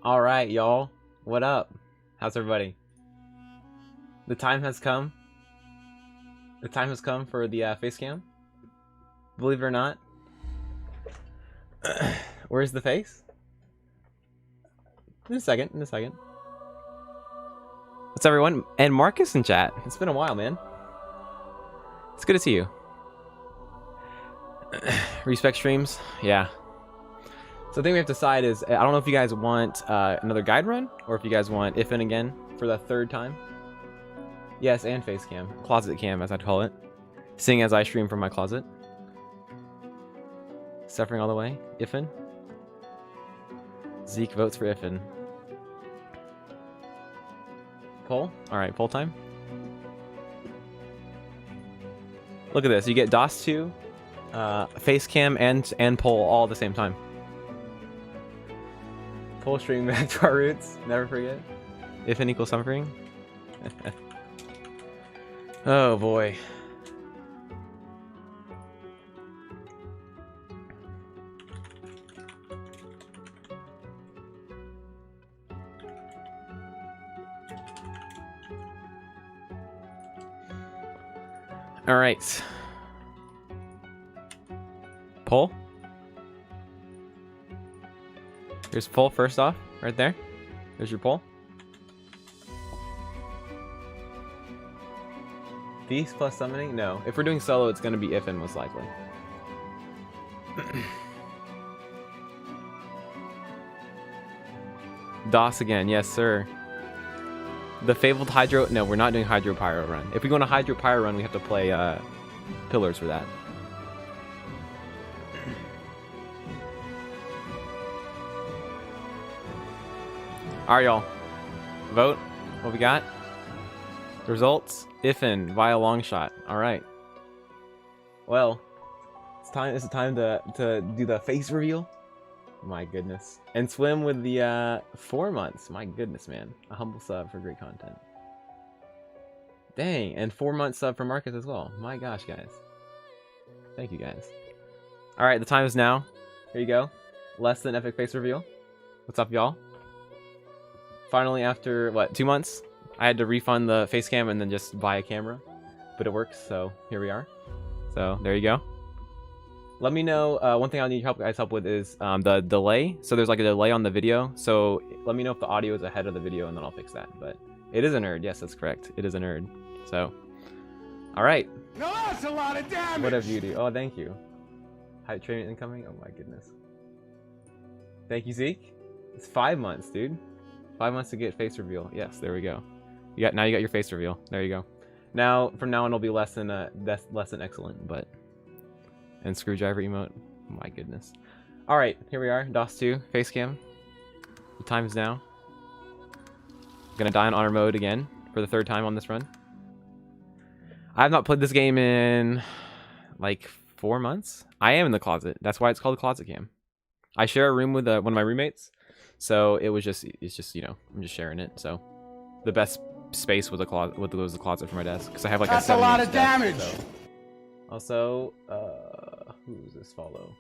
All right, y'all. What up? How's everybody? The time has come. The time has come for the face cam. Believe it or not. Where's the face? In a second. What's everyone? And Marcus in chat. It's been a while, man. It's good to see you. Respect streams. Yeah. So the thing we have to decide is, I don't know if you guys want another guide run, or if you guys want if and again for the third time. Yes, and face cam. Closet cam, as I'd call it. Seeing as I stream from my closet. Suffering all the way. Ifin. Zeke votes for Ifin. Poll? Alright, poll time. Look at this. You get DOS2, face cam, and poll all at the same time. Full stream back to our roots. Never forget. If n equals suffering. Oh boy. All right. Poll. Here's poll first off, right there. There's your poll. Feast plus summoning? No. If we're doing solo, it's going to be Ifin most likely. DOS again. Yes, sir. The fabled Hydro... No, we're not doing Hydro Pyro run. If we go on a Hydro Pyro run, we have to play Pillars for that. Alright, y'all. Vote. What we got? Results. Ifin via long shot. Alright. Well, it's time. It's time to do the face reveal. My goodness. And swim with the 4 months. My goodness, man. A humble sub for great content. Dang. And 4 months sub for Marcus as well. My gosh, guys. Thank you, guys. Alright, the time is now. Here you go. Less than epic face reveal. What's up, y'all? Finally, after, what, 2 months? I had to refund the face cam and then just buy a camera. But it works, so here we are. So, there you go. Let me know, one thing I need guys help with is the delay. So there's like a delay on the video. So let me know if the audio is ahead of the video and then I'll fix that. But it is a nerd. Yes, that's correct. It is a nerd. So, all right. No, that's a lot of damage. What have you do? Oh, thank you. Hype training incoming. Oh my goodness. Thank you, Zeke. It's 5 months, dude. 5 months to get face reveal. Yes, there we go. Now you got your face reveal. There you go. Now from now on it'll be less than excellent, but. And screwdriver emote. My goodness. Alright, here we are. DOS2, face cam. The time is now. Gonna die in honor mode again for the 3rd time on this run. I have not played this game in like 4 months. I am in the closet. That's why it's called the closet cam. I share a room with one of my roommates. So it's just, you know, I'm just sharing it. So the best space was the closet for my desk. Because I have like that's a lot of damage. Desk, so. Also, who's this follow?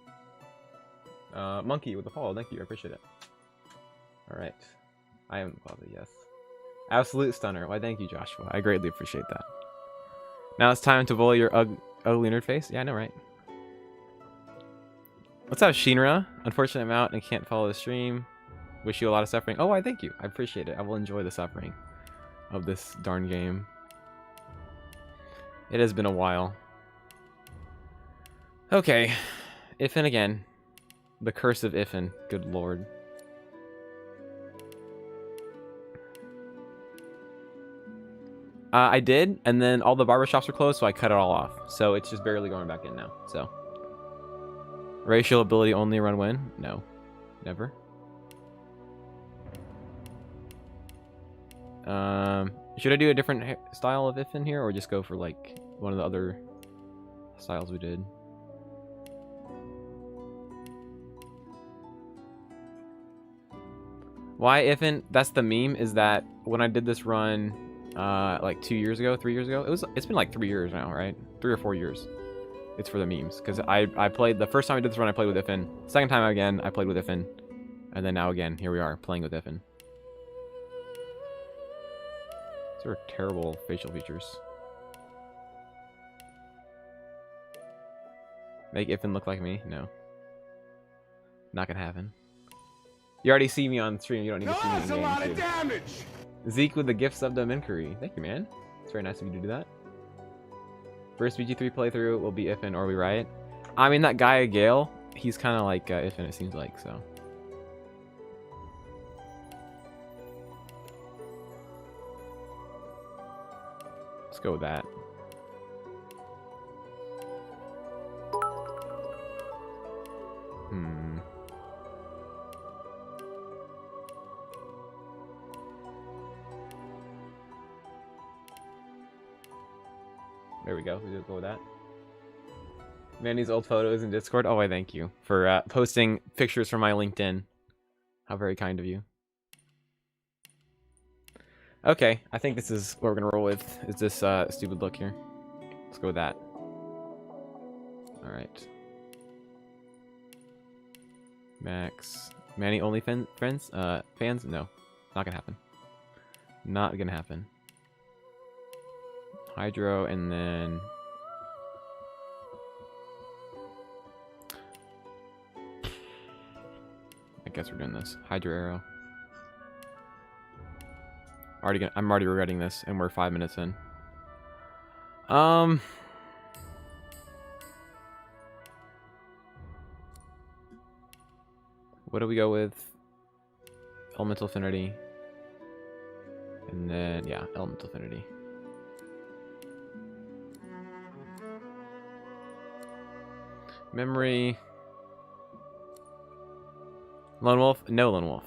Monkey with the follow. Thank you. I appreciate it. Alright. I am the closet, yes. Absolute stunner. Why, thank you, Joshua. I greatly appreciate that. Now it's time to bully your ugly nerd face. Yeah, I know, right? What's up, Shinra? Unfortunate I'm out and can't follow the stream. Wish you a lot of suffering. Oh, I thank you. I appreciate it. I will enjoy the suffering of this darn game. It has been a while. Okay, Ifin again. The curse of Ifin. Good lord. I did, and then all the barbershops were closed, so I cut it all off. So it's just barely going back in now. So, racial ability only run win? No, never. Should I do a different style of Ifin here, or just go for like one of the other styles we did? Why Ifin? That's the meme. Is that when I did this run, like 2 years ago, 3 years ago? It's been like 3 years now, right? 3 or 4 years. It's for the memes because I played the first time I did this run. I played with Ifin. Second time again, I played with Ifin. And then now again, here we are, playing with Iffin. These are terrible facial features. Make Iffin look like me? No. Not gonna happen. You already see me on stream, you don't need to see me in That's a game lot too. of damage. Zeke with the gift sub to inquiry. Thank you, man. It's very nice of you to do that. First BG3 playthrough will be Iffin or we riot. I mean, that guy Gale, he's kind of like Iffin, it seems like, so. Let's go with that. There we go. We just go with that. Mandy's old photos in Discord. Oh, I thank you for posting pictures from my LinkedIn. How very kind of you. Okay, I think this is what we're gonna roll with. Is this stupid look here? Let's go with that. All right. Max. Manny only fans? No, not gonna happen. Not gonna happen. Hydro, and then I guess we're doing this. Hydro arrow. I'm already regretting this, and we're 5 minutes in. What do we go with? Elemental affinity, and then yeah, elemental affinity. Memory. Lone Wolf? No Lone Wolf.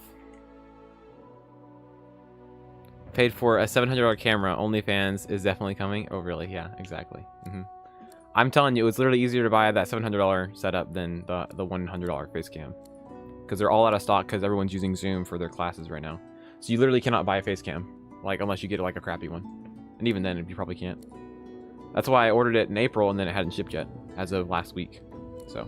Paid for a $700 camera. OnlyFans is definitely coming. Oh, really? Yeah, exactly. I'm telling you, it's literally easier to buy that $700 setup than the $100 face cam. Because they're all out of stock because everyone's using Zoom for their classes right now. So you literally cannot buy a face cam. Like, unless you get like a crappy one. And even then, you probably can't. That's why I ordered it in April and then it hadn't shipped yet. As of last week. So.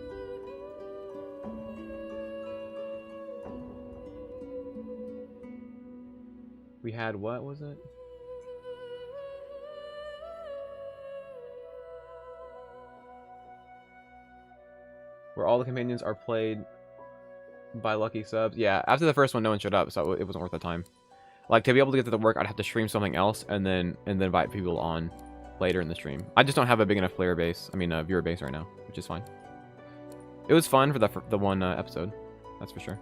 We had, what was it? Where all the companions are played by lucky subs. Yeah, after the first one, no one showed up, so it wasn't worth the time. Like, to be able to get to the work, I'd have to stream something else and then invite people on later in the stream. I just don't have a big enough player base. I mean, viewer base right now, which is fine. It was fun for the one episode, that's for sure.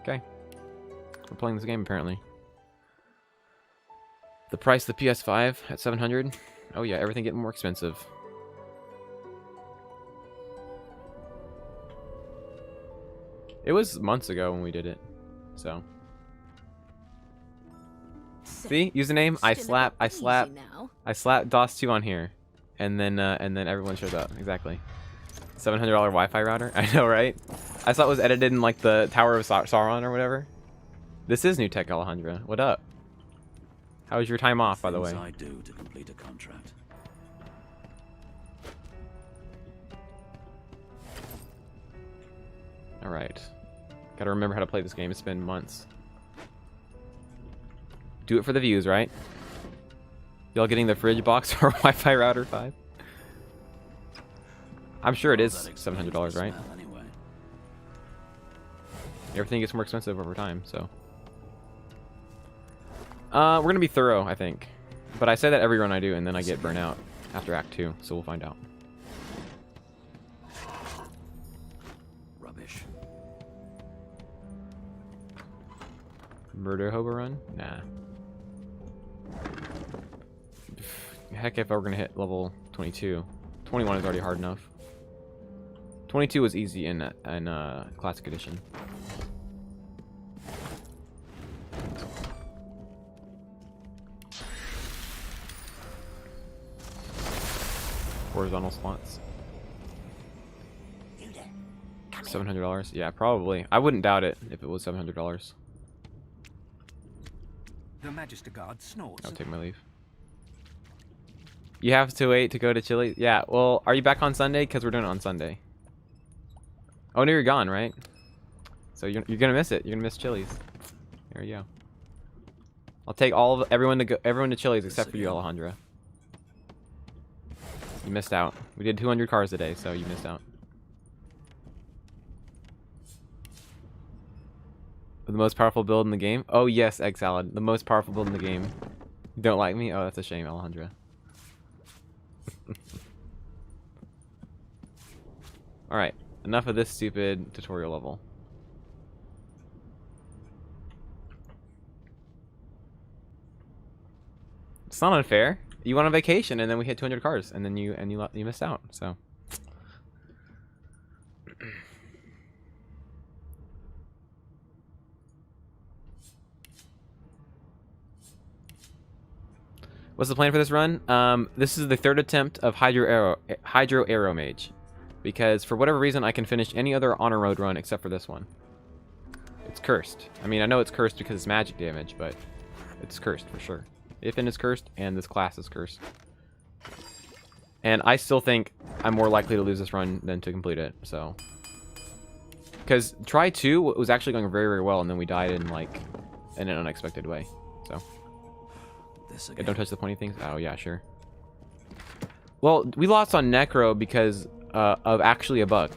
Okay, we're playing this game apparently. The price of the PS5 at $700. Oh yeah, everything getting more expensive. It was months ago when we did it, so. See, username. I slap DOS2 on here, and then everyone shows up. Exactly. $700 Wi-Fi router. I know, right? I thought it was edited in like the Tower of Sauron or whatever. This is new tech, Alejandra. What up? How was your time off, by the way? I do to complete a contract. All right. Gotta remember how to play this game. It's been months. Do it for the views, right? Y'all getting the fridge box or Wi-Fi router 5? I'm sure it is $700, right? Anyway. Everything gets more expensive over time, so. We're gonna be thorough, I think. But I say that every run I do, and then I get burnt out after Act 2, so we'll find out. Rubbish. Murder Hobo run? Nah. Heck, if I were gonna hit level 22. 21 is already hard enough. 22 was easy in Classic Edition. Horizontal slots. $700? Yeah, probably. I wouldn't doubt it if it was $700. The Magister Guard snorts. I'll take my leave. You have to wait to go to Chile? Yeah, well, are you back on Sunday? Because we're doing it on Sunday. Oh, no, you're gone, right? So you're gonna miss it. You're gonna miss Chili's. There you go. I'll take everyone to Chili's except for you, Alejandra. You missed out. We did 200 cars today, so you missed out. The most powerful build in the game? Oh yes, Egg Salad. The most powerful build in the game. You don't like me? Oh, that's a shame, Alejandra. Alright, enough of this stupid tutorial level. It's not unfair. You went on vacation and then we hit 200 cars and then you missed out. So what's the plan for this run? This is the third attempt of Hydro Arrow Mage, because for whatever reason I can finish any other honor mode run except for this one. It's cursed. I mean, I know it's cursed because it's magic damage, but it's cursed for sure. Ifin is cursed, and this class is cursed. And I still think I'm more likely to lose this run than to complete it, so. Because try 2 was actually going very, very well, and then we died in, like, in an unexpected way, so. Yeah, don't touch the pointy things? Oh, yeah, sure. Well, we lost on Necro because of actually a bug.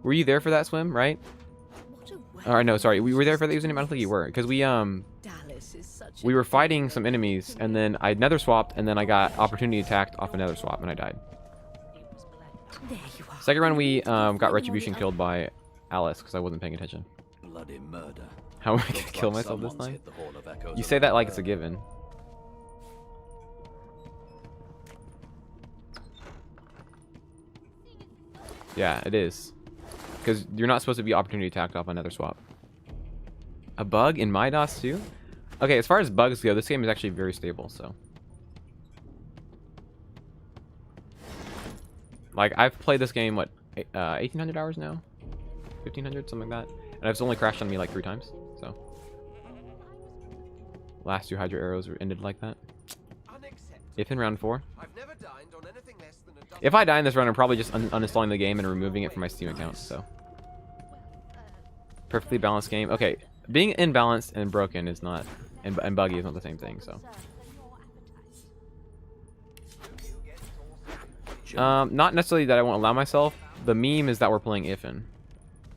Were you there for that swim, right? Or no, sorry, we were there for the username. I don't think you were, because we were fighting some enemies, and then I nether swapped, and then I got opportunity attacked off a nether swap, and I died. Second run, we got retribution killed by Alice because I wasn't paying attention. Bloody murder. How am I gonna kill myself this time? You say that like it's a given. Yeah, it is. Because you're not supposed to be opportunity attacked off another swap. A bug in my DOS2? Okay, as far as bugs go, this game is actually very stable, so. Like, I've played this game, what, 1,800 hours now? 1,500, something like that. And it's only crashed on me like 3 times, so. Last 2 Hydro Arrows were ended like that. If in round 4. If I die in this run, I'm probably just uninstalling the game and removing it from my Steam account, so. Perfectly balanced game. Okay, being imbalanced and broken is not, and buggy is not the same thing, so. Not necessarily that I won't allow myself. The meme is that we're playing Ifin.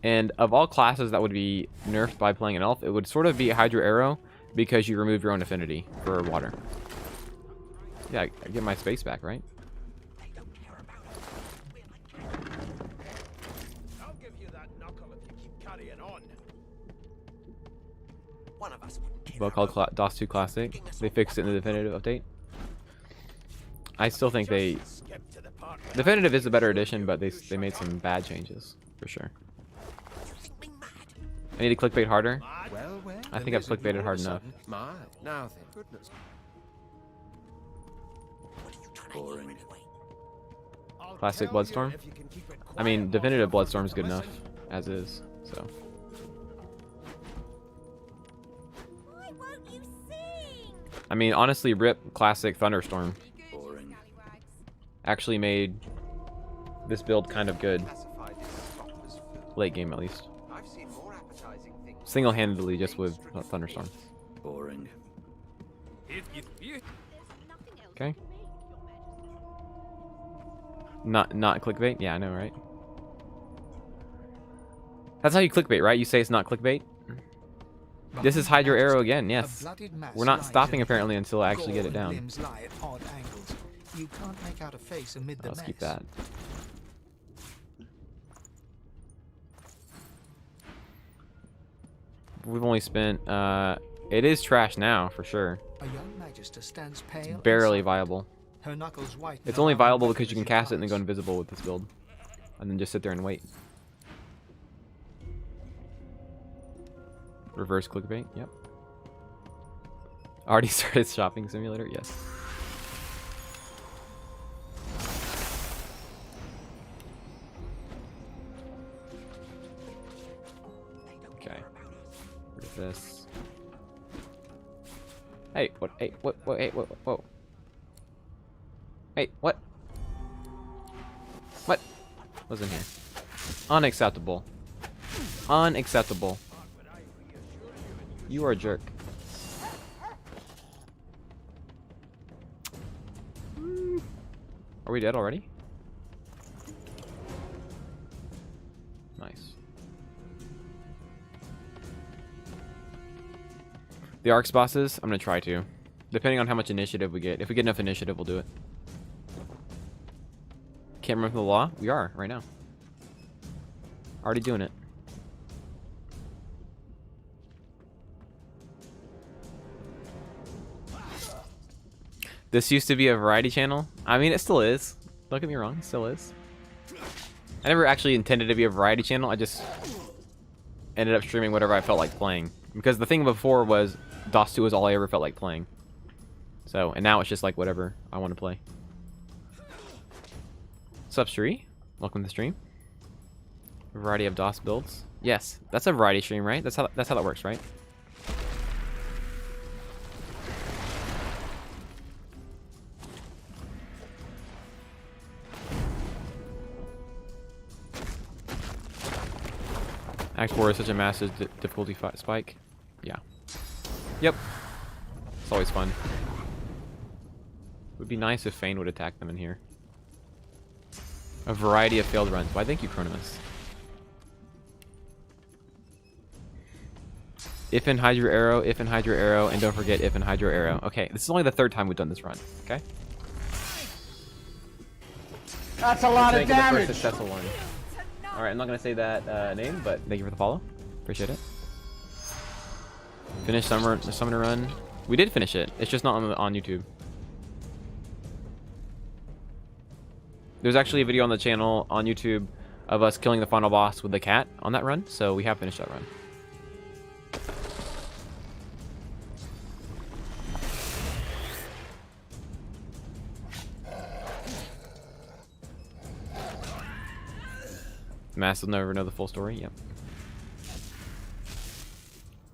And of all classes that would be nerfed by playing an elf, it would sort of be Hydro Arrow because you remove your own affinity for water. Yeah, I get my space back, right? Bug called DOS2 Classic. They fixed it in the definitive update. I still think definitive is a better edition, but they made some bad changes for sure. I need to clickbait harder. I think I've clickbaited hard enough. Boring. Classic Bloodstorm. I mean, definitive Bloodstorm is good enough as is. So. I mean, honestly, RIP Classic Thunderstorm Boring. actually made this build kind of good. Late game, at least. Single-handedly, just with Thunderstorm. Boring. Okay. Not clickbait? Yeah, I know, right? That's how you clickbait, right? You say it's not clickbait? This is Hydro Arrow again, yes. We're not stopping apparently until I actually get it down. Let's keep that. We've only spent, it is trash now, for sure. It's barely viable. It's only viable because you can cast it and then go invisible with this build. And then just sit there and wait. Reverse clickbait, yep. Already started shopping simulator, yes. Okay. Where's this? Hey, what? Hey, what? Hey, what? Whoa. Hey, what? What? What's in here? Unacceptable. Unacceptable. You are a jerk. Are we dead already? Nice. The Arcs bosses, I'm gonna try to. Depending on how much initiative we get. If we get enough initiative, we'll do it. Can't remember the law? We are, right now. Already doing it. This used to be a variety channel. I mean, it still is. Don't get me wrong, it still is. I never actually intended to be a variety channel. I just ended up streaming whatever I felt like playing. Because the thing before was DOS2 was all I ever felt like playing. So, and now it's just like whatever I want to play. Sup, Shree? Welcome to the stream. A variety of DOS builds. Yes, that's a variety stream, right? That's how that works, right? Act 4 is such a massive difficulty spike. Yeah. Yep. It's always fun. It would be nice if Fane would attack them in here. A variety of failed runs. Why, thank you, Cronus. If and hide your arrow, if and hide your arrow, and don't forget if and hide your arrow. Okay, this is only the third time we've done this run, okay? That's a lot of The damage. first successful one. Alright, I'm not going to say that name, but thank you for the follow. Appreciate it. Finish the summoner run. We did finish it. It's just not on YouTube. There's actually a video on the channel on YouTube of us killing the final boss with the cat on that run, so we have finished that run. Mass will never know the full story. Yep.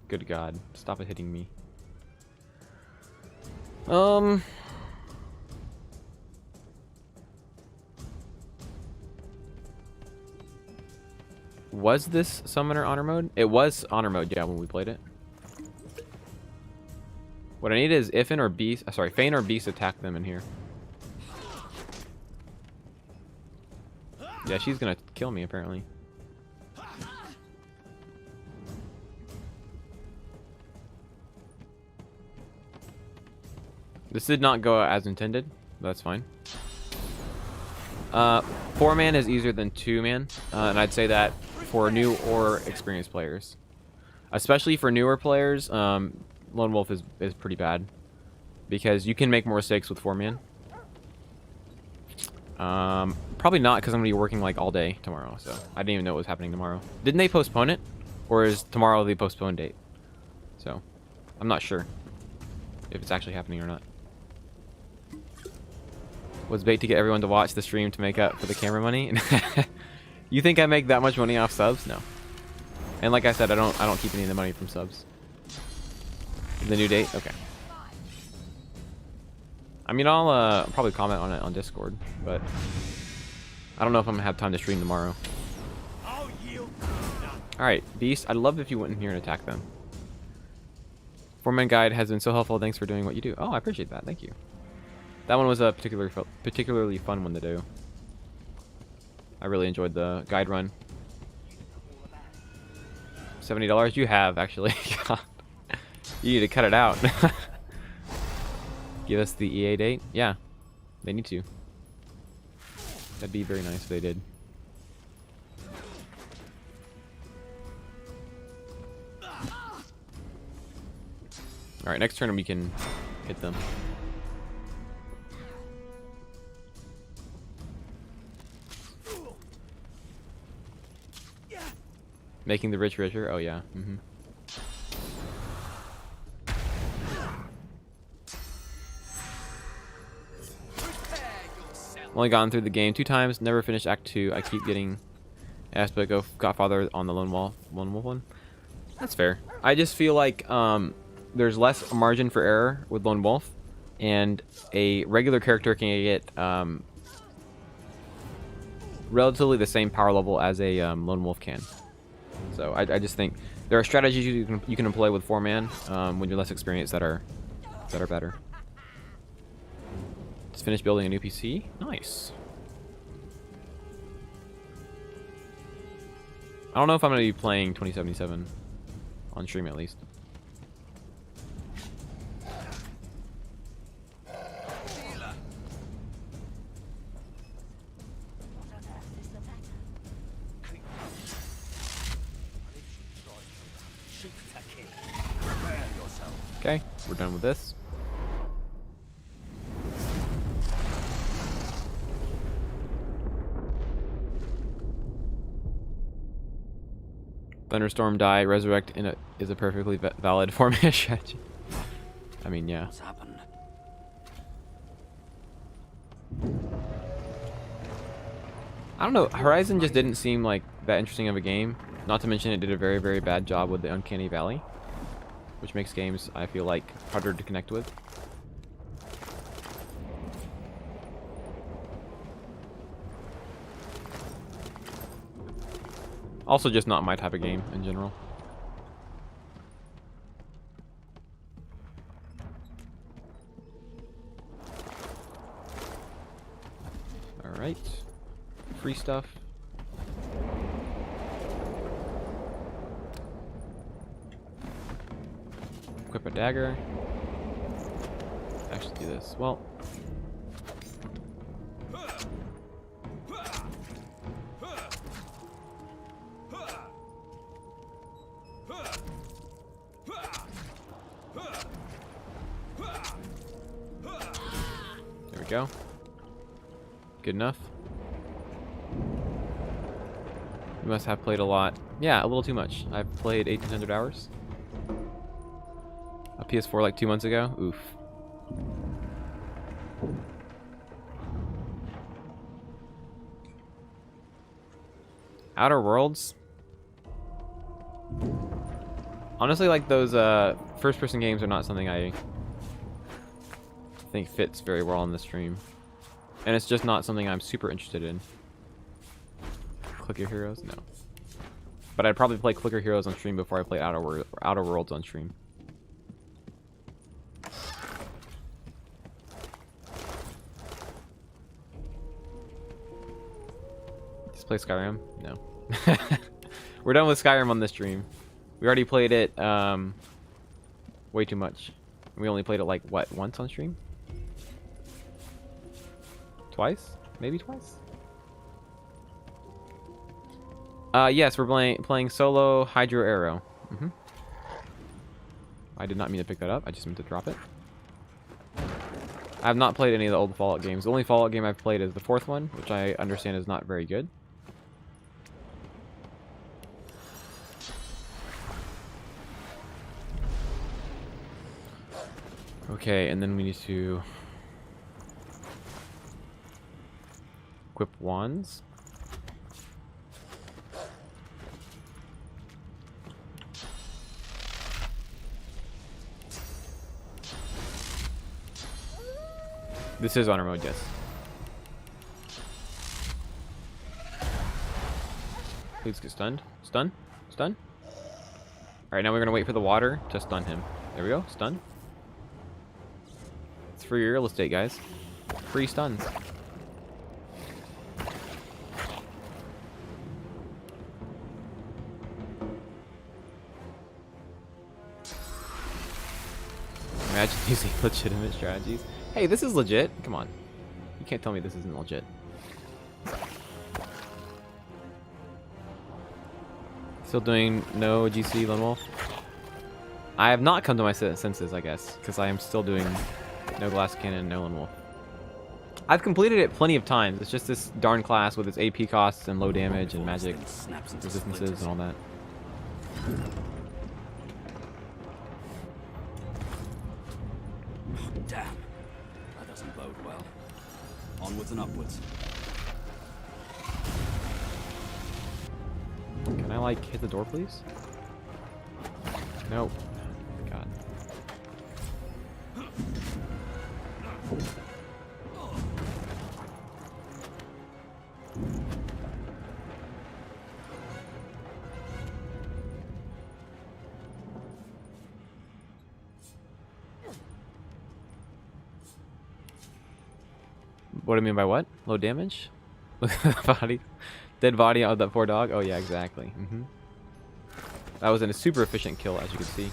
Good God. Stop it hitting me. Was this summoner honor mode? It was honor mode, yeah, when we played it. What I need is Ifin or Beast, sorry, Fane or Beast attack them in here. Yeah, she's gonna kill me apparently. This did not go as intended, but that's fine. 4-man is easier than 2-man, and I'd say that for new or experienced players. Especially for newer players, Lone Wolf is pretty bad. Because you can make more mistakes with 4-man. Probably not, because I'm going to be working like all day tomorrow, so I didn't even know what was happening tomorrow. Didn't they postpone it? Or is tomorrow the postponed date? So, I'm not sure if it's actually happening or not. Was bait to get everyone to watch the stream to make up for the camera money? You think I make that much money off subs? No. And like I said, I don't keep any of the money from subs. The new date? Okay. I mean, I'll probably comment on it on Discord, but I don't know if I'm gonna have time to stream tomorrow. Alright, Beast, I'd love if you went in here and attacked them. 4-man guide has been so helpful. Thanks for doing what you do. Oh, I appreciate that. Thank you. That one was a particularly fun one to do. I really enjoyed the guide run. $70 you have, actually. God. You need to cut it out. Give us the EA date? Yeah, they need to. That'd be very nice if they did. Alright, next turn we can hit them. Making the rich richer? Oh yeah. Mm-hmm. Only gotten through the game 2 times, never finished Act 2. I keep getting asked, but go Godfather on the Lone Wolf one. That's fair. I just feel like there's less margin for error with Lone Wolf, and a regular character can get relatively the same power level as a Lone Wolf can. So I just think there are strategies you can employ with 4-man when you're less experienced that are better. Just finished building a new PC. Nice. I don't know if I'm going to be playing 2077 on stream at least. Okay, we're done with this. Thunderstorm, die, resurrect is a perfectly valid 4-man strategy. I mean, yeah. What's happened? I don't know. Horizon just didn't seem like that interesting of a game. Not to mention it did a very, very bad job with the Uncanny Valley, which makes games, I feel like, harder to connect with. Also just not my type of game in general. Alright. Free stuff. Equip a dagger. Actually do this. Well. There we go. Good enough. You must have played a lot. Yeah, a little too much. I've played 1,800 hours. A PS4 like 2 months ago. Oof. Outer Worlds. Honestly, like those first-person games are not something I think fits very well on the stream. And it's just not something I'm super interested in. Clicker Heroes? No. But I'd probably play Clicker Heroes on stream before I play Outer Worlds on stream. Just play Skyrim? No. We're done with Skyrim on this stream. We already played it way too much. We only played it like, what, once on stream? Twice? Maybe twice? Yes, we're playing solo Hydro Arrow. I did not mean to pick that up. I just meant to drop it. I have not played any of the old Fallout games. The only Fallout game I've played is the 4th one, which I understand is not very good. Okay, and then we need to equip wands. This is honor mode, yes. Please get stunned. Stun. Stun. Alright, now we're going to wait for the water to stun him. There we go. Stun. It's free real estate, guys. Free stuns. Imagine using legitimate strategies. Hey, this is legit. Come on. You can't tell me this isn't legit. Still doing no GC Lone Wolf? I have not come to my senses, I guess, because I am still doing no Glass Cannon, no Lone Wolf. I've completed it plenty of times. It's just this darn class with its AP costs and low damage and magic resistances and all that. Damn. That doesn't bode well. Onwards and upwards. Can I, like, hit the door, please? Nope. God. What do you mean by what? Low damage? Look at the body. Dead body of that poor dog? Oh yeah, exactly. That was a super efficient kill, as you can see.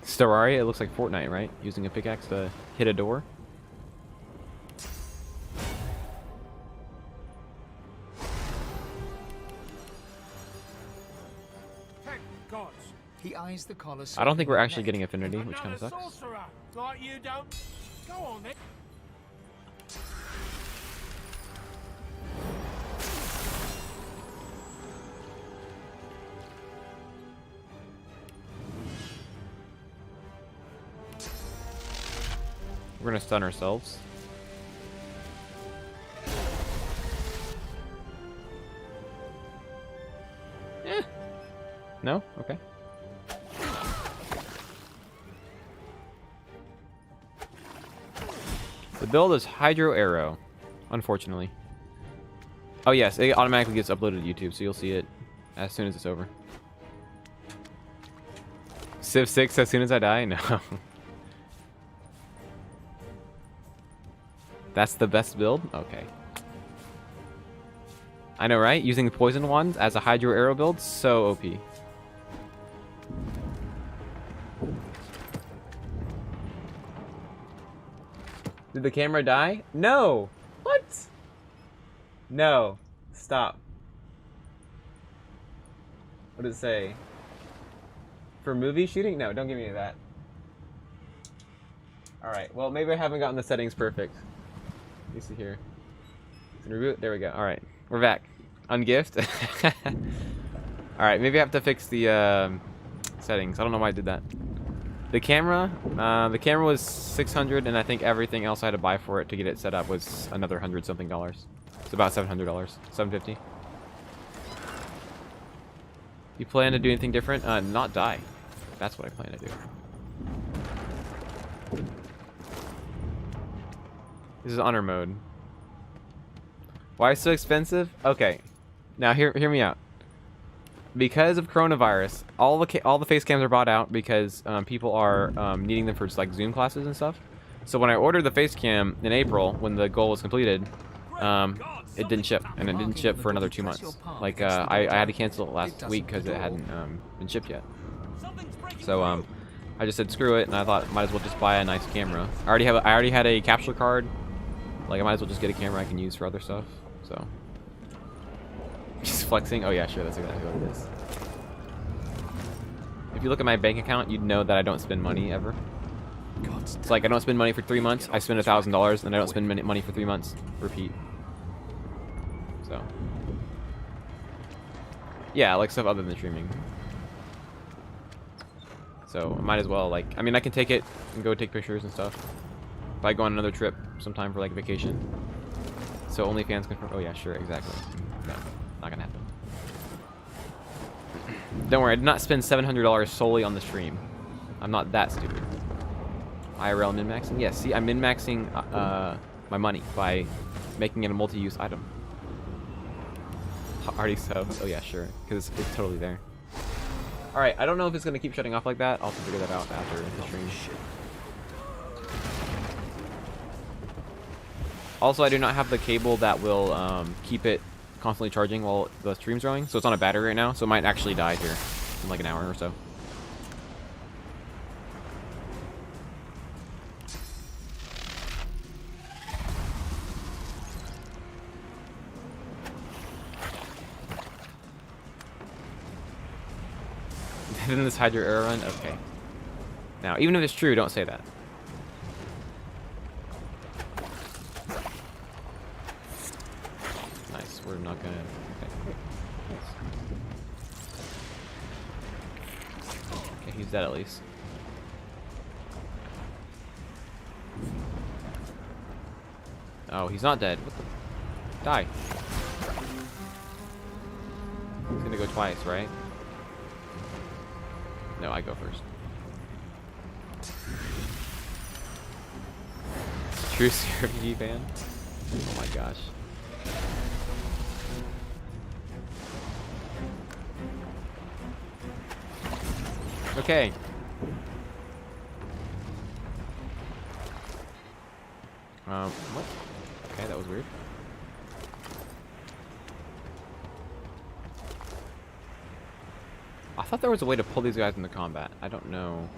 Terraria, it looks like Fortnite, right? Using a pickaxe to hit a door. Thank gods. He eyes the collar. I don't think we're actually getting Affinity, which kind of Another sucks. sorcerer, like you don't. Go on then. We're gonna stun ourselves. No? Okay. The build is Hydro Arrow, unfortunately. Oh yes, it automatically gets uploaded to YouTube, so you'll see it as soon as it's over. Civ 6 as soon as I die? No. That's the best build? Okay. I know, right? Using the poison wands as a Hydro Arrow build? So OP. Did the camera die? No! What? No. Stop. What does it say? For movie shooting? No, don't give me any of that. Alright, well maybe I haven't gotten the settings perfect. Let me see here. Reboot? There we go. Alright, we're back. Ungift. Alright, maybe I have to fix the settings. I don't know why I did that. The camera was 600, and I think everything else I had to buy for it to get it set up was another $100 something. It's about $700, $750. You plan to do anything different? Not die. That's what I plan to do. This is honor mode. Why so expensive? Okay, now hear me out. Because of coronavirus, all the face cams are bought out because people are needing them for like Zoom classes and stuff. So when I ordered the face cam in April, when the goal was completed, it didn't ship, and it didn't ship for another 2 months. Like I had to cancel it last week because it hadn't been shipped yet. So I just said screw it, and I thought might as well just buy a nice camera. I already had a capture card. Like I might as well just get a camera I can use for other stuff. So just flexing. Oh yeah, sure, that's exactly what it is. If you look at my bank account, you'd know that I don't spend money ever. It's like I don't spend money for 3 months. I spend $1,000, and I don't spend money for 3 months. Repeat. So yeah, like stuff other than streaming. So I might as well, like, I mean, I can take it and go take pictures and stuff. If I go on another trip sometime for like vacation. So OnlyFans confirm. Oh yeah, sure, exactly. No, not gonna happen. Don't worry, I did not spend $700 solely on the stream. I'm not that stupid. IRL min-maxing? Yes, see, I'm min-maxing my money by making it a multi-use item. Already sub. Oh yeah, sure, because it's totally there. Alright, I don't know if it's gonna keep shutting off like that. I'll have to figure that out after the stream. Also, I do not have the cable that will keep it constantly charging while the stream's running, so it's on a battery right now, so it might actually die here in like an hour or so. Didn't this hide your error run? Okay. Now, even if it's true, don't say that. Nice. We're not gonna. Okay. Okay, he's dead at least. Oh, he's not dead. What the? Die. He's gonna go twice, right? No, I go first. True CRPG fan? Oh my gosh. Okay. What? Okay, that was weird. I thought there was a way to pull these guys into combat. I don't know.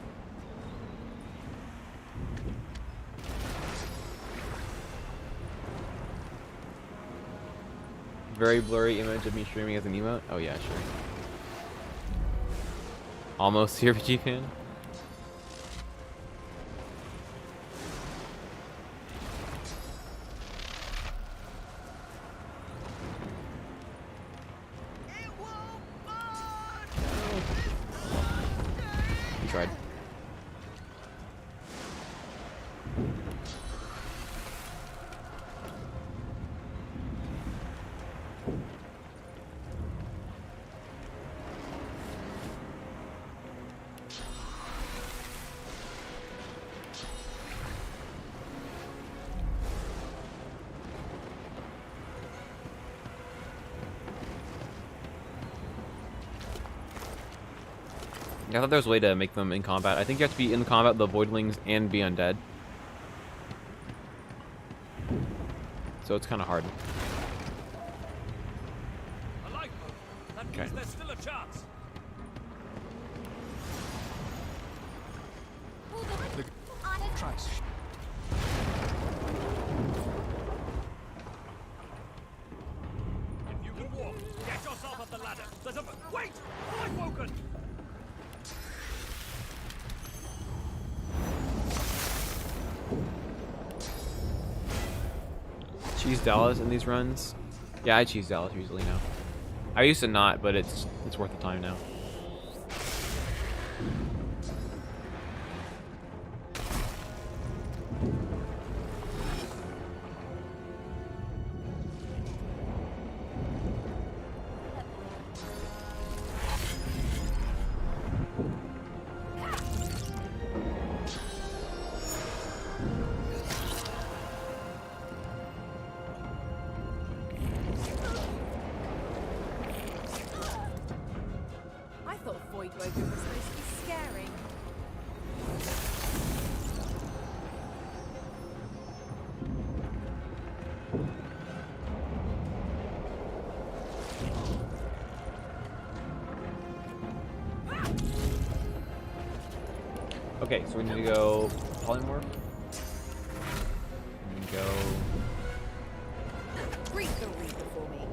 Very blurry image of me streaming as an emote? Oh yeah, sure. Almost CRPG fan? You tried. I thought there was a way to make them in combat. I think you have to be in combat with the Voidlings and be undead. So it's kind of hard. A lifeboat. That means Okay. there's still a chance. Trace. If you can walk, get yourself up the ladder. There's a... Wait! I've woken! Cheese Dallas in these runs. Yeah, I cheese Dallas usually now. I used to not, but it's worth the time now. I thought Void Woken was supposed to be scary. Okay, so we need to go polymorph. And go. Read the Reaper for me.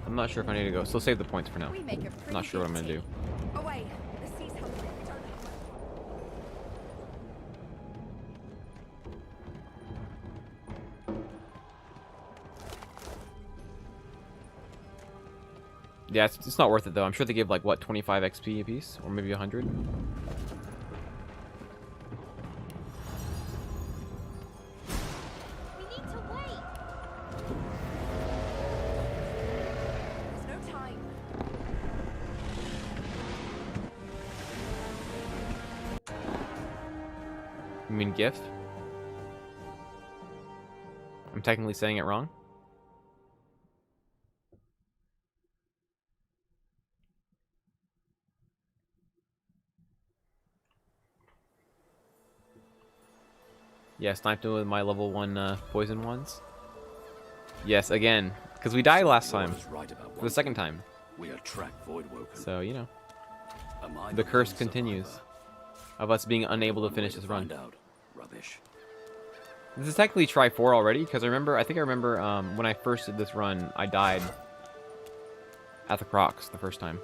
I'm not sure if I need to go, so save the points for now. We make a I'm pretty not sure what I'm good gonna do. team. Away. The sea's hungry. We don't have much. Yeah, it's not worth it though. I'm sure they give like what 25 XP a piece, or maybe 100. We need to wait. There's no time. You mean gift? I'm technically saying it wrong. Yeah, sniped him with my level 1 poison ones. Yes, again. Because we died last time. Laura's right about For one the second thing. time. We attract void woken. So, you know. Am I The curse lone continues. survivor? Of us being unable to One finish way this run. find out. Rubbish. This is technically try 4 already. Because I think I remember when I first did this run, I died at the Crocs the first time.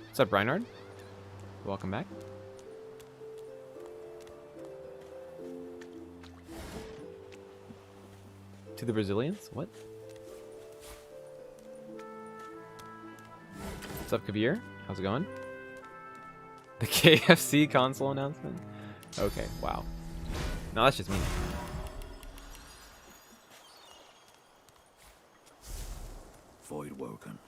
What's up, Reinhard? Welcome back. To the Brazilians? What? What's up, Kabir? How's it going? The KFC console announcement? Okay, wow. No, that's just me. Void woken.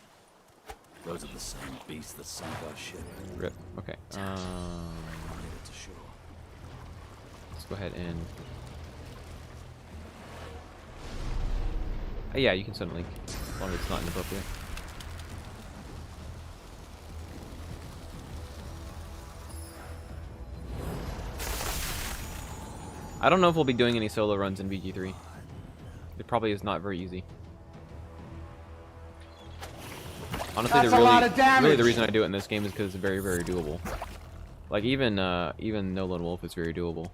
Those are the same beasts that sank our ship. Rip. Okay. Made it to shore. Let's go ahead and Yeah, you can send link. As long as it's not inappropriate. I don't know if we'll be doing any solo runs in VG3. It probably is not very easy. Honestly, That's a lot of damage. really the reason I do it in this game is because it's very, very doable. Like even No Lone Wolf is very doable.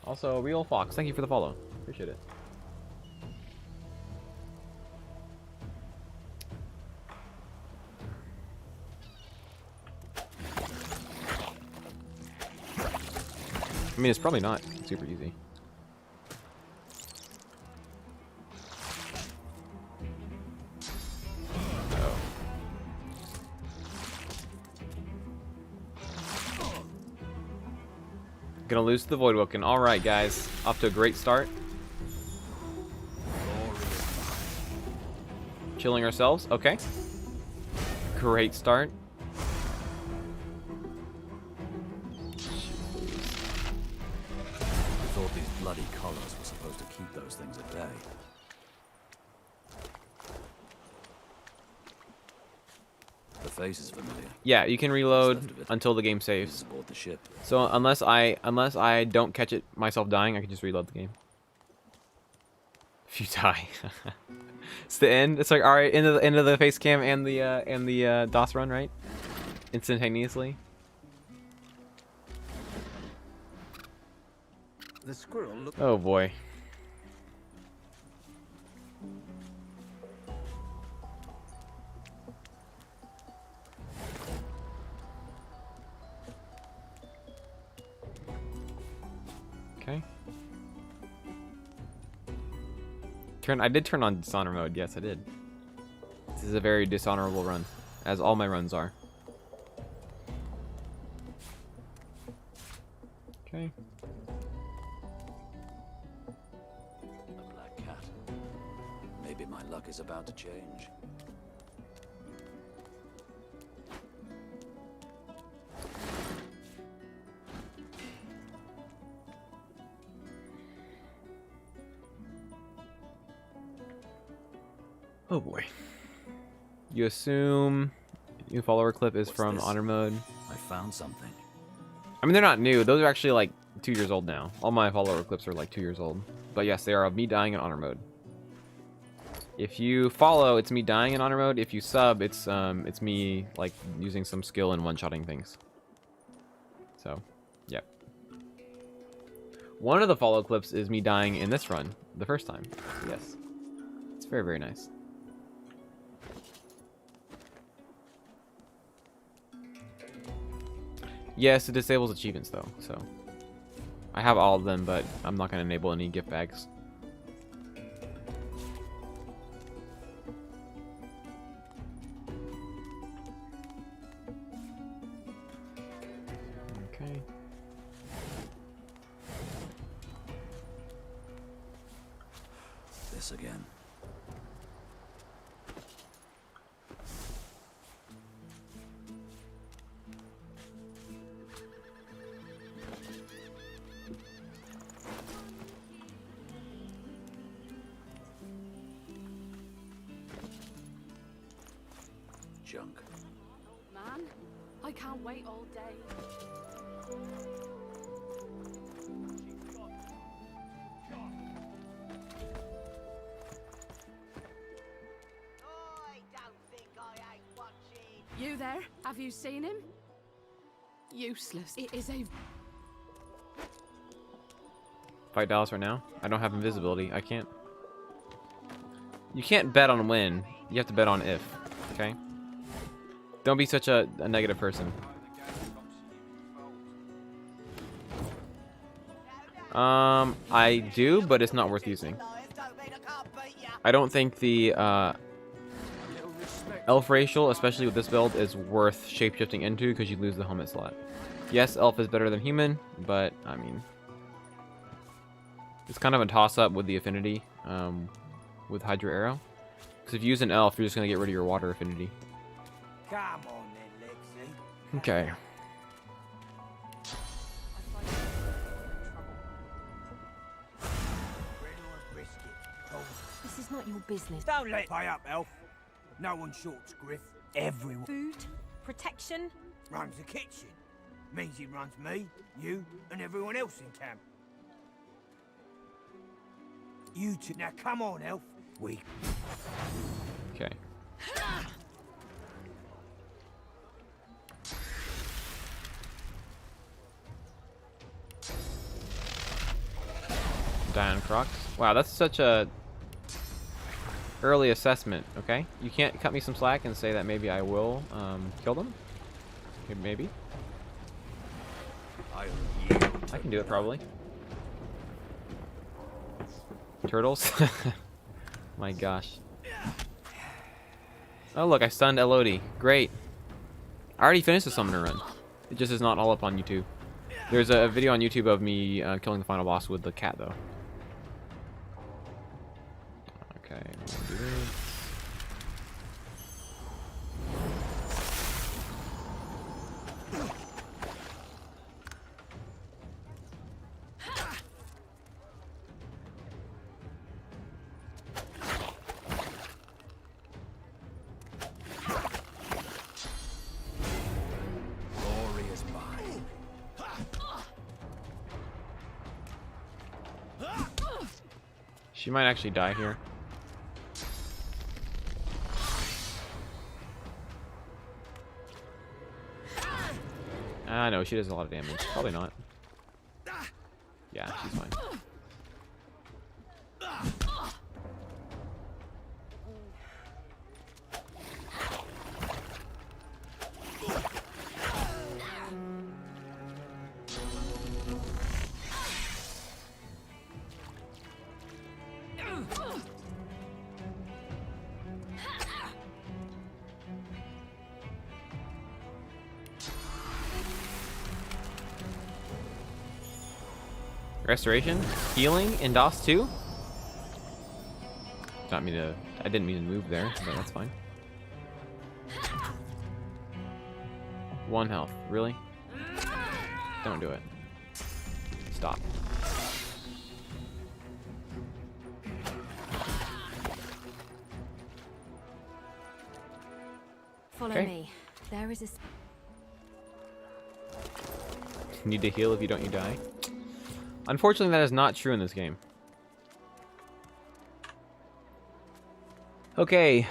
Also, Real Fox, thank you for the follow. Appreciate it. I mean, it's probably not super easy. Oh. Gonna lose to the Voidwoken. Alright, guys. Off to a great start. Chilling ourselves. Okay. Great start. I thought these bloody collars were supposed to keep those things at bay. The face is familiar. Yeah, you can reload until the game saves. Aboard the ship. So unless I don't catch it myself dying, I can just reload the game. If you die, it's the end. It's like all right, end of the face cam and the DOS run, right? Instantaneously. The squirrel looked. Oh boy. Okay. I did turn on dishonor mode. Yes, I did. This is a very dishonorable run, as all my runs are. Okay. A black cat. Maybe my luck is about to change. Oh boy. You assume new follower clip is What's from this? honor mode. I found something. I mean, they're not new. Those are actually like 2 years old now. All my follower clips are like 2 years old. But yes, they are of me dying in honor mode. If you follow, it's me dying in honor mode. If you sub, it's me like using some skill and one-shotting things. So, yep. One of the follow clips is me dying in this run the first time. So yes, it's very, very nice. Yes, it disables achievements though, so I have all of them, but I'm not going to enable any gift bags. Okay. This again. Junk. Man, I can't wait all day. You there? Have you seen him? Useless. It is a... Fight Dallas right now. I don't have invisibility. I can't. You can't bet on when. You have to bet on if. Okay? Don't be such a negative person. I do, but it's not worth using. I don't think the elf racial, especially with this build, is worth shapeshifting into because you lose the helmet slot. Yes, elf is better than human, but I mean, it's kind of a toss-up with the affinity with Hydra Arrow. Because if you use an elf, you're just gonna get rid of your water affinity. Come on then, Lexi. Okay. is not your business. Don't let pay up, Elf. No one shorts Griff. Everyone Food, protection. runs the kitchen. Means he runs me, you, and everyone else in camp. You two, now come on, Elf. We Okay. Dion Crocs. Wow, that's such a early assessment. Okay, you can't cut me some slack and say that maybe I will kill them. Okay, maybe I can do it probably. Turtles. My gosh. Oh look, I stunned Elodie. Great. I already finished the summoner run. It just is not all up on YouTube. There's a video on YouTube of me killing the final boss with the cat though. Okay, I'm gonna do this. Glory is mine. She might actually die here. Ah, no, she does a lot of damage. Probably not. Yeah, she's fine. Restoration? Healing in DOS2? Not me to. I didn't mean to move there, but that's fine. 1 health. Really? Don't do it. Stop. Follow Okay. me. There is a. Need to heal if you don't, you die. Unfortunately, that is not true in this game. Okay,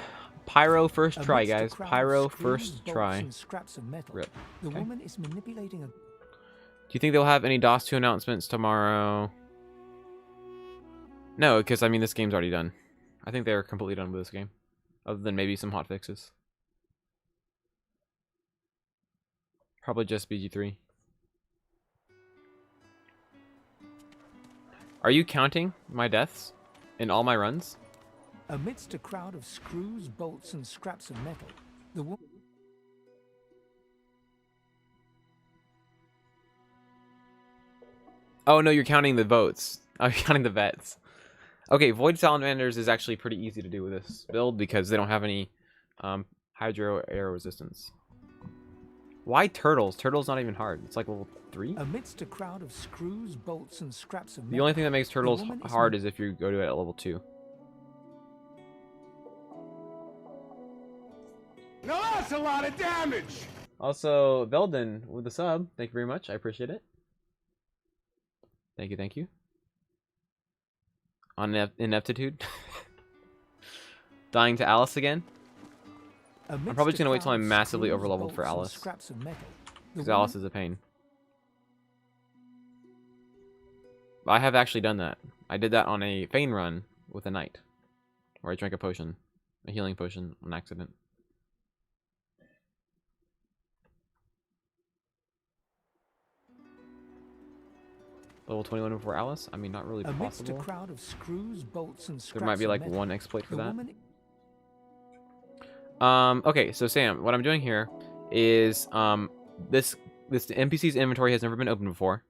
Pyro first try, Amidst a guys. crowd of Pyro screws, first bolts, try. and scraps of metal, Rip. the Okay. woman is manipulating a. Do you think they'll have any DOS2 announcements tomorrow? No, because I mean this game's already done. I think they're completely done with this game, other than maybe some hot fixes. Probably just BG3. Are you counting my deaths in all my runs? Amidst a crowd of screws, bolts, and scraps of metal, the woman. Oh no, you're counting the votes. I'm counting the vets. Okay, Void Salamanders is actually pretty easy to do with this build because they don't have any Hydro Air resistance. Why turtles? Turtles not even hard. It's like level 3. Amidst a crowd of screws, bolts, and scraps of metal. The only thing that makes turtles woman is hard is if you go to it at level 2. Now that's a lot of damage! Also, Velden with the sub. Thank you very much. I appreciate it. Thank you, thank you. On ineptitude. Dying to Alice again. I'm probably just going to wait till I'm massively overleveled for Alice. Because Alice is a pain. I have actually done that. I did that on a Feign run with a knight. Where I drank a potion. A healing potion on accident. Level 21 before Alice? I mean, not really Amidst possible. a crowd of screws, bolts, and scraps There might be of like metal, one exploit for the that. woman- Okay, so Sam, what I'm doing here is this NPC's inventory has never been opened before.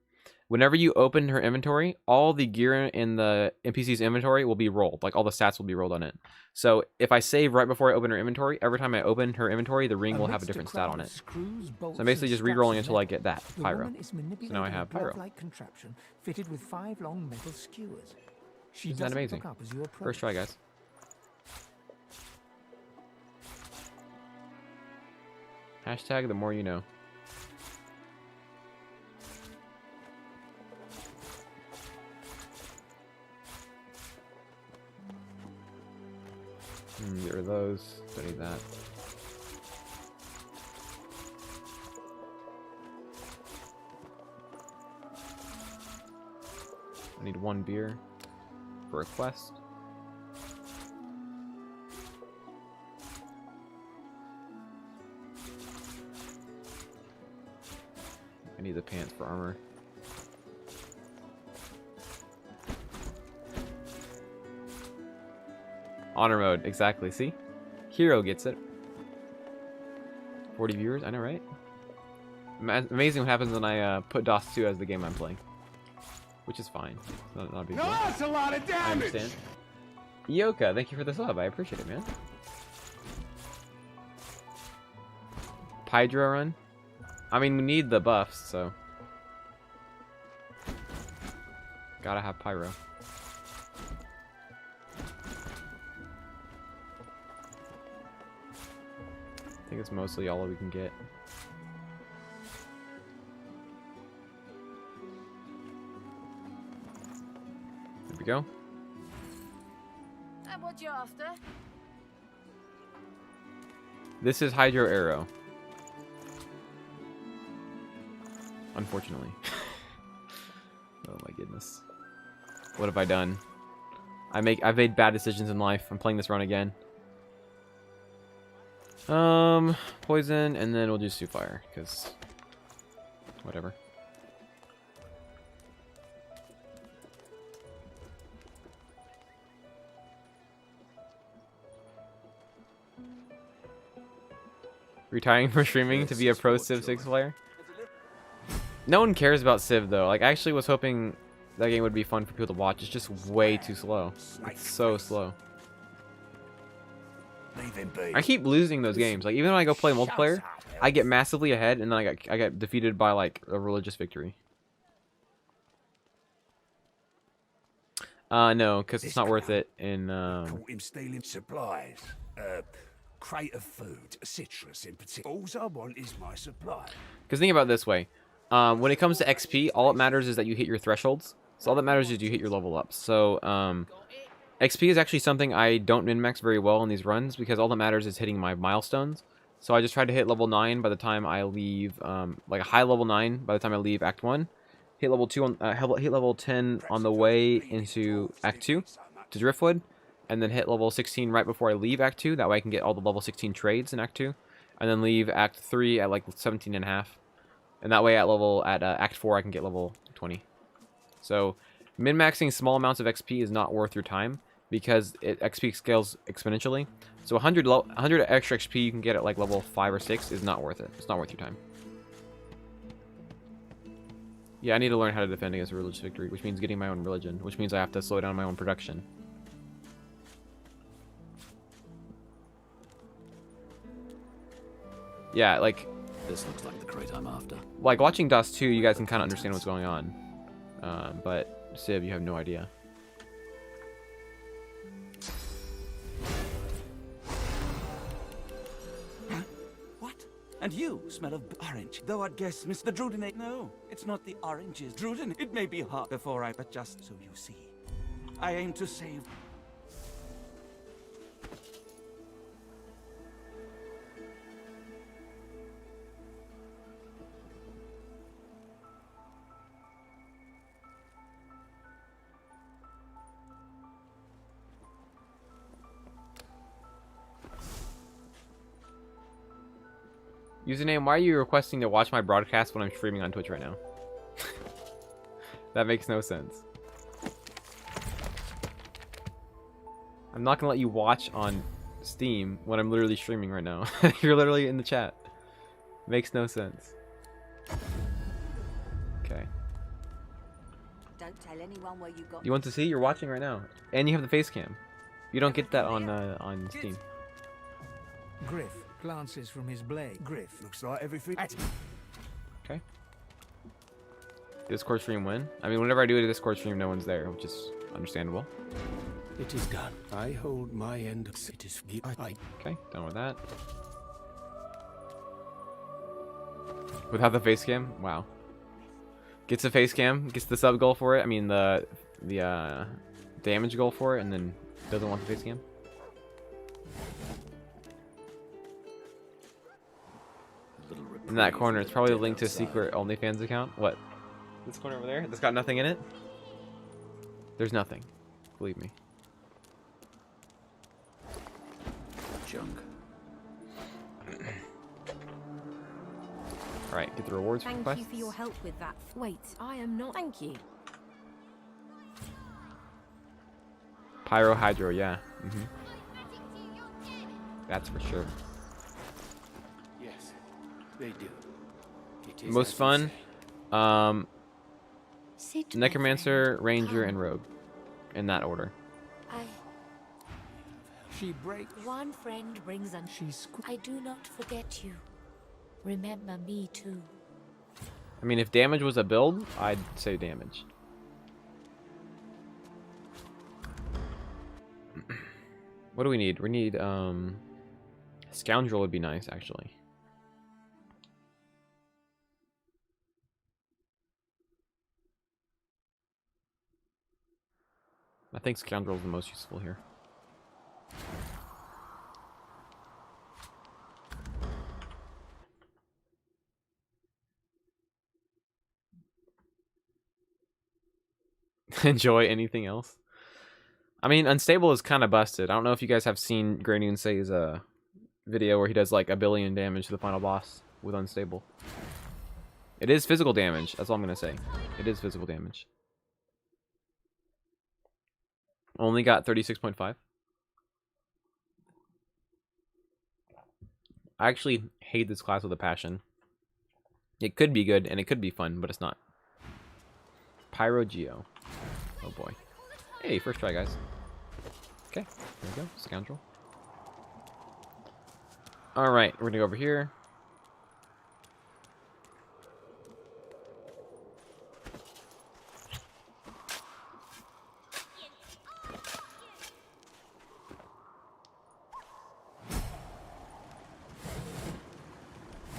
Whenever you open her inventory, all the gear in the NPC's inventory will be rolled. Like all the stats will be rolled on it. So if I save right before I open her inventory, every time I open her inventory, the ring will have a Amidst different crowd stat on of it. screws, bolts, So I'm basically and just scraps re-rolling of until I metal, get that the Pyro. woman is So now I manipulating have a Pyro. glove-like contraption fitted with 5 long metal skewers. She Isn't that doesn't amazing? look up as you approach. First try, guys. Hashtag the more you know. Get rid of those. Don't need that. I need 1 beer for a quest. I need the pants for armor. Honor mode, exactly. See? Hero gets it. 40 viewers, I know, right? Amazing what happens when I put DOS2 as the game I'm playing. Which is fine. Not a big Now deal. that's a lot of I damage. understand. Yoka, thank you for the sub. I appreciate it, man. Pydro run? I mean, we need the buffs, so. Gotta have Pyro. I think it's mostly all we can get. There we go. And what you after? This is Hydro Arrow. Unfortunately. Oh my goodness. What have I done? I've made bad decisions in life. I'm playing this run again. Poison, and then we'll do Stew Fire, because whatever. Retiring from streaming to be a pro Civ 6 player? No one cares about Civ though. Like, I actually was hoping that game would be fun for people to watch. It's just way too slow. It's so slow. I keep losing those games. Like, even when I go play multiplayer, I get massively ahead, and then I get defeated by like a religious victory. No, because it's not worth it. In Caught him stealing supplies. Crate of food, citrus in particular. All I want is my supply. Because think about it this way. When it comes to XP, all it matters is that you hit your thresholds. So all that matters is you hit your level up. So XP is actually something I don't min-max very well in these runs, because all that matters is hitting my milestones. So I just try to hit level 9 by the time I leave, like a high level 9 by the time I leave Act 1. Hit level 2 on, hit level 10 on the way into Act 2 to Driftwood, and then hit level 16 right before I leave Act 2. That way I can get all the level 16 trades in Act 2, and then leave Act 3 at like 17.5. And that way at Act 4 I can get level 20. So min-maxing small amounts of XP is not worth your time, because XP scales exponentially. So 100 extra XP you can get at like level 5 or 6 is not worth it. It's not worth your time. Yeah, I need to learn how to defend against a religious victory, which means getting my own religion, which means I have to slow down my own production. Yeah, like... This looks like the crate I'm after. Like, watching DOS2, you guys can kind of understand what's going on. But Civ, you have no idea. What? And you smell of orange. Though I'd guess Mr. Drudenate. No, it's not the oranges. Druden, it may be hot before I, but just so you see, I aim to save. Username, why are you requesting to watch my broadcast when I'm streaming on Twitch right now? That makes no sense. I'm not gonna let you watch on Steam when I'm literally streaming right now. You're literally in the chat. Makes no sense. Okay. Don't tell anyone where you got. You want to see? You're watching right now, and you have the face cam. You don't get that on Steam. Griff glances from his blade. Griff. Looks like everything. Okay. Discord stream when? I mean, whenever I do a Discord stream, no one's there, which is understandable. It is done. I hold my end. It is. Okay, done with that. Without the face cam? Wow. Gets a face cam, gets the sub goal for it. I mean the damage goal for it, and then doesn't want the face cam. In that corner, it's probably linked to a secret OnlyFans account. What? This corner over there? That's got nothing in it? There's nothing. Believe me. Junk. Alright, get the rewards Thank requests. you for your help with that. Wait, I am not. Thank you. Pyro Hydro, yeah. That's for sure. Yes, they do. It is Most as you fun, say. Sit, my Necromancer, friend. Ranger, Come. and Rogue. In that order. She breaks. One friend brings an. I do not forget you. Remember me too. I mean, if damage was a build, I'd say damage. What do we need? We need, Scoundrel would be nice, actually. I think Scoundrel is the most useful here. Enjoy anything else? I mean, Unstable is kind of busted. I don't know if you guys have seen Granian say's video where he does like 1 billion damage to the final boss with Unstable. It is physical damage. That's all I'm going to say. It is physical damage. Only got 36.5. I actually hate this class with a passion. It could be good and it could be fun, but it's not. Pyro Geo. Oh boy. Hey, first try, guys. Okay, there we go. Scoundrel. Alright, we're gonna go over here.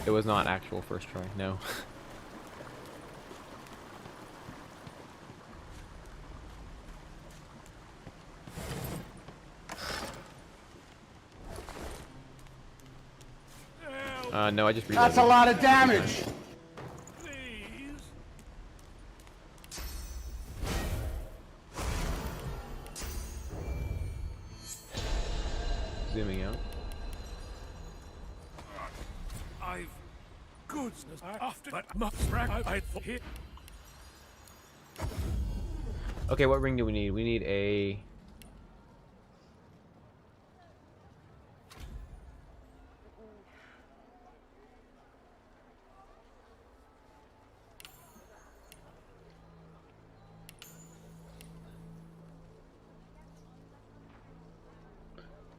It was not actual first try, no. No, I just reloaded. That's a lot of damage. Zooming out. I've goodness after, but I hit. Okay, what ring do we need? We need a...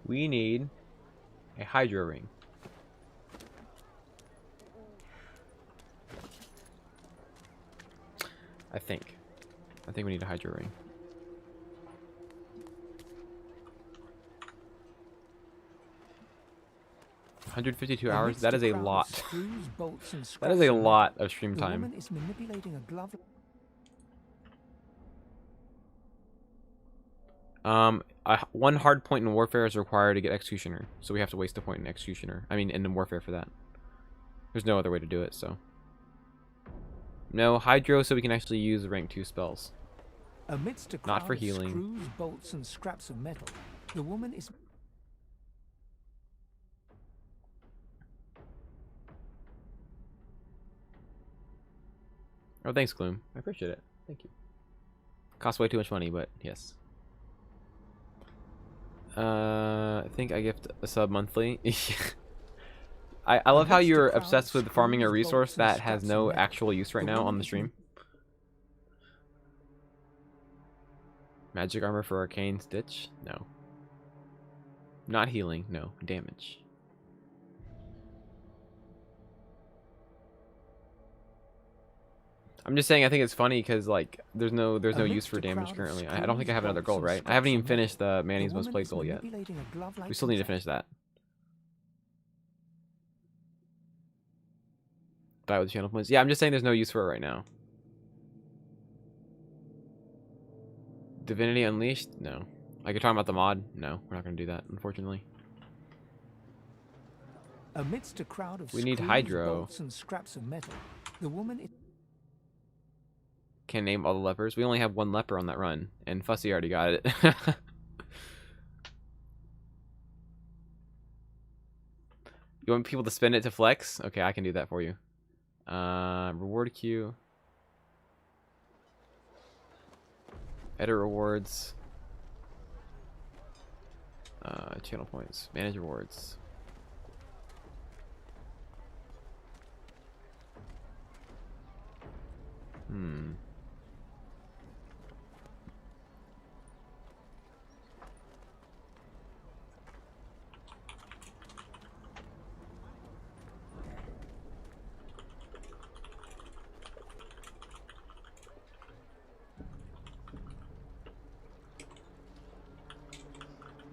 We need a Hydro ring. I think we need a Hydro ring. 152 hours? That is a lot. That is a lot of stream The time. woman is manipulating a glove. One hard point in Warfare is required to get Executioner, so we have to waste a point in Executioner. I mean, in Warfare for that. There's no other way to do it, so. No, Hydro so we can actually use rank 2 spells. Amidst a Not for crowd of healing. Screws, bolts, and scraps of metal, the woman is. Oh, thanks, Gloom. I appreciate it. Thank you. Costs way too much money, but yes. I think I gift a sub monthly. I love how you're obsessed with farming a resource that has no actual use right now on the stream. Magic armor for Arcane Stitch? No. Not healing, no. Damage. I'm just saying I think it's funny because like there's no use for damage currently. I don't think I have another goal, right? I haven't even finished the Manny's Most Played goal yet. We still need to finish that. buy with channel points. Yeah, I'm just saying there's no use for it right now. Divinity Unleashed? No. Like you're talking about the mod? No, we're not gonna do that, unfortunately. Amidst a crowd of We need screws, Hydro. bolts, and scraps of metal, the woman is Can't name all the lepers. We only have one leper on that run, and Fussy already got it. You want people to spend it to flex? Okay, I can do that for you. Reward queue. Edit rewards. Channel points. Manage rewards.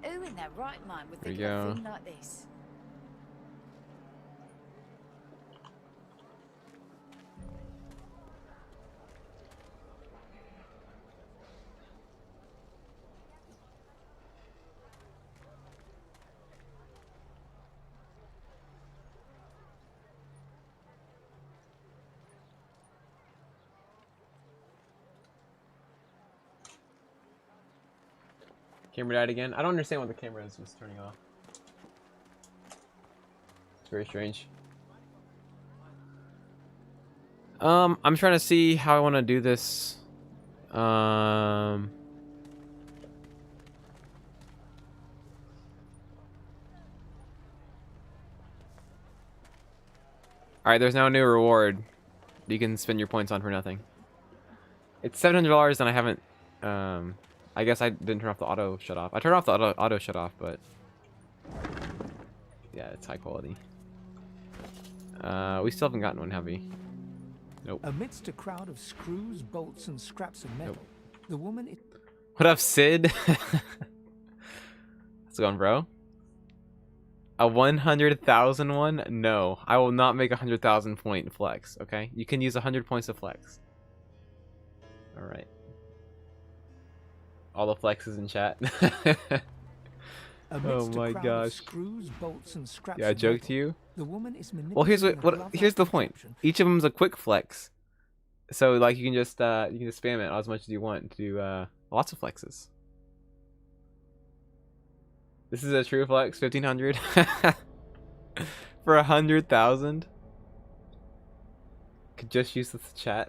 Who in their right mind would There think you of a go. thing like this? Camera died again. I don't understand what the camera is just turning off. It's very strange. I'm trying to see how I want to do this. Alright, there's now a new reward you can spend your points on for nothing. It's $700 and I haven't, I guess I didn't turn off the auto shut off. I turned off the auto shut off, but yeah, it's high quality. We still haven't gotten one, have we? Nope. amidst a crowd of screws, bolts, and scraps of metal. Nope. The woman is What up, Sid? How's it going, bro? A 100,000 one? No, I will not make a 100,000 point flex. Okay, you can use 100 points to flex. All right. All the flexes in chat. amidst Oh my a crowd gosh. of screws, bolts, and scraps Yeah, I of joked metal. to you. The woman is Well, here's manipulating what a glove-like here's the point. contraption. Each of them is a quick flex, so like you can just spam it as much as you want to do lots of flexes. This is a true flex, 1,500 for 100,000. Could just use the chat.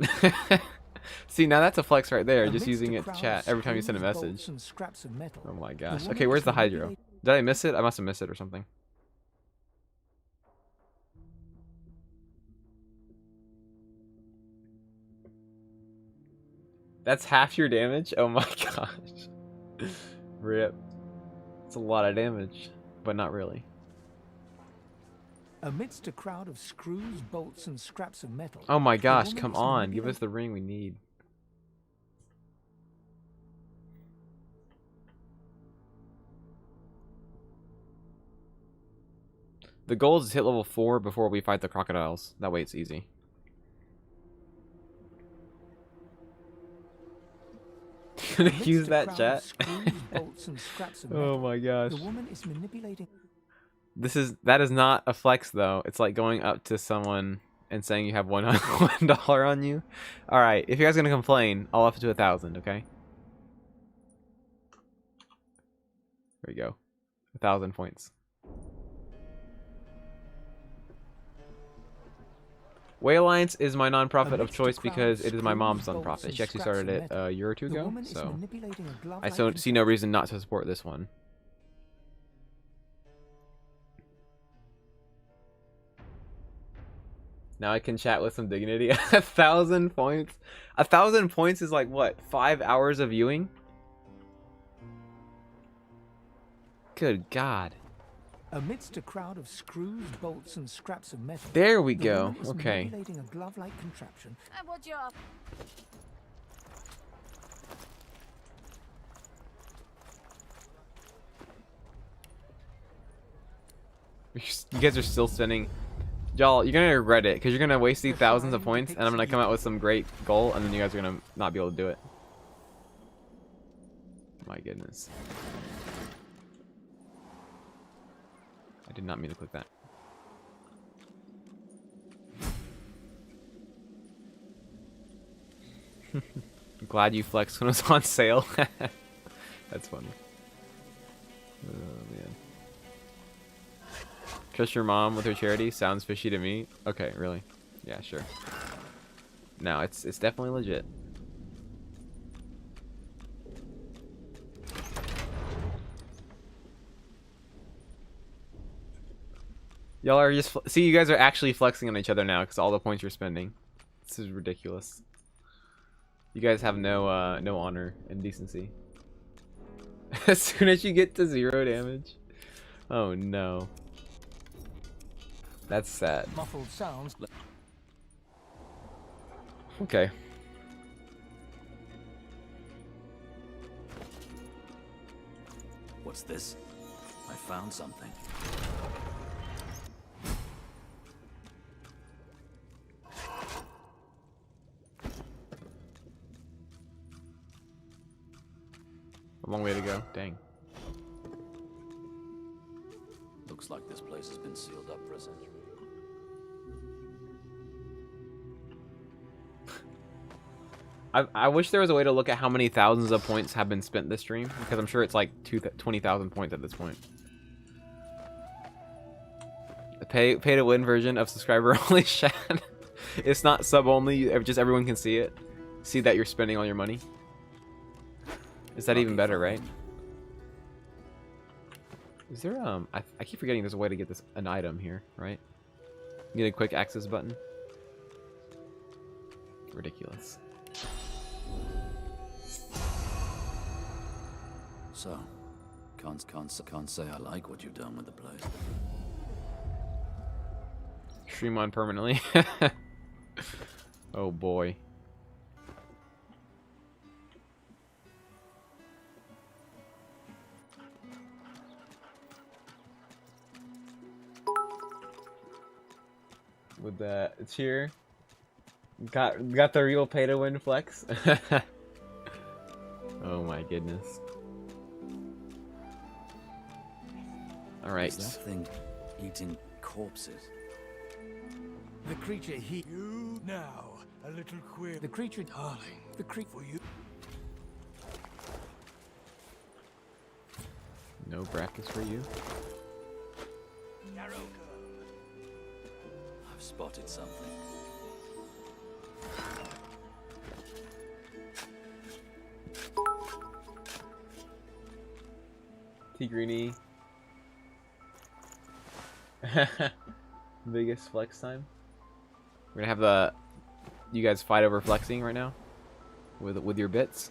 See, now that's a flex right there, just Amidst using a it to crowd chat of every time you send a screws, bolts, message. and scraps of metal. Oh my The gosh. woman Okay, where's is the hydro? manipulating- Did I miss it? I must have missed it or something. That's half your damage? Oh my gosh. Rip. It's a lot of damage, but not really. Amidst a crowd of screws, bolts, and scraps of metal. Oh my the gosh, woman come is on. Give manipulating- us the ring we need. The goal is to hit level 4 before we fight the crocodiles. That way it's easy. Gonna Amidst use a that crowd chat? of screws, bolts, and scraps of Oh metal. my gosh. The woman is manipulating. That is not a flex though. It's like going up to someone and saying you have $1 on you. All right, if you guys are gonna complain, I'll up it to 1,000. Okay. There you go, 1,000 points. Way Alliance is my nonprofit of Amidst a choice crowd because of it is my mom's screws, bolts, nonprofit. and She actually scraps started of it metal. a year or two The ago, woman is so manipulating a I glove-like see no contraption. reason not to support this one. Now I can chat with some dignity. 1,000 points. 1,000 points is like what? 5 hours of viewing? Good God. Amidst a crowd of screws, bolts, and scraps of metal. There we the go. woman is Okay. manipulating a glove-like contraption. And what job? You guys are still spending Y'all, you're gonna regret it because you're gonna waste these thousands of points, and I'm gonna come out with some great goal, and then you guys are gonna not be able to do it. My goodness. I did not mean to click that. Glad you flexed when it was on sale. That's funny. Oh man. Trust your mom with her charity? Sounds fishy to me. Okay, really? Yeah, sure. No, it's definitely legit. Y'all are just see, you guys are actually flexing on each other now because all the points you're spending. This is ridiculous. You guys have no no honor and decency. As soon as you get to 0 damage. Oh no. That's sad. Muffled sounds. Okay. What's this? I found something. A long way to go. Dang. Looks like this place has been sealed up for a century. I wish there was a way to look at how many thousands of points have been spent this stream, because I'm sure it's like 20,000 points at this point. The pay to win version of subscriber only chat. It's not sub only, just everyone can see it. See that you're spending all your money. Is that even better, right? Is there I keep forgetting there's a way to get this an item here, right? Need a quick access button. Ridiculous. So, can't say I like what you've done with the place. Stream on permanently. Oh boy. With the cheer. Got the real pay to win flex. Oh my goodness. All right. Is that thing eating corpses? The creature you now a little queer. The creature, darling. The creature for you. No brackets for you. I've spotted something. T-Greenie. Biggest flex time. We're gonna have you guys fight over flexing right now with your bits.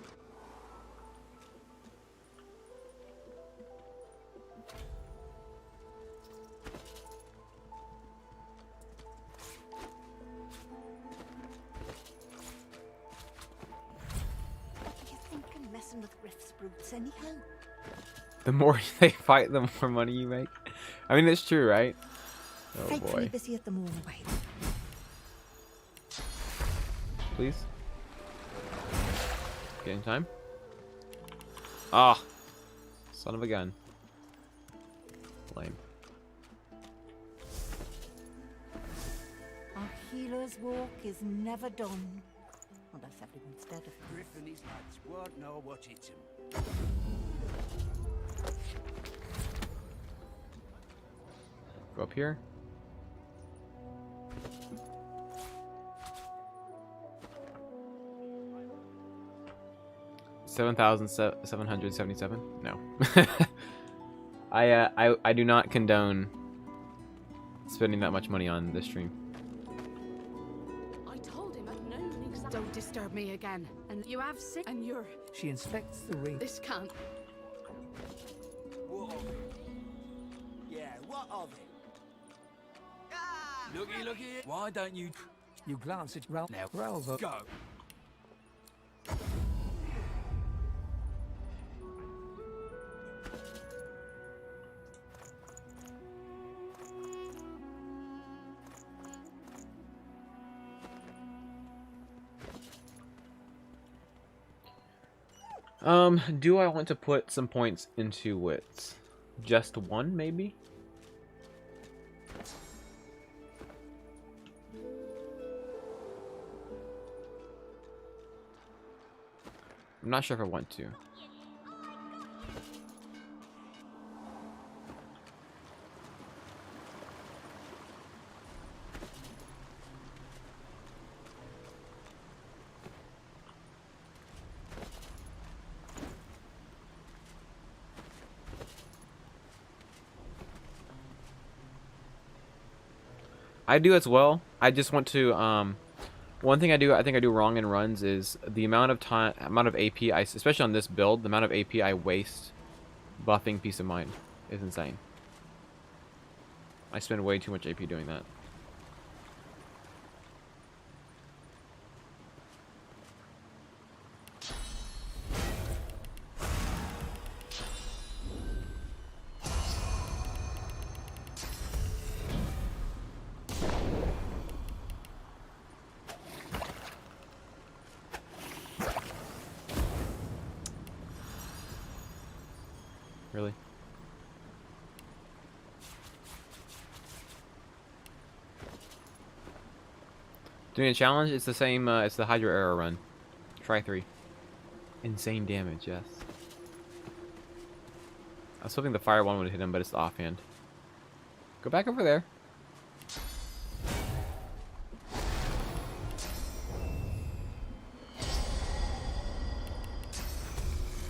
You think I'm messing with Griff's brutes anyhow? The more they fight, the more money you make. I mean, it's true, right? Oh Frightfully boy. busy at the moment. Wait. Please. Get in time. Ah, son of a gun. Lame. Our healer's walk is never done. Unless everyone's dead. Griff and his lads won't know what hit him. Go up here. $7,777? No. I do not condone spending that much money on this stream. I told him I'd known exactly. Don't disturb me again. And you have sick. And you're. She inspects the ring. This can't. What of it? Yeah, what of it? Looky. Why don't you... You glance at Ralph. Now, Ralph. go. Do I want to put some points into wits? Just one, maybe? I'm not sure if I want to. I do as well. I just want to one thing I think I do wrong in runs is the amount of AP especially on this build, the amount of AP I waste buffing Peace of Mind is insane. I spend way too much AP doing that. Really? Doing a challenge? It's the same, it's the Hydro Arrow run. Try 3. Insane damage, yes. I was hoping the fire one would hit him, but it's the offhand. Go back over there.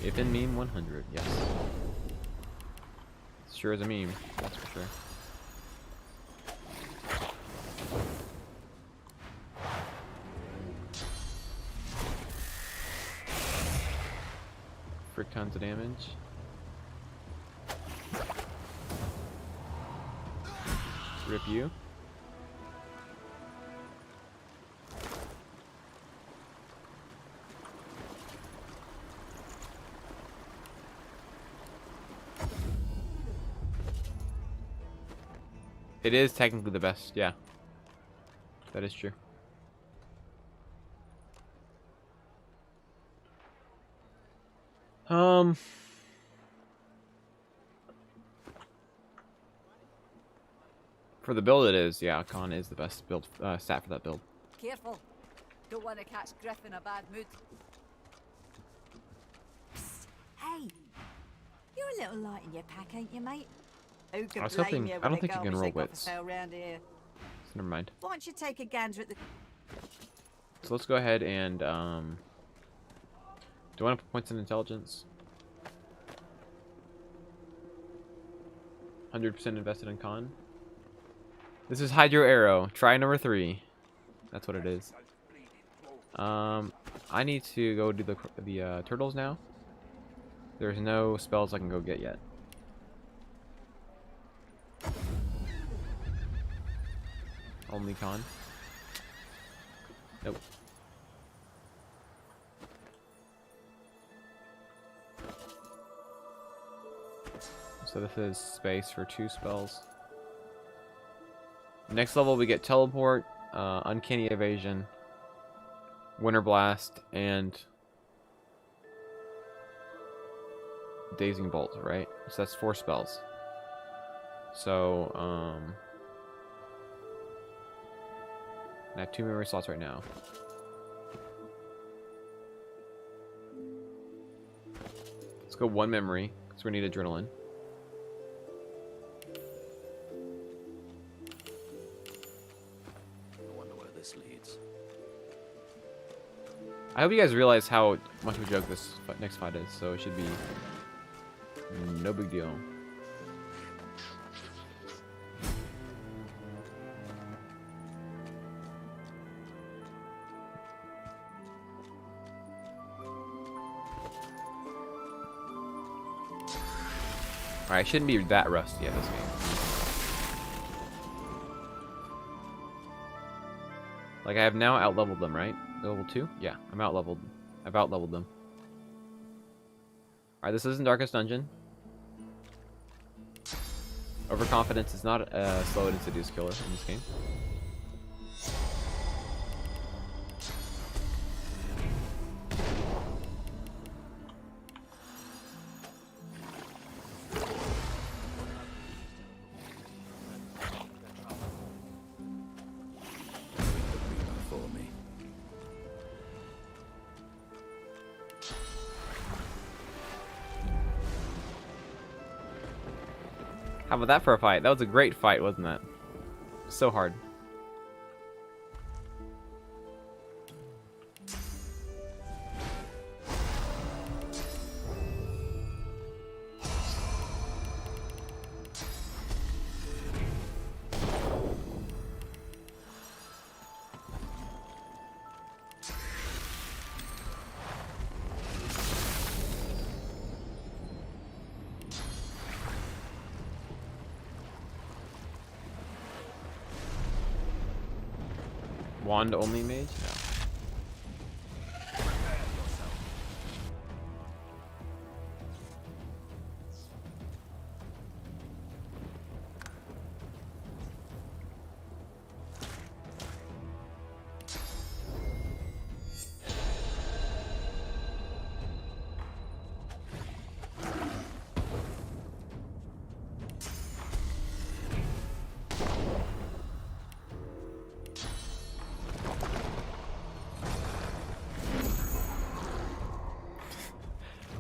If in meme 100, yes. Sure is a meme, that's for sure. Frick tons of damage. Rip you. It is technically the best, yeah. That is true. For the build it is, yeah, Khan is the best build stat for that build. Careful. Don't want to catch Griff in a bad mood. Psst. Hey, you're a little light in your pack, ain't you, mate? Who could I was blame hoping, you I when don't a think you can garbage roll they got for wits. sale round here? So never mind. Why don't you take a gander at the... So let's go ahead and, do I want to put points in intelligence? 100% invested in Khan. This is Hydro Arrow. Try number 3. That's what it is. I need to go do the turtles now. There's no spells I can go get yet. Only Khan. Nope. So this is space for 2 spells. Next level we get Teleport, Uncanny Evasion, Winter Blast, and Dazing Bolt, right? So that's 4 spells. So, I have 2 memory slots right now. Let's go 1 memory, because we need adrenaline. I hope you guys realize how much of a joke this next fight is, so it should be no big deal. Alright, I shouldn't be that rusty at this game. Like, I have now out-leveled them, right? Level 2? Yeah, I'm out-leveled. I've out-leveled them. Alright, this isn't Darkest Dungeon. Overconfidence is not a slow and insidious killer in this game. How about that for a fight? That was a great fight, wasn't that? So hard. Wand only mage? No.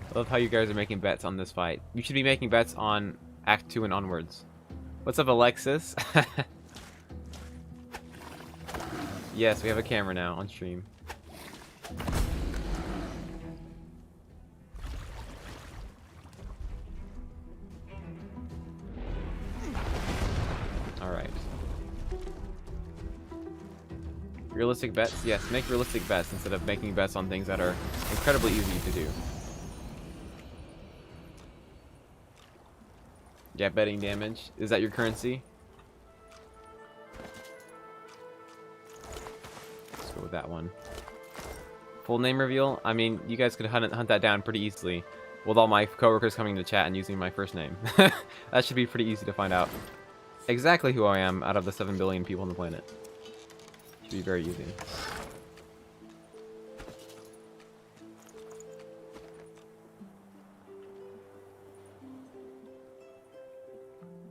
I love how you guys are making bets on this fight. You should be making bets on Act 2 and onwards. What's up, Alexis? Yes, we have a camera now on stream. Alright. Realistic bets? Yes, make realistic bets instead of making bets on things that are incredibly easy to do. Yeah, betting damage. Is that your currency? Let's go with that one. Full name reveal? I mean, you guys could hunt that down pretty easily with all my coworkers coming to chat and using my first name. That should be pretty easy to find out exactly who I am out of the 7 billion people on the planet. Should be very easy.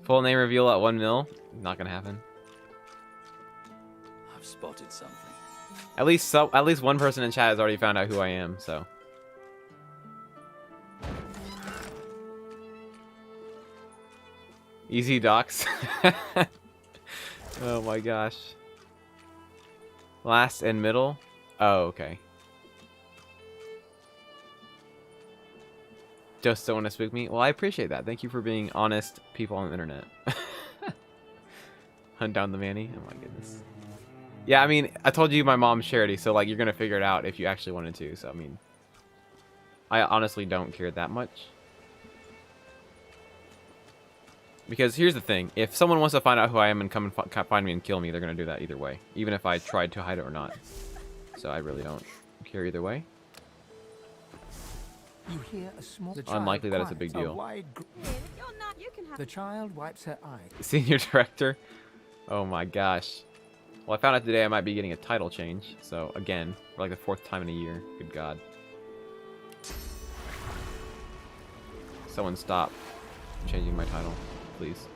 Full name reveal at 1 mil? Not gonna happen. I've spotted something. At least one person in chat has already found out who I am, so. Easy docs. Oh my gosh. Last and middle? Oh, okay. Just don't want to spook me? Well, I appreciate that. Thank you for being honest people on the internet. Hunt down the Manny? Oh my goodness. Yeah, I mean, I told you my mom's charity, so like you're gonna figure it out if you actually wanted to. So I mean, I honestly don't care that much. Because here's the thing: if someone wants to find out who I am and come and find me and kill me, they're gonna do that either way, even if I tried to hide it or not. So I really don't care either way. You hear a small... Unlikely that it's a big deal. The child wipes her eye. Senior director? Oh my gosh. Well, I found out today I might be getting a title change. So, again, for like the 4th time in a year. Good God. Someone stop changing my title, please.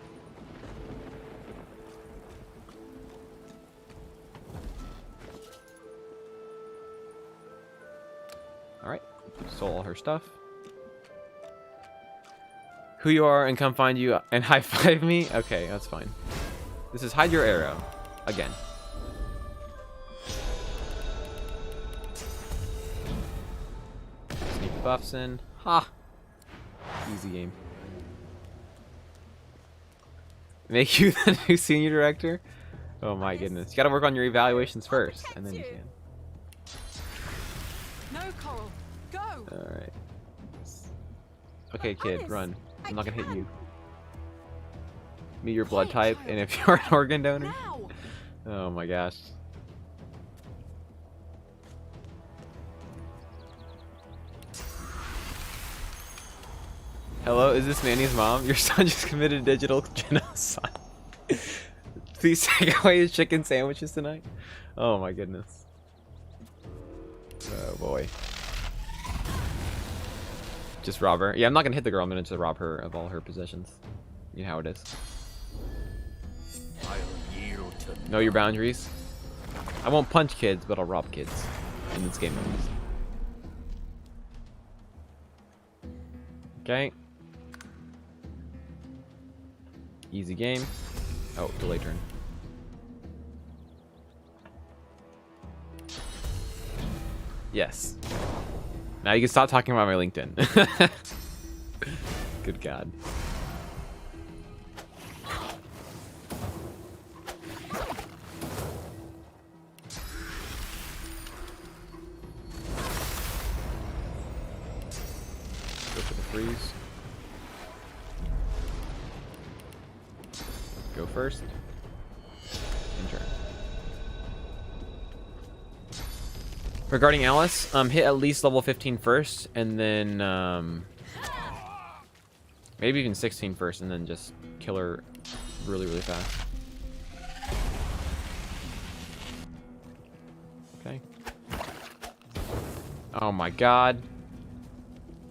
Alright. Stole all her stuff. Who you are and come find you and high five me? Okay, that's fine. This is hide your arrow. Again. Sneak buffs in. Ha! Easy game. Make you the new senior director? Oh my goodness. You gotta work on your evaluations first, and then you can. No, Coral. Go. Alright. Okay, kid, run. I'm not gonna hit you. Me your blood type, and if you're an organ donor. Oh my gosh. Hello, is this Manny's mom? Your son just committed digital genocide. Please take away his chicken sandwiches tonight. Oh my goodness. Oh boy. Just rob her. Yeah, I'm not gonna hit the girl. I'm gonna just rob her of all her possessions. You know how it is. I'll yield to Know your boundaries. I won't punch kids, but I'll rob kids in this game at least. Okay. Easy game. Oh, delay turn. Yes. Now you can stop talking about my LinkedIn. Good God. Go for the freeze. Go first. And turn. Regarding Alice, hit at least level 15 first, and then maybe even 16 first, and then just kill her really, really fast. Okay. Oh my God.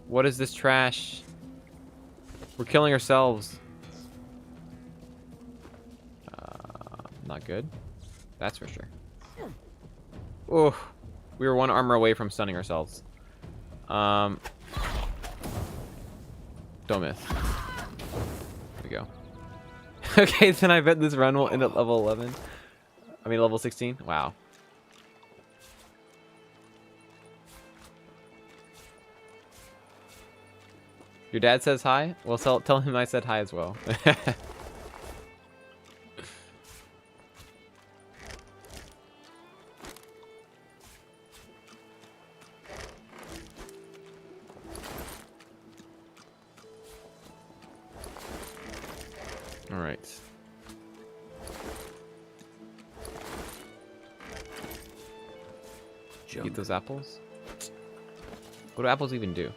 What is this trash? We're killing ourselves. Not good. That's for sure. Oh, we were one armor away from stunning ourselves. Don't miss. There we go. Okay, then I bet this run will end at level 11. I mean, level 16. Wow. Your dad says hi? Well, tell him I said hi as well. All right. Eat those apples. What do apples even do?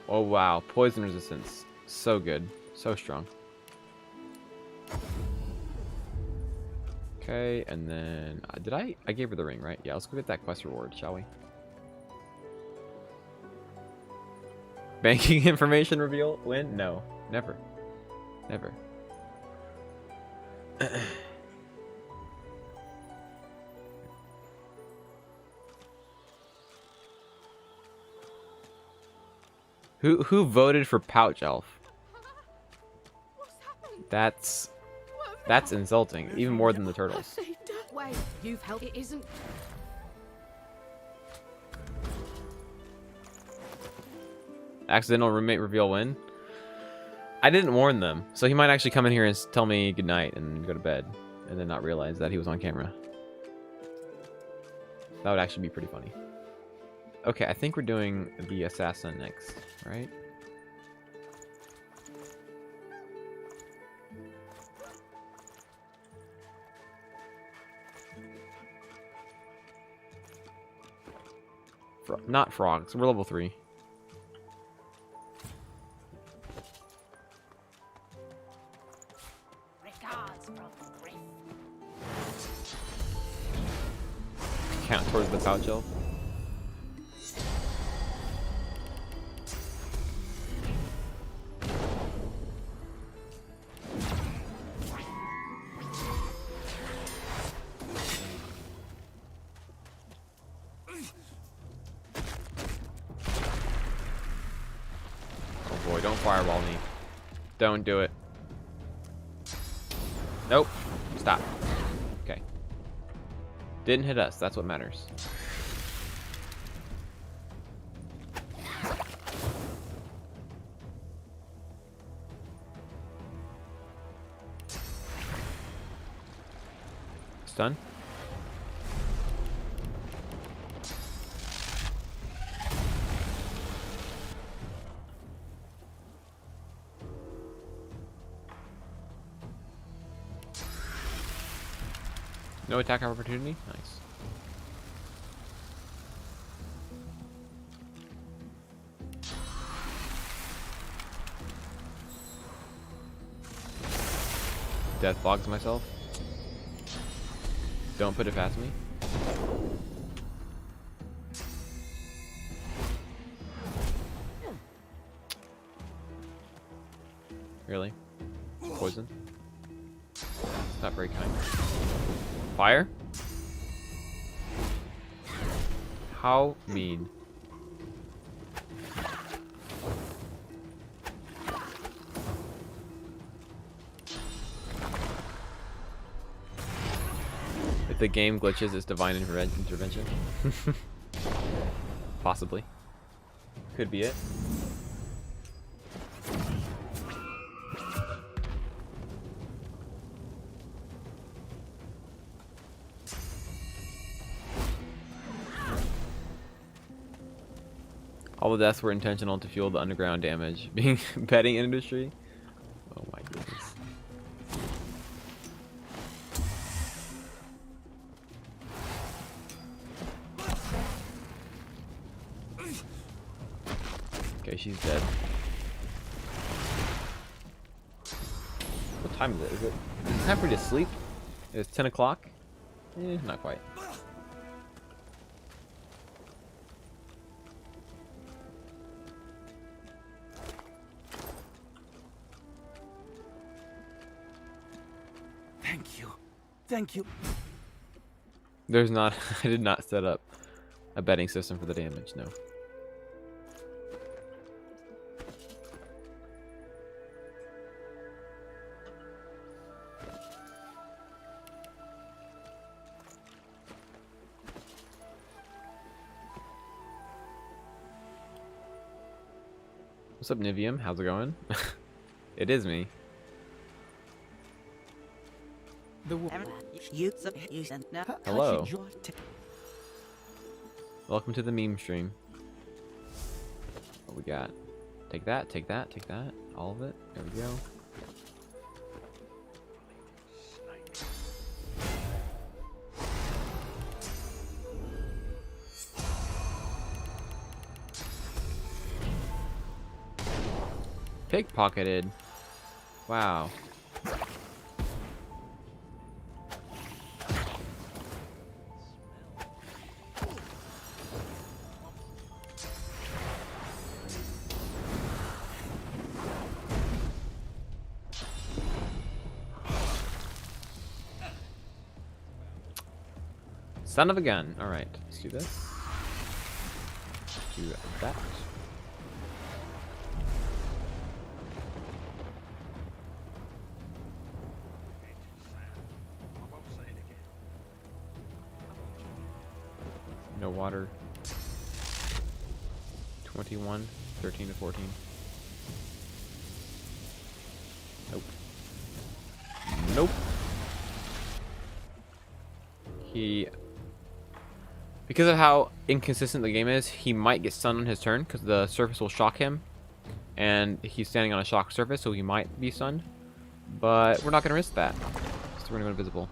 Oh wow, poison resistance. So good. So strong. Okay, and then did I gave her the ring, right? Yeah, let's go get that quest reward, shall we? Banking information reveal win? No, never. Never. Who voted for Pouch Elf? That's insulting, even more than the turtles. Wait, you've helped. It isn't. Accidental roommate reveal win. I didn't warn them, so he might actually come in here and tell me goodnight and go to bed, and then not realize that he was on camera. That would actually be pretty funny. Okay, I think we're doing the assassin next, right? Not frogs. We're level 3. Count towards the pouch elf. Oh boy, don't fireball me. Don't do it. Nope. Stop. Okay. Didn't hit us. That's what matters. Stun. No attack opportunity? Nice. Death bogs myself. Don't put it past me. Really? Poison? Not very kind. Fire? How mean. If the game glitches, it's divine intervention. Possibly. Could be it. All the deaths were intentional to fuel the underground damage. Being betting industry. Oh my goodness. Okay, she's dead. What time is it? Is it time for you to sleep? It's 10 o'clock? Not quite. Thank you. Thank you. There's not. I did not set up a betting system for the damage, no. What's up, Nivium? How's it going? It is me. Hello. Welcome to the meme stream. What we got? Take that, take that, take that. All of it. There we go. Pickpocketed. Wow. Son of a gun. All right, let's do this. Do that. No water. 21, 13 to 14. Nope. Nope. Because of how inconsistent the game is, he might get stunned on his turn because the surface will shock him. And he's standing on a shock surface, so he might be stunned. But we're not going to risk that. So we're going to go invisible.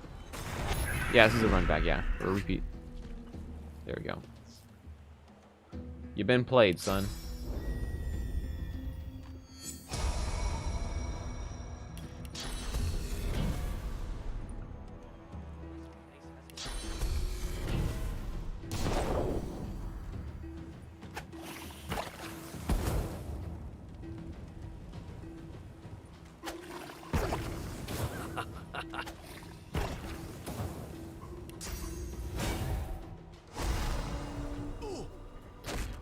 Yeah, this is a run back, yeah. Or a repeat. There we go. You've been played, son.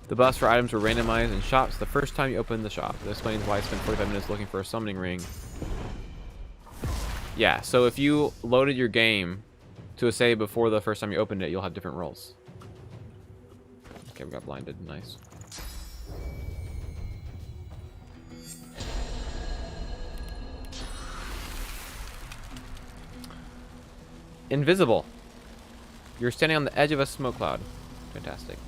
The buffs for items were randomized in shops the first time you opened the shop. That explains why I spent 45 minutes looking for a summoning ring. Yeah, so if you loaded your game to a save before the first time you opened it, you'll have different rolls. Okay, we got blinded. Nice. Invisible. You're standing on the edge of a smoke cloud. Fantastic.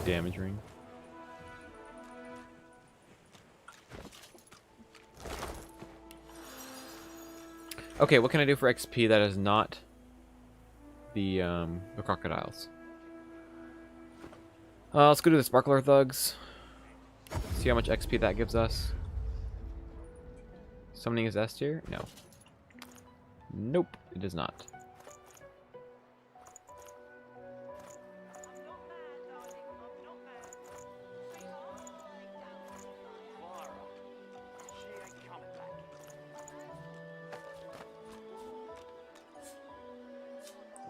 Damage ring. Okay, what can I do for XP that is not the crocodiles? Let's go to the sparkler thugs. See how much XP that gives us. Summoning is S tier? No. Nope, it does not.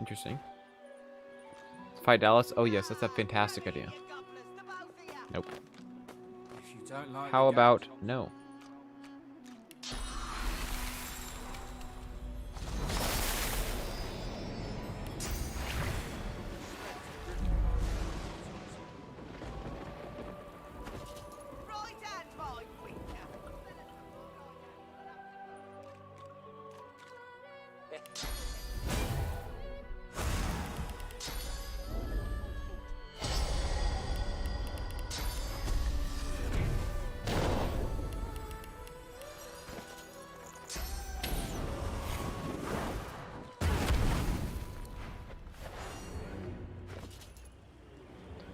Interesting. Fight Dallas? Oh yes, that's a fantastic idea. Nope. If you don't like How the about no?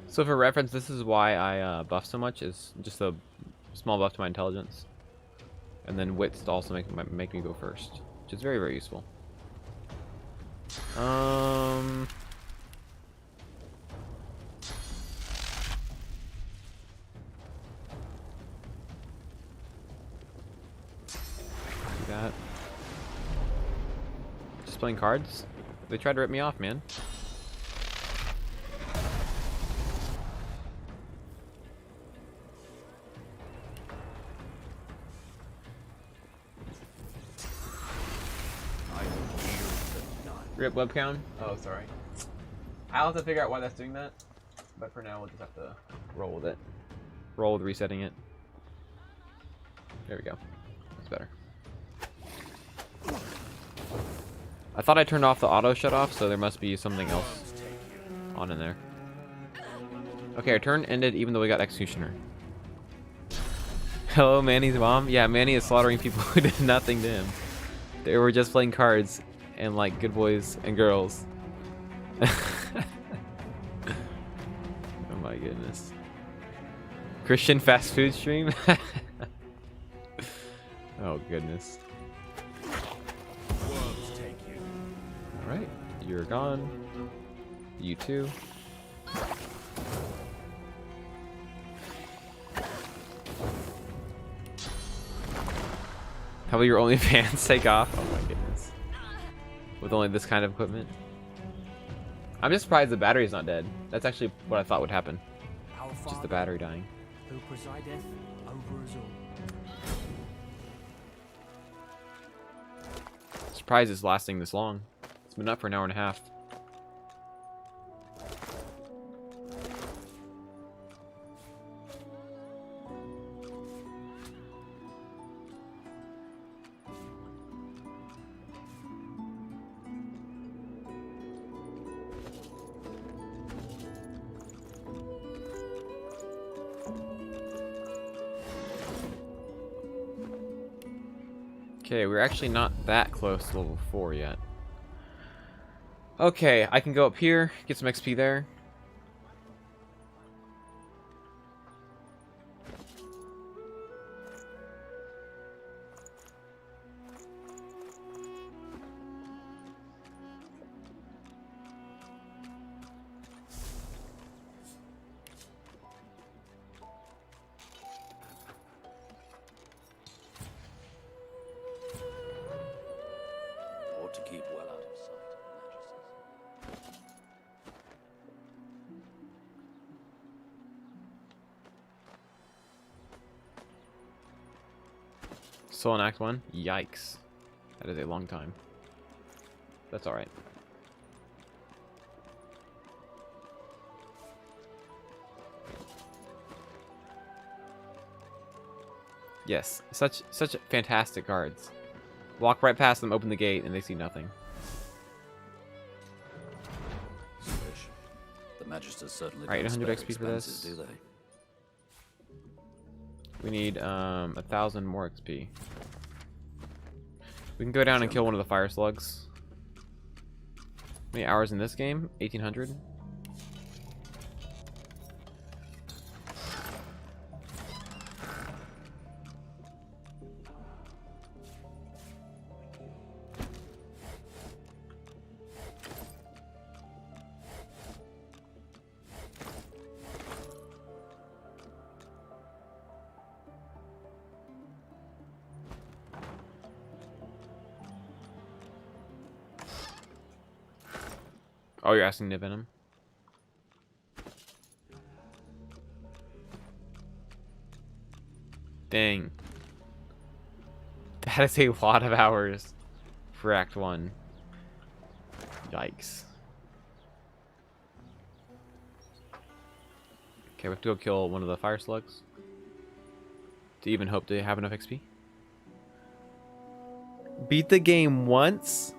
So for reference, this is why I buff so much, is just a small buff to my intelligence. And then wits to also make me go first, which is very, very useful. Do that. Just playing cards? They tried to rip me off, man. Rip webcam? Oh, sorry. I'll have to figure out why that's doing that. But for now, we'll just have to roll with it. Roll with resetting it. There we go. That's better. I thought I turned off the auto shut off, so there must be something else on in there. Okay, our turn ended even though we got Executioner. Hello, Manny's mom? Yeah, Manny is slaughtering people who did nothing to him. They were just playing cards and like good boys and girls. Oh my goodness. Christian fast food stream? Oh goodness. Alright, you're gone. You too. How will your OnlyFans take off? Oh my goodness. With only this kind of equipment. I'm just surprised the battery's not dead. That's actually what I thought would happen. Just the battery dying. Who presideth over us all. Surprised it's lasting this long. It's been up for an hour and a half. Okay, we're actually not that close to level 4 yet. Okay, I can go up here, get some XP there. To keep well out of sight of the mattresses. Still in Act 1? Yikes. That is a long time. That's alright. Yes, such fantastic cards. Walk right past them, open the gate, and they see nothing. Swish. The Magisters certainly Alright, don't 100 spare XP for this. expenses, do they? We need 1,000 more XP. We can go down and kill one of the fire slugs. How many hours in this game? 1,800. Oh, you're asking to Venom? Dang. That is a lot of hours for Act 1. Yikes. Okay, we have to go kill one of the fire slugs to even hope to have enough XP. Beat the game once?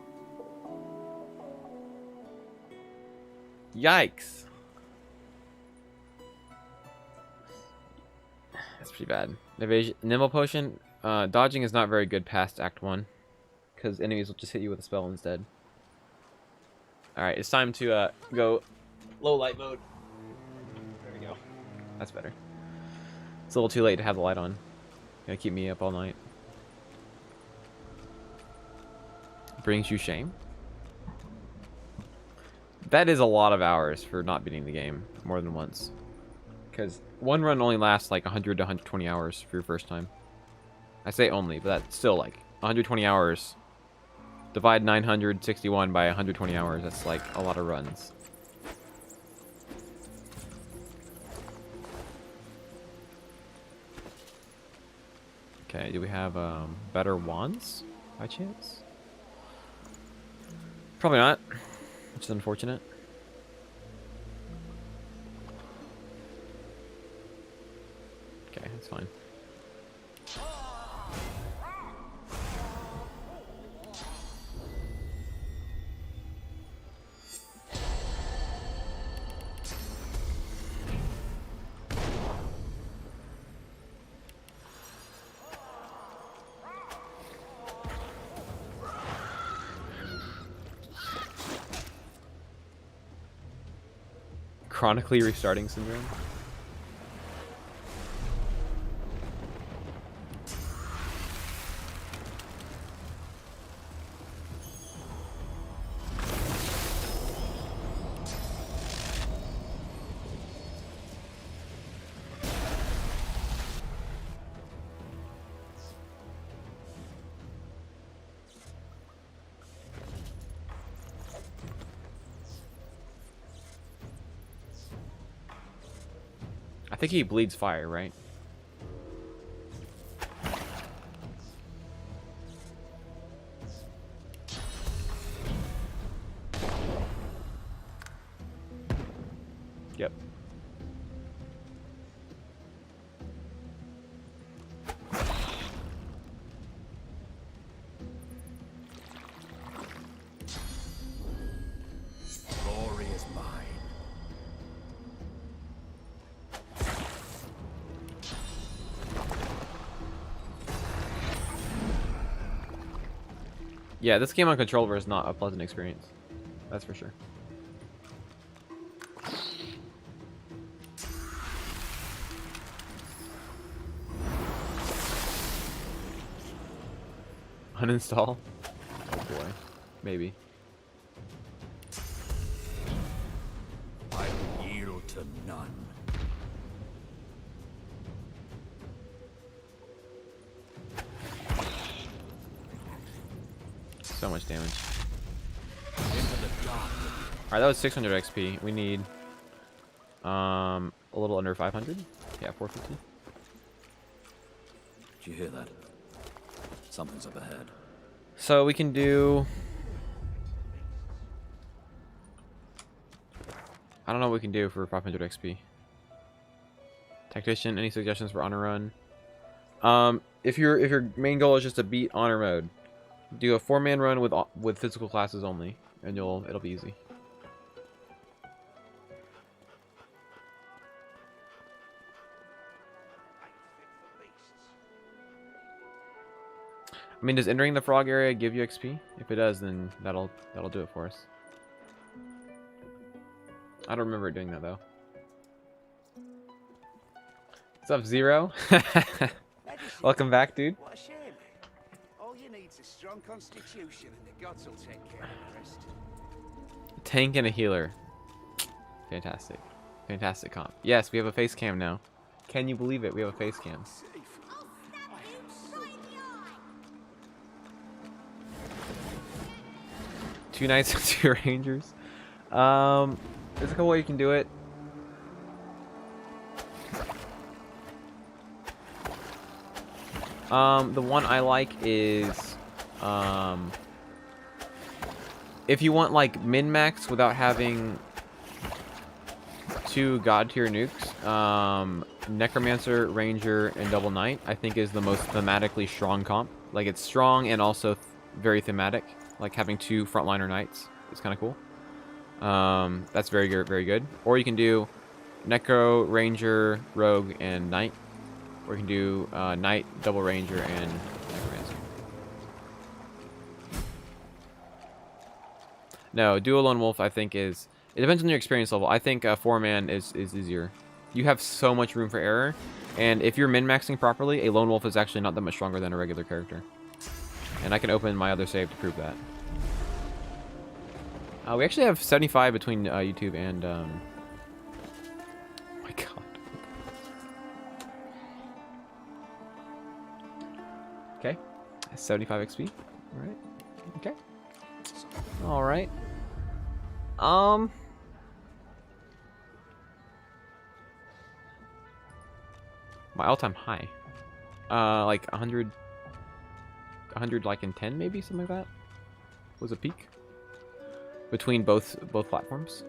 Yikes. That's pretty bad. Evasion, Nimble Potion. Dodging is not very good past Act 1, because enemies will just hit you with a spell instead. Alright, it's time to go low light mode. There we go. That's better. It's a little too late to have the light on. Gonna keep me up all night. Brings you shame? That is a lot of hours for not beating the game more than once. Because one run only lasts like 100 to 120 hours for your first time. I say only, but that's still like 120 hours. Divide 961 by 120 hours. That's like a lot of runs. Okay, do we have better wands by chance? Probably not, which is unfortunate. Okay, that's fine. Chronically restarting syndrome. I think he bleeds fire, right? Yep. Glory is mine. Yeah, this game on controller is not a pleasant experience. That's for sure. Uninstall? Oh boy. Maybe. I will yield to none. So much damage. Into the dark. Alright, that was 600 XP. We need a little under 500. Yeah, 450. Did you hear that? Something's up ahead. So we can do... I don't know what we can do for 500 XP. Tactician, any suggestions for honor run? If your main goal is just to beat honor mode, do a 4-man run with physical classes only, and it'll be easy. I mean, does entering the frog area give you XP? If it does, then that'll do it for us. I don't remember it doing that though. What's up, Zero? Welcome back, dude. What a shame. All you need's a strong constitution and the gods will take care of the rest. Tank and a healer. Fantastic. Fantastic comp. Yes, we have a face cam now. Can you believe it? We have a face cam. 2 knights and 2 rangers. There's a couple ways you can do it. The one I like is, if you want like min-max without having 2 god tier nukes, Necromancer, Ranger, and Double Knight I think is the most thematically strong comp. Like it's strong and also very thematic. Like having 2 frontliner knights is kind of cool. That's very good. Or you can do Necro, Ranger, Rogue, and Knight. Or you can do Knight, Double Ranger, and Necromancer. No, Duo Lone Wolf I think is... It depends on your experience level. I think 4-man is easier. You have so much room for error. And if you're min-maxing properly, a Lone Wolf is actually not that much stronger than a regular character. And I can open my other save to prove that. We actually have 75 between YouTube and... Oh my god. Okay. 75 XP. Alright. Okay. Alright. My all-time high. Like 100... 100 like in 10 maybe? Something like that? Was a peak? Between both platforms.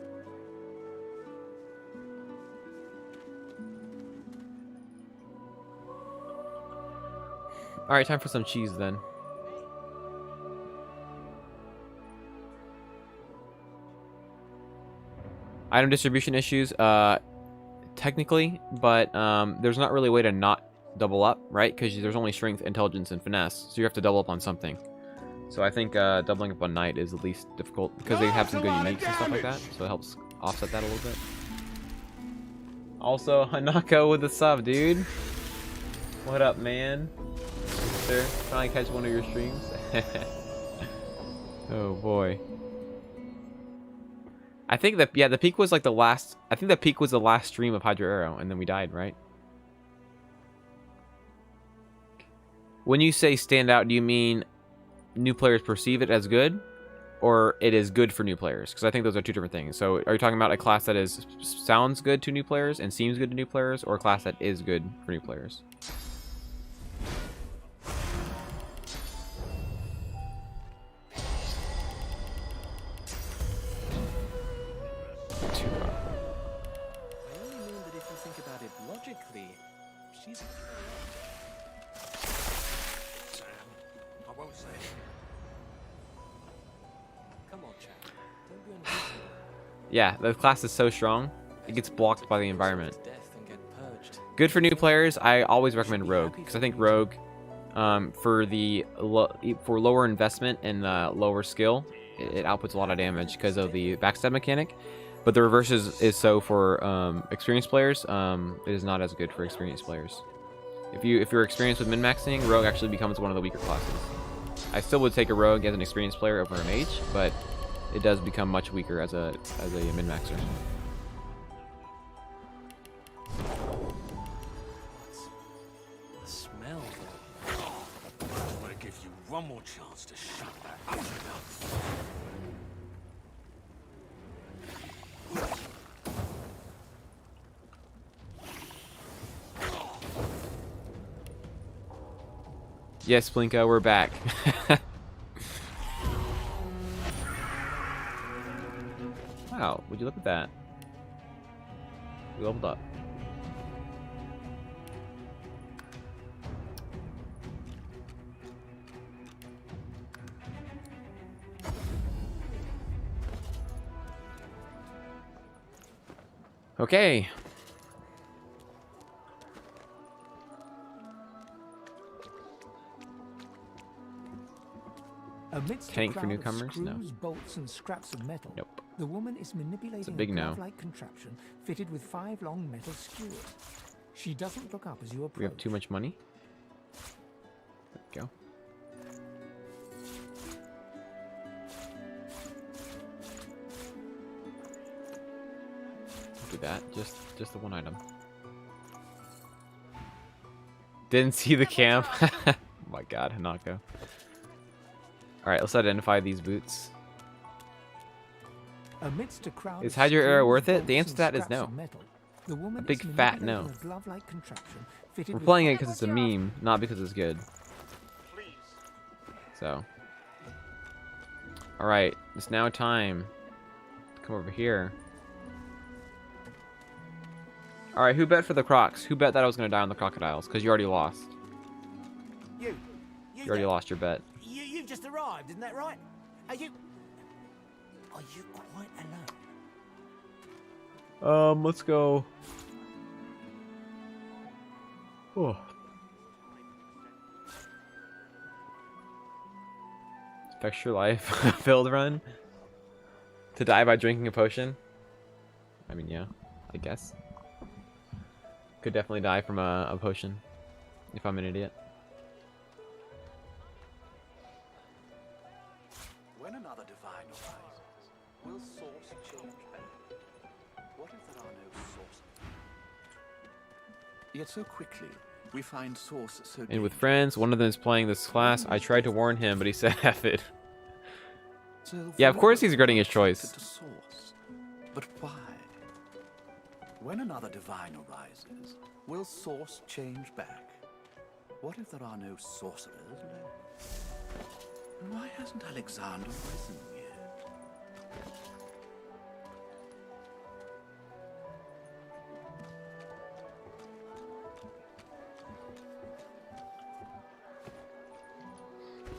Alright, time for some cheese then. Item distribution issues, technically, but there's not really a way to not double up, right? Because there's only strength, intelligence, and finesse, so you have to double up on something. So I think doubling up on Knight is the least difficult because they have some good uniques and stuff like that, so it helps offset that a little bit. Also, Hanako with the sub, dude. What up, man? Sir, trying to catch one of your streams. Oh boy. I think that, yeah, the peak was like the last. I think the peak was the last stream of Hydro Arrow, and then we died, right? When you say stand out, do you mean new players perceive it as good, or it is good for new players? Because I think those are 2 different things. So are you talking about a class that sounds good to new players and seems good to new players, or a class that is good for new players? Yeah, the class is so strong, it gets blocked by the environment. Good for new players, I always recommend Rogue, because I think Rogue, for lower investment and lower skill, it outputs a lot of damage because of the backstab mechanic. But the reverse is so for experienced players. It is not as good for experienced players. If you're experienced with min-maxing, Rogue actually becomes one of the weaker classes. I still would take a Rogue as an experienced player over a Mage, but it does become much weaker as a min-maxer. The smell. I'm gonna give you one more chance to shut that up. Yes, Plinko, we're back. Wow, would you look at that? We leveled up. Okay. Amidst Tank a for crowd of newcomers? No. screws, bolts, and scraps of metal, Nope. the woman is manipulating big a no. glove-like contraption fitted with 5 long metal skewers. She doesn't look up as you approach. We have too much money. There we go. Do that. Just the one item. Didn't see the camp. Oh my god, Hanako. Alright, let's identify these boots. Amidst a crowd Is of Hydra Arrow screws, worth it? bolts, The answer and to that is scraps no. of metal, the woman A big is fat manipulating no. a glove-like contraption fitted We're with playing it because it's a meme, not because it's good. So. Alright, it's now time to come over here. Alright, who bet for the crocs? Who bet that I was going to die on the crocodiles? Because you already lost. You You already lost your bet. You've just arrived, isn't that right? Are you quite alone? Let's go. Oh. Affects your life. Failed run. To die by drinking a potion. I mean, yeah, I guess. Could definitely die from a potion. If I'm an idiot. When another divine arises, will source change back? What if there are no sources? Yet so quickly, we find source so And with friends, one of them is playing this class. I tried to warn him, but he said F it. Yeah, of course he's regretting his choice. to source. But why? When another divine arises, will source change back? What if there are no sorcerers left? And why hasn't Alexander risen yet?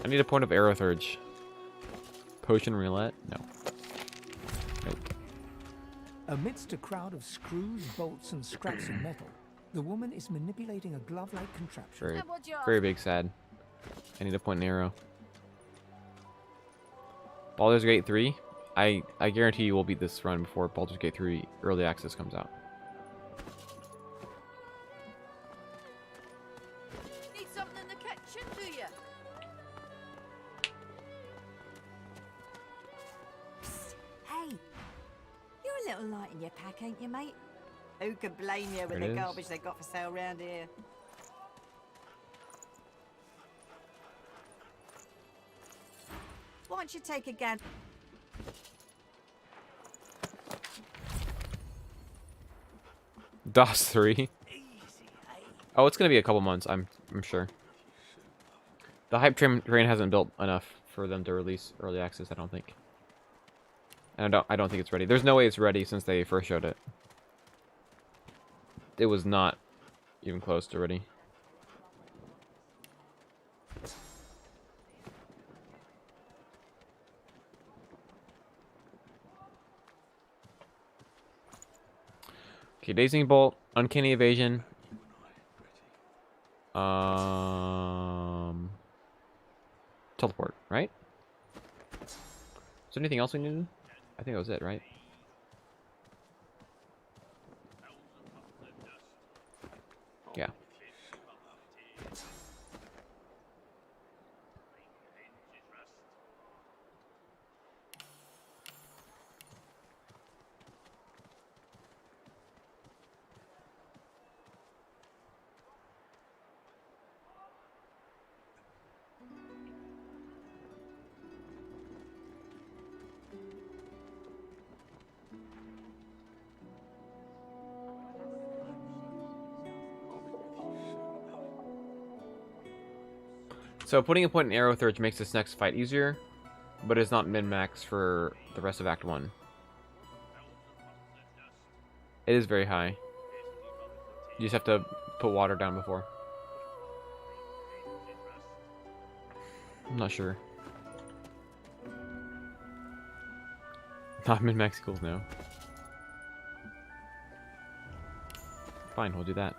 I need a point of arrow surge. Potion roulette? No. Nope. Amidst a crowd of screws, bolts, and scraps of metal, the woman is manipulating a glove-like contraption. Very, very big sad. I need a point and arrow. Baldur's Gate 3? I guarantee you will beat this run before Baldur's Gate 3 early access comes out. Need something in the kitchen, do you? Psst, hey, you're a little light in your pack, ain't you, mate? Who can blame you with There the it is. garbage they got for sale round here? Why don't you take a gan? DOS2. Oh, it's gonna be a couple months. I'm sure. The hype train hasn't built enough for them to release early access. I don't think. And I don't think it's ready. There's no way it's ready since they first showed it. It was not even close to ready. Okay, Dazing Bolt, Uncanny Evasion. Teleport, right? Is there anything else we needed? I think that was it, right? Yeah. So putting a point in arrow surge makes this next fight easier, but it's not min-max for the rest of Act 1. It is very high. You just have to put water down before. I'm not sure. Not min-max equals no. Fine, we'll do that.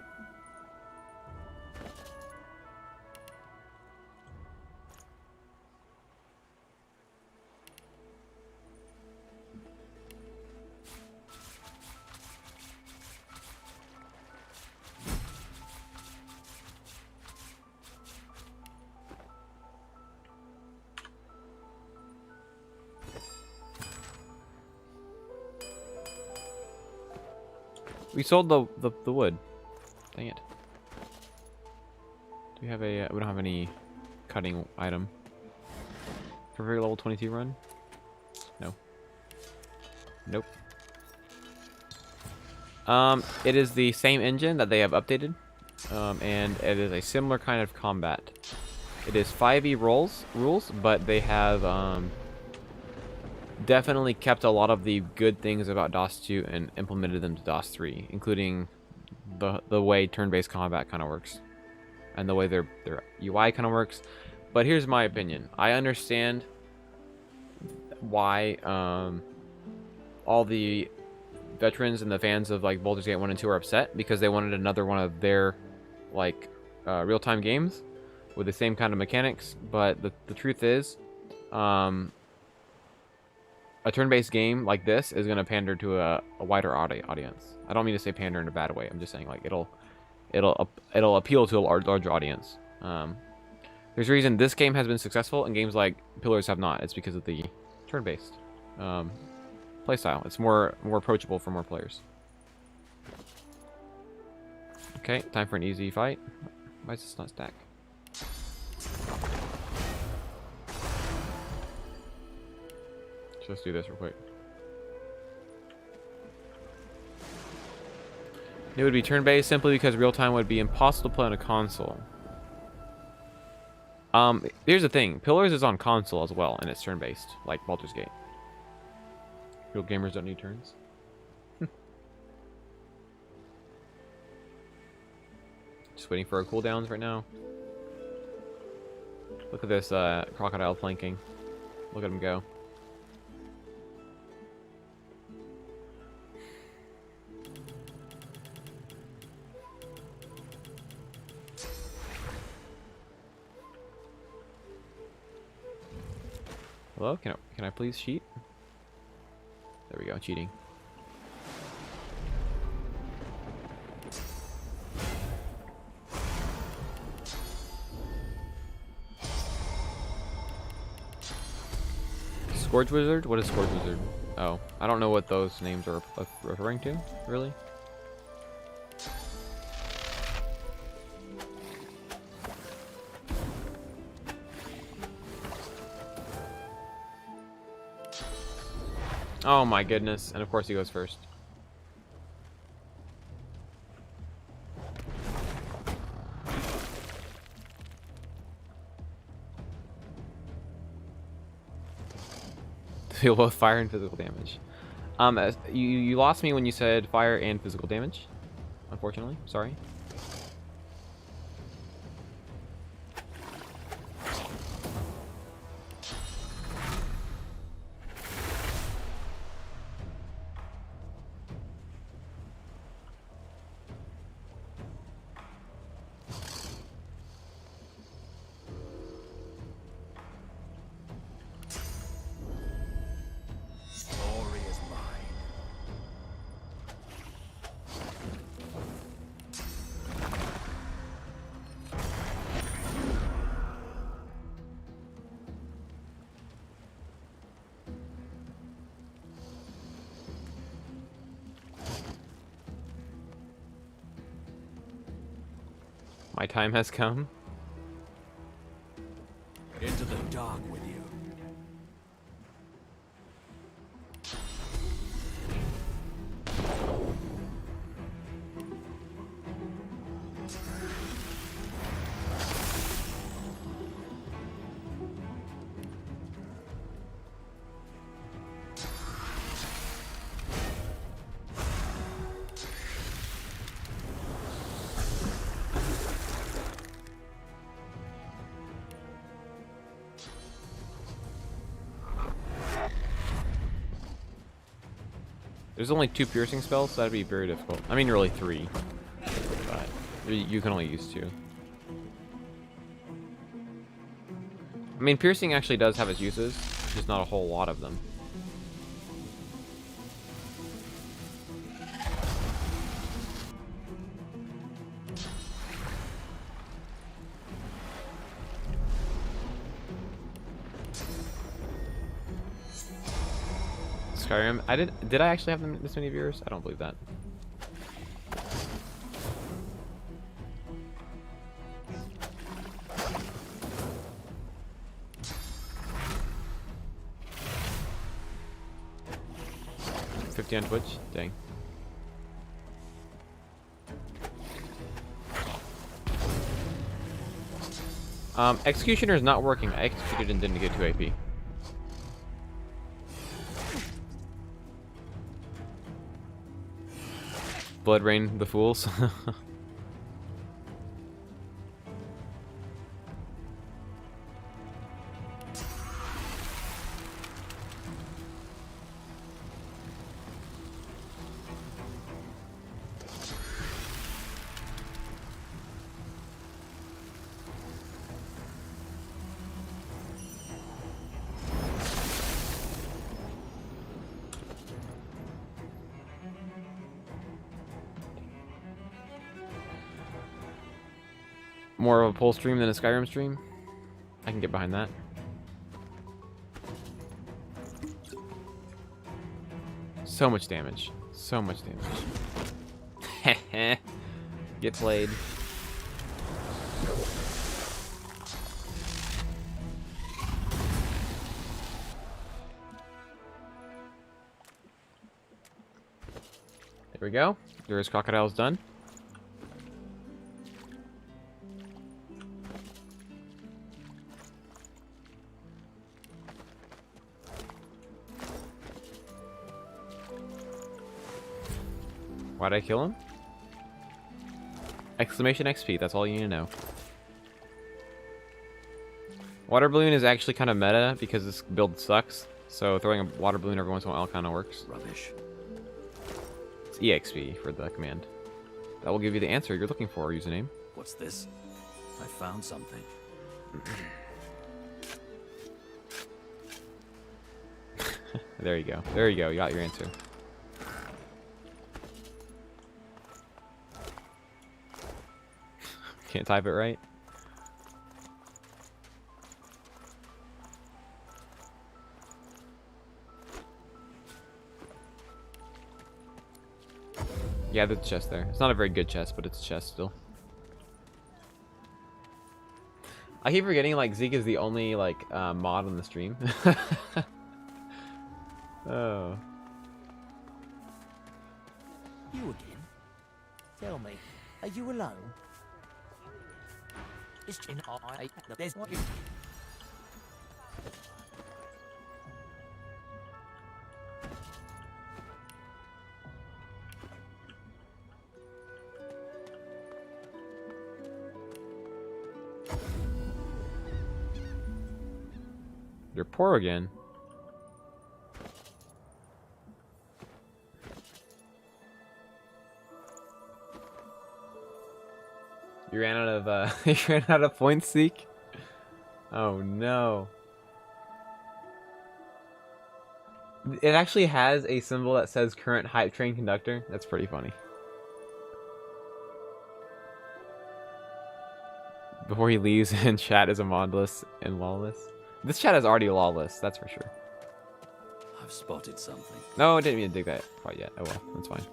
We sold the wood. Dang it. Do we have a... we don't have any cutting item. For very level 22 run? No. Nope. It is the same engine that they have updated, and it is a similar kind of combat. It is 5e rules, but they have definitely kept a lot of the good things about DOS2 and implemented them to DOS3, including the way turn-based combat kind of works, and the way their UI kind of works. But here's my opinion. I understand why all the veterans and the fans of like Baldur's Gate 1 and 2 are upset, because they wanted another one of their like real-time games with the same kind of mechanics. But the truth is, a turn-based game like this is going to pander to a wider audience. I don't mean to say pander in a bad way. I'm just saying like it'll appeal to a larger audience. There's a reason this game has been successful and games like Pillars have not. It's because of the turn-based playstyle. It's more approachable for more players. Okay, time for an easy fight. Why is this not stack? Let's do this real quick. It would be turn-based simply because real-time would be impossible to play on a console. Here's the thing. Pillars is on console as well, and it's turn-based, like Baldur's Gate. Real gamers don't need turns. Just waiting for our cooldowns right now. Look at this crocodile planking. Look at him go. Hello? Can I please cheat? There we go, cheating. Scourge Wizard? What is Scourge Wizard? Oh, I don't know what those names are referring to, really. Oh my goodness, and of course he goes first. Feel both fire and physical damage. You lost me when you said fire and physical damage. Unfortunately, sorry. My time has come. Into the dark with you. There's only 2 piercing spells, so that'd be very difficult. I mean, really 3, but you can only use 2. I mean, piercing actually does have its uses, just not a whole lot of them. Skyrim. Did I actually have them this many viewers? I don't believe that. 50 on Twitch? Dang. Executioner is not working. I executed and didn't get 2 AP. Blood Rain the Fools. More of a pull stream than a Skyrim stream. I can get behind that. So much damage. So much damage. Get played. There we go. There's crocodiles done. Why'd I kill him? Exclamation XP, that's all you need to know. Water balloon is actually kind of meta because this build sucks. So throwing a water balloon every once in a while kind of works. Rubbish. It's EXP for the command. That will give you the answer you're looking for, username. What's this? I found something. There you go. There you go. You got your answer. Can't type it right. Yeah, there's a chest there. It's not a very good chest, but it's a chest still. I keep forgetting, like, Zeke is the only, like, mod on the stream. Oh. You again? Tell me, are you alone? It's in there's what You're poor again. You ran out of you ran out of points, Seek? Oh no. It actually has a symbol that says current hype train conductor. That's pretty funny. Before he leaves and chat is a modless and lawless. This chat is already lawless, that's for sure. I've spotted something. No, I didn't mean to dig that quite yet. Oh well, that's fine.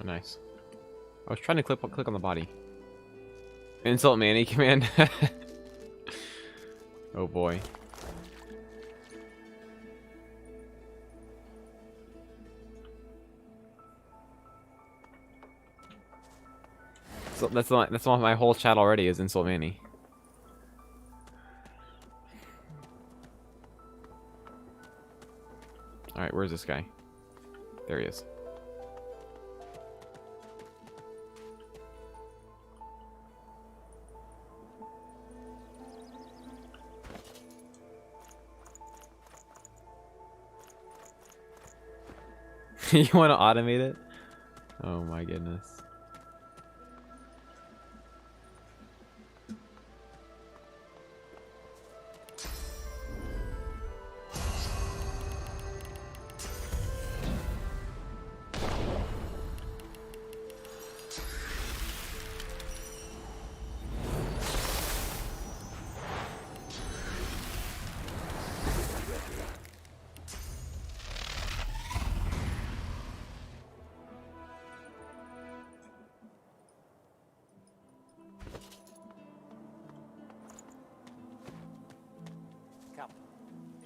Oh, nice. I was trying to click on the body. Insult Manny command. Oh boy. So that's all my whole chat already is Insult Manny. Alright, where's this guy? There he is. You want to automate it? Oh my goodness.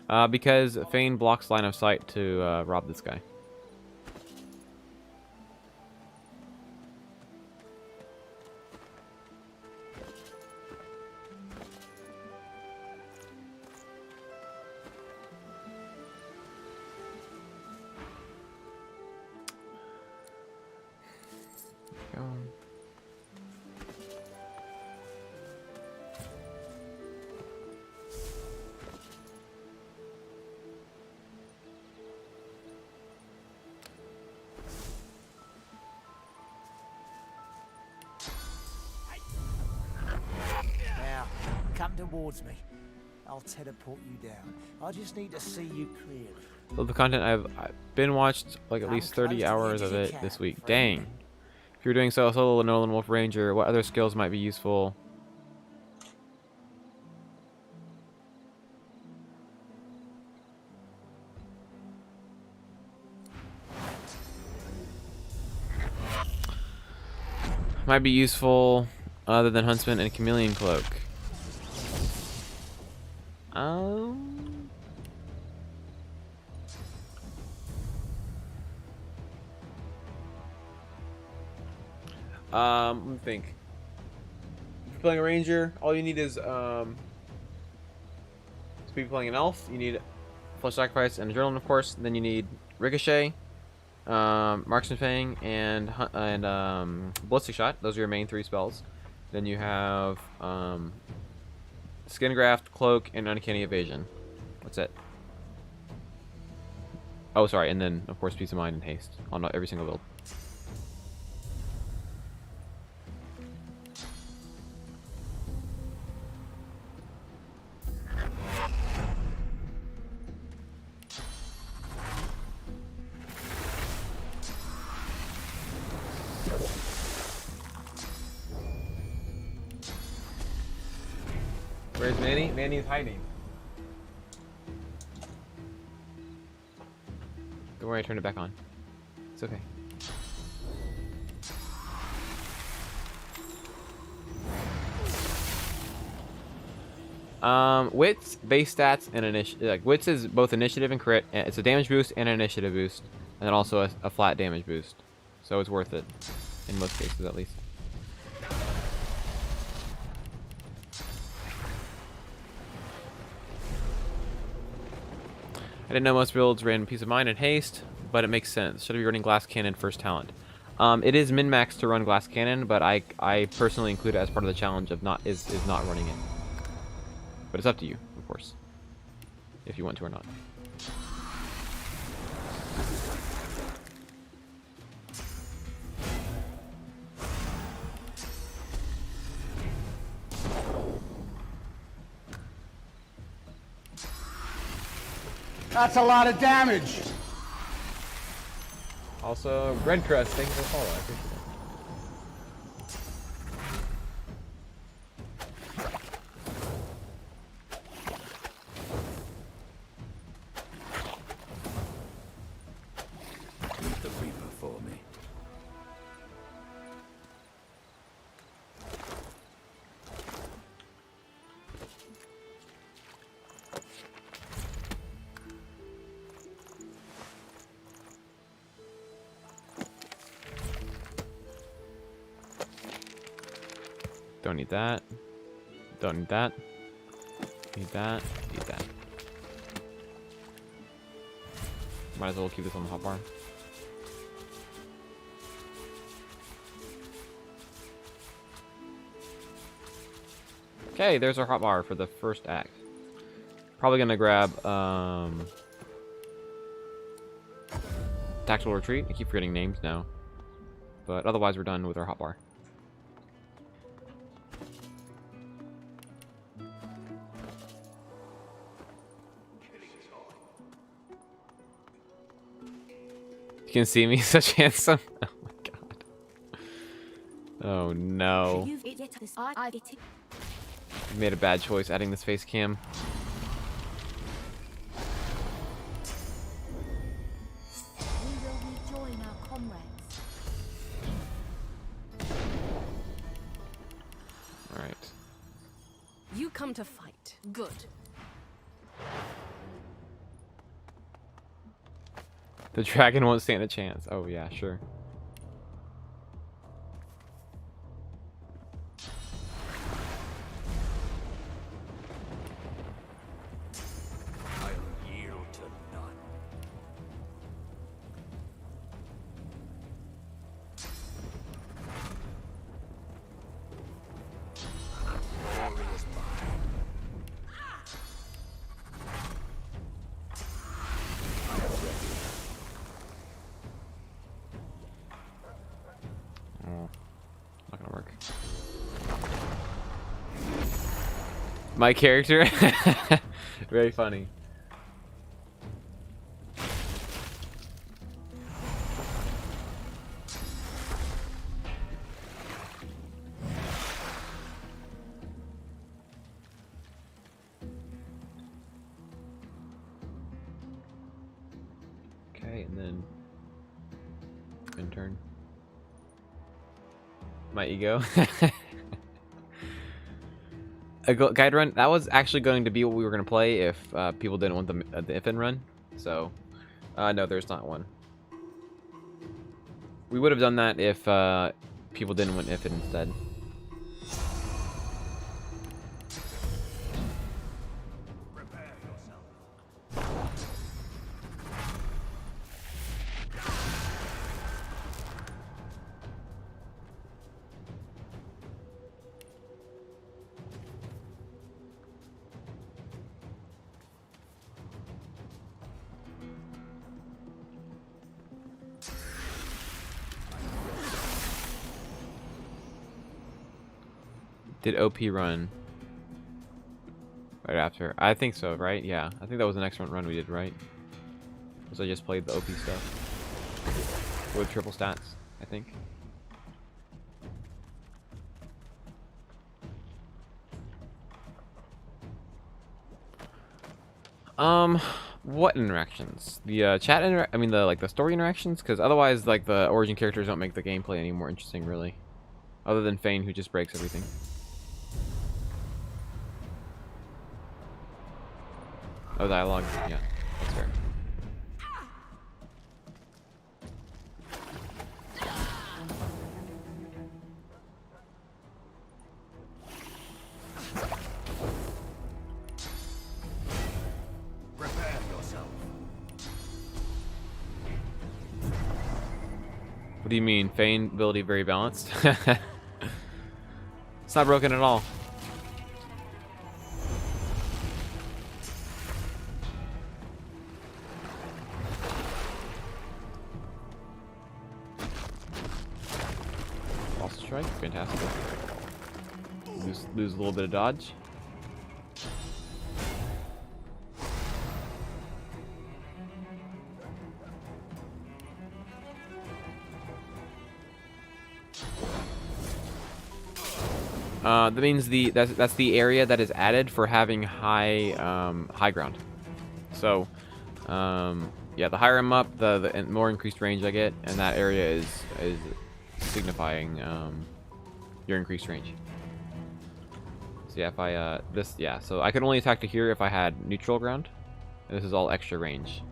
Because Fane blocks line of sight to rob this guy. Go. Now, come towards me. I'll teleport you down. I just need to see you clearly. Love the content. I've been watched like at least 30 hours of it this week. Dang. If you're doing solo Nolan Wolf Ranger, what other skills might be useful? Might be useful other than Huntsman and Chameleon Cloak. Let me think. If you're playing a ranger, all you need is to be playing an elf. You need Flesh Sacrifice and Adrenaline, of course. Then you need Ricochet, Marksman Fang, and Ballistic Shot. Those are your main 3 spells. Then you have Skin Graft, Cloak, and Uncanny Evasion. That's it. Oh, sorry, and then of course Peace of Mind and Haste on every single build. Where's Manny? Manny's hiding. Don't worry, I turned it back on. It's okay. Wits, base stats, and initiative. Like wits is both initiative and crit. And it's a damage boost and an initiative boost, and then also a flat damage boost. So it's worth it in most cases, at least. I didn't know most builds ran Peace of Mind and Haste, but it makes sense. Should I be running Glass Cannon first talent? It is min-max to run Glass Cannon, but I personally include it as part of the challenge of not running it. But it's up to you, of course, if you want to or not. That's a lot of damage. Also, Red Crest, thank you for the follow. I appreciate it. Meet the Reaper for me. Don't need that. Don't need that. Need that. Need that. Might as well keep this on the hotbar. Okay, there's our hotbar for the first act. Probably gonna grab Tactical Retreat. I keep forgetting names now. But otherwise we're done with our hotbar. You can see me, such handsome. Oh my god. Oh no. You made a bad choice adding this face cam. Alright. You come to fight. Good. The dragon won't stand a chance. Oh yeah, sure. I'll yield to none. Glory is mine. Oh, not gonna work. My character? Very funny. Okay, and then intern. My ego. A guide run, that was actually going to be what we were going to play if people didn't want the if-in run. So, no, there's not one. We would have done that if people didn't want if-in instead. Did OP run right after? I think so, right? Yeah, I think that was the next run we did, right? Because I just played the OP stuff with triple stats, I think. What interactions? The chat I mean the story interactions, because otherwise like the origin characters don't make the gameplay any more interesting, really. Other than Fane, who just breaks everything. Oh, dialogue. Yeah, that's fair. Prepare yourself. What do you mean? Fane ability very balanced? It's not broken at all. Lost strike, fantastic. Lose a little bit of dodge. That means that's the area that is added for having high ground. So, yeah, the higher I'm up, the more increased range I get, and that area is signifying your increased range. So yeah, if I so I could only attack to here if I had neutral ground. And this is all extra range.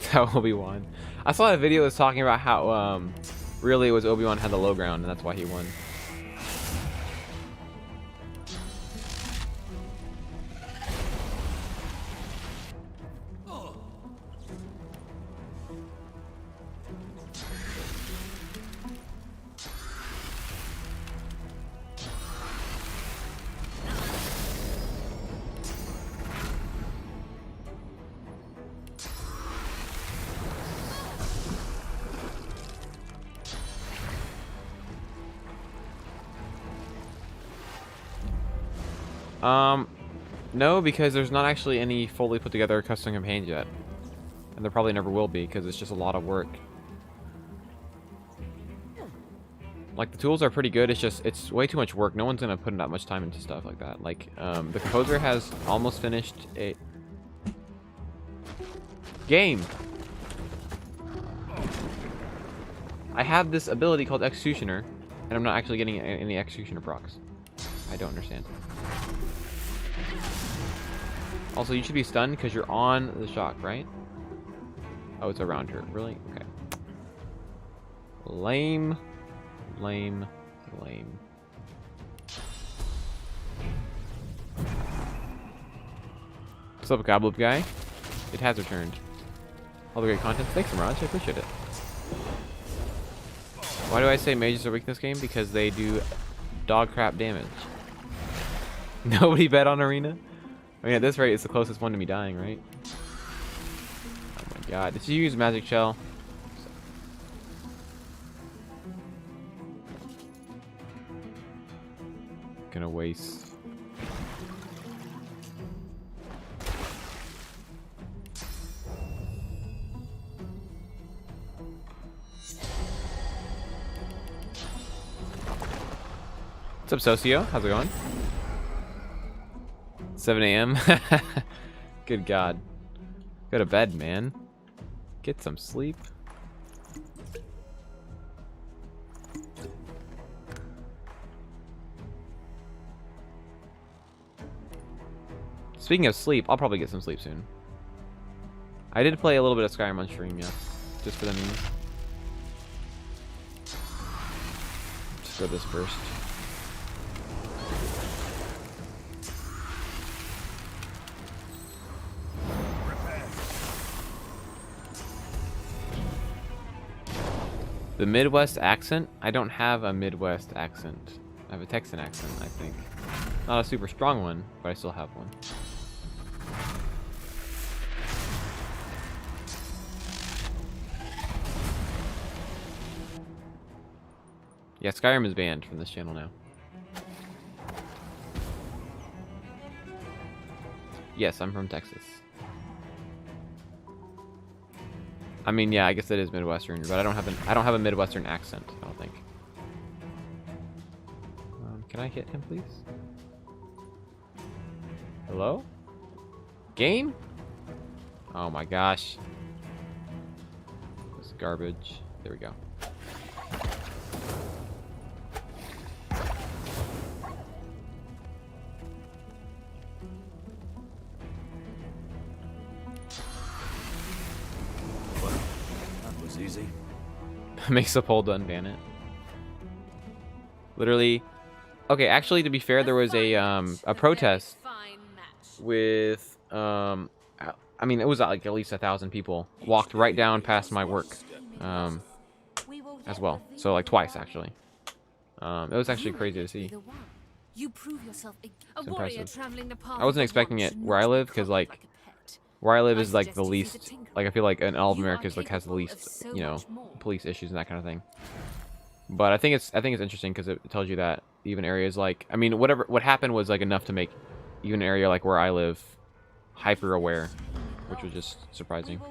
How Obi-Wan. I saw a video that was talking about how really it was Obi-Wan had the low ground and that's why he won. No, because there's not actually any fully put together custom campaigns yet. And there probably never will be, because it's just a lot of work. Like, the tools are pretty good, it's way too much work. No one's gonna put that much time into stuff like that. Like, the composer has almost finished a... game! I have this ability called Executioner, and I'm not actually getting any Executioner procs. I don't understand. Also, you should be stunned because you're on the shock, right? Oh, it's around her. Really? Okay. Lame. Lame. Lame. What's up, Gobloop guy? It has returned. All the great content. Thanks, Mirage. I appreciate it. Why do I say mages are weak in this game? Because they do dog crap damage. Nobody bet on Arena? I mean, at this rate, it's the closest one to me dying, right? Oh my god. Did you use Magic Shell? Gonna waste. What's up, Socio? How's it going? 7 a.m. Good God. Go to bed, man. Get some sleep. Speaking of sleep, I'll probably get some sleep soon. I did play a little bit of Skyrim on stream, yeah. Just for the memes. Just go this first. The Midwest accent? I don't have a Midwest accent. I have a Texan accent, I think. Not a super strong one, but I still have one. Yeah, Skyrim is banned from this channel now. Yes, I'm from Texas. I mean, yeah, I guess it is Midwestern, but I don't have a Midwestern accent, I don't think. Can I hit him, please? Hello? Game? Oh my gosh. This is garbage. There we go. Easy. Makes a poll to unban it. Literally. Okay, actually, to be fair, there was a protest with I mean, it was like at least 1,000 people walked right down past my work as well. So like twice actually. It was actually crazy to see. You prove yourself It's impressive. I wasn't expecting it where I live because like where I live is like the least, like I feel like in all of America is like has the least, you know, police issues and that kind of thing. But I think it's interesting because it tells you that even areas like, I mean, what happened was like enough to make even an area like where I live hyper aware, which was just surprising.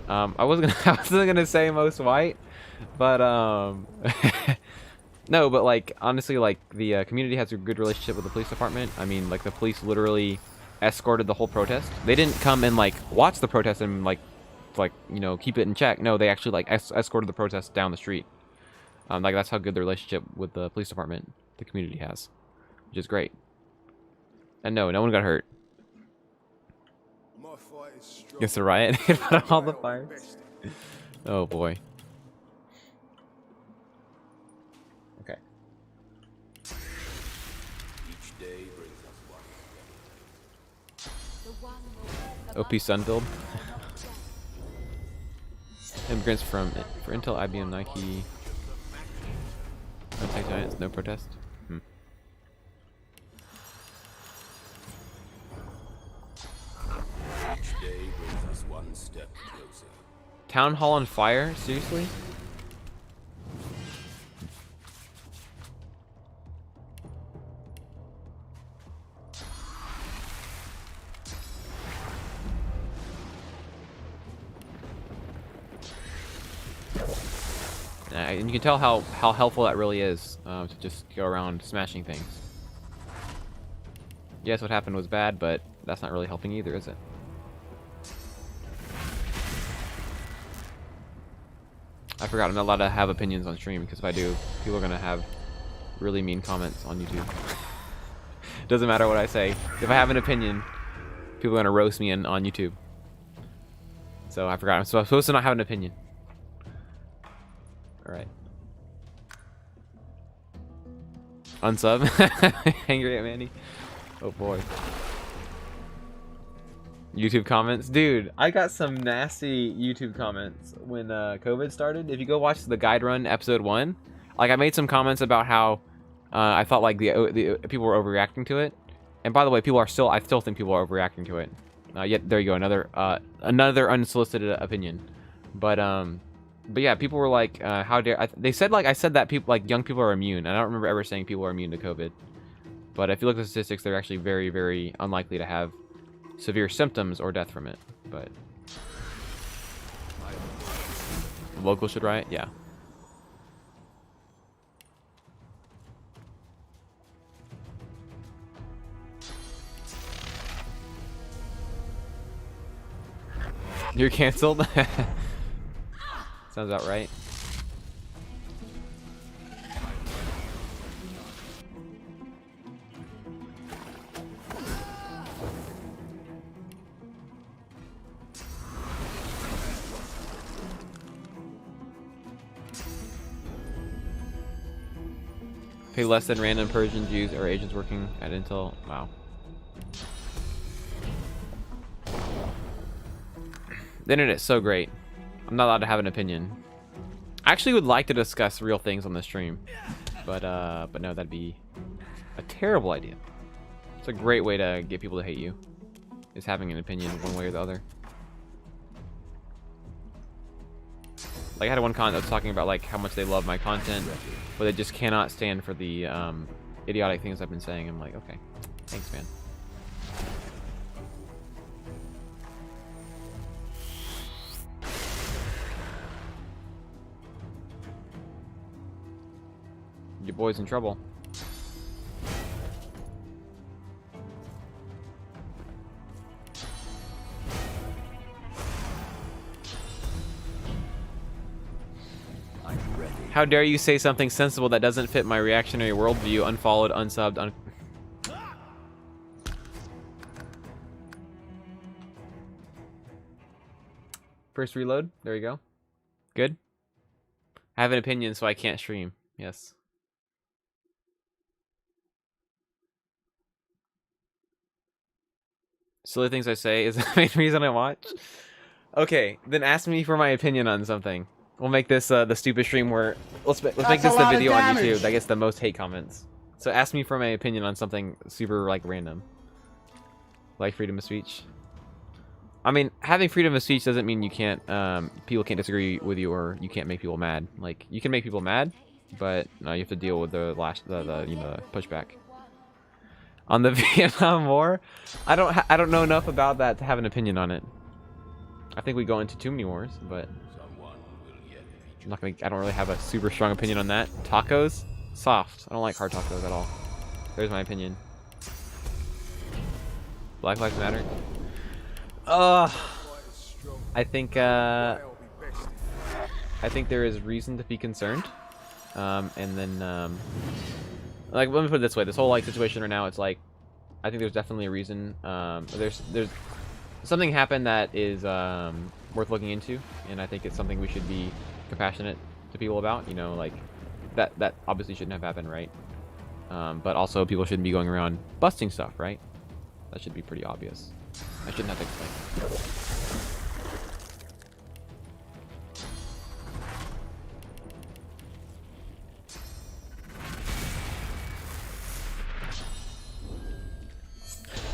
I wasn't gonna say most white, but no, but like honestly, like the community has a good relationship with the police department. I mean, like the police literally escorted the whole protest. They didn't come and like watch the protest and like you know, keep it in check. No, they actually like escorted the protest down the street. Like that's how good the relationship with the police department the community has, which is great. And no one got hurt. Against the riot, put all the fires. Oh boy. Okay. OP Sun build. Immigrants for Intel, IBM, Nike. Tech Giants, no protest. Each day brings us one step closer. Town Hall on fire? Seriously? And you can tell how helpful that really is to just go around smashing things. Yes, what happened was bad, but that's not really helping either, is it? I forgot I'm not allowed to have opinions on stream because if I do, people are gonna have really mean comments on YouTube. Doesn't matter what I say. If I have an opinion, people are gonna roast me on YouTube. So I forgot. I'm supposed to not have an opinion. All right. Unsub. Angry at Mandy. Oh boy. YouTube comments, dude. I got some nasty YouTube comments when COVID started. If you go watch the guide run episode 1, like I made some comments about how I thought like the people were overreacting to it. And by the way, I still think people are overreacting to it. Yet there you go, another unsolicited opinion. But yeah, people were like, how dare they said like I said that people like young people are immune. I don't remember ever saying people are immune to COVID. But if you look at the statistics, they're actually very, very unlikely to have severe symptoms or death from it. But locals should riot, yeah. You're canceled. Sounds about right. Pay less than random Persian Jews or agents working at Intel. Wow. The internet is so great. I'm not allowed to have an opinion. I actually would like to discuss real things on the stream, but no, that'd be a terrible idea. It's a great way to get people to hate you, is having an opinion one way or the other. Like I had one comment that was talking about like how much they love my content, but they just cannot stand for the idiotic things I've been saying. I'm like, okay, thanks, man. Your boy's in trouble. How dare you say something sensible that doesn't fit my reactionary worldview? Unfollowed, unsubbed, First reload. There you go. Good. I have an opinion, so I can't stream. Yes. Silly things I say is the main reason I watch. Okay, then ask me for my opinion on something. We'll make this the stupid stream where let's make this the video on YouTube that gets the most hate comments. So ask me for my opinion on something super like random, like freedom of speech. I mean, having freedom of speech doesn't mean you can't people can't disagree with you or you can't make people mad. Like you can make people mad, but no, you have to deal with the pushback. On the Vietnam War, I don't know enough about that to have an opinion on it. I think we go into too many wars, but I don't really have a super strong opinion on that. Tacos, soft. I don't like hard tacos at all. There's my opinion. Black Lives Matter. I think there is reason to be concerned. And then like let me put it this way: this whole like situation right now, it's like I think there's definitely a reason. There's something happened that is worth looking into, and I think it's something we should be compassionate to people about. You know, like that obviously shouldn't have happened, right? But also people shouldn't be going around busting stuff, right? That should be pretty obvious. I shouldn't have to explain.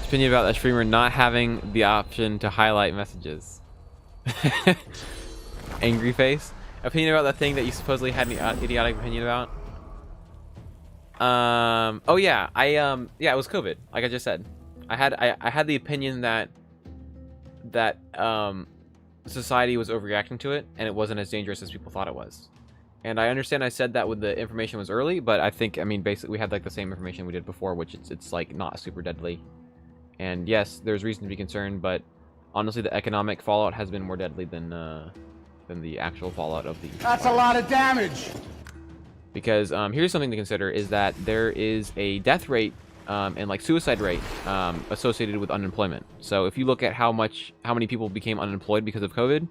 Opinion about that streamer not having the option to highlight messages. Angry face. Opinion about the thing that you supposedly had an idiotic opinion about. Oh yeah, yeah, it was COVID. Like I just said, I had the opinion that society was overreacting to it, and it wasn't as dangerous as people thought it was. And I understand I said that when the information was early, but I mean, basically we had like the same information we did before, which it's like not super deadly. And yes, there's reason to be concerned, but honestly, the economic fallout has been more deadly than the actual fallout of the. That's a lot of damage. Because here's something to consider: is that there is a death rate and like suicide rate associated with unemployment. So if you look at how many people became unemployed because of COVID,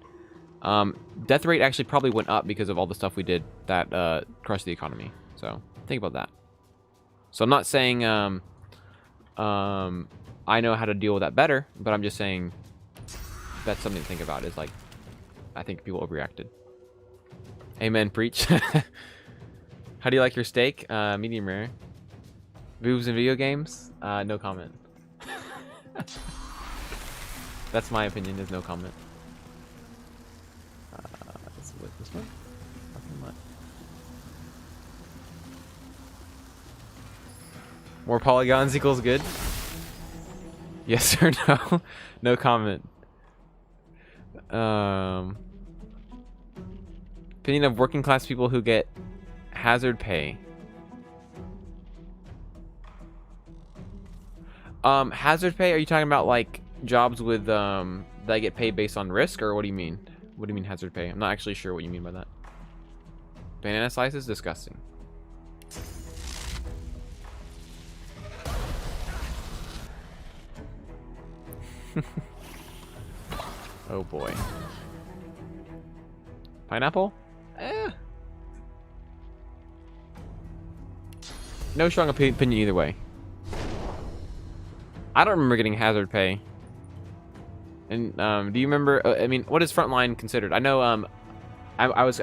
death rate actually probably went up because of all the stuff we did that crushed the economy. So think about that. So I'm not saying I know how to deal with that better, but I'm just saying that's something to think about. Is like, I think people overreacted. Amen, preach. How do you like your steak? Medium rare. Boobs in video games? No comment. That's my opinion. Is no comment. Let's look this one. Nothing much. More polygons equals good. Yes or no? No comment. Opinion of working class people who get hazard pay. Hazard pay? Are you talking about like jobs with that get paid based on risk, or what do you mean? What do you mean hazard pay? I'm not actually sure what you mean by that. Banana slices? Disgusting. Oh boy. Pineapple? No strong opinion either way. I don't remember getting hazard pay. And do you remember? I mean, what is frontline considered? I know I'm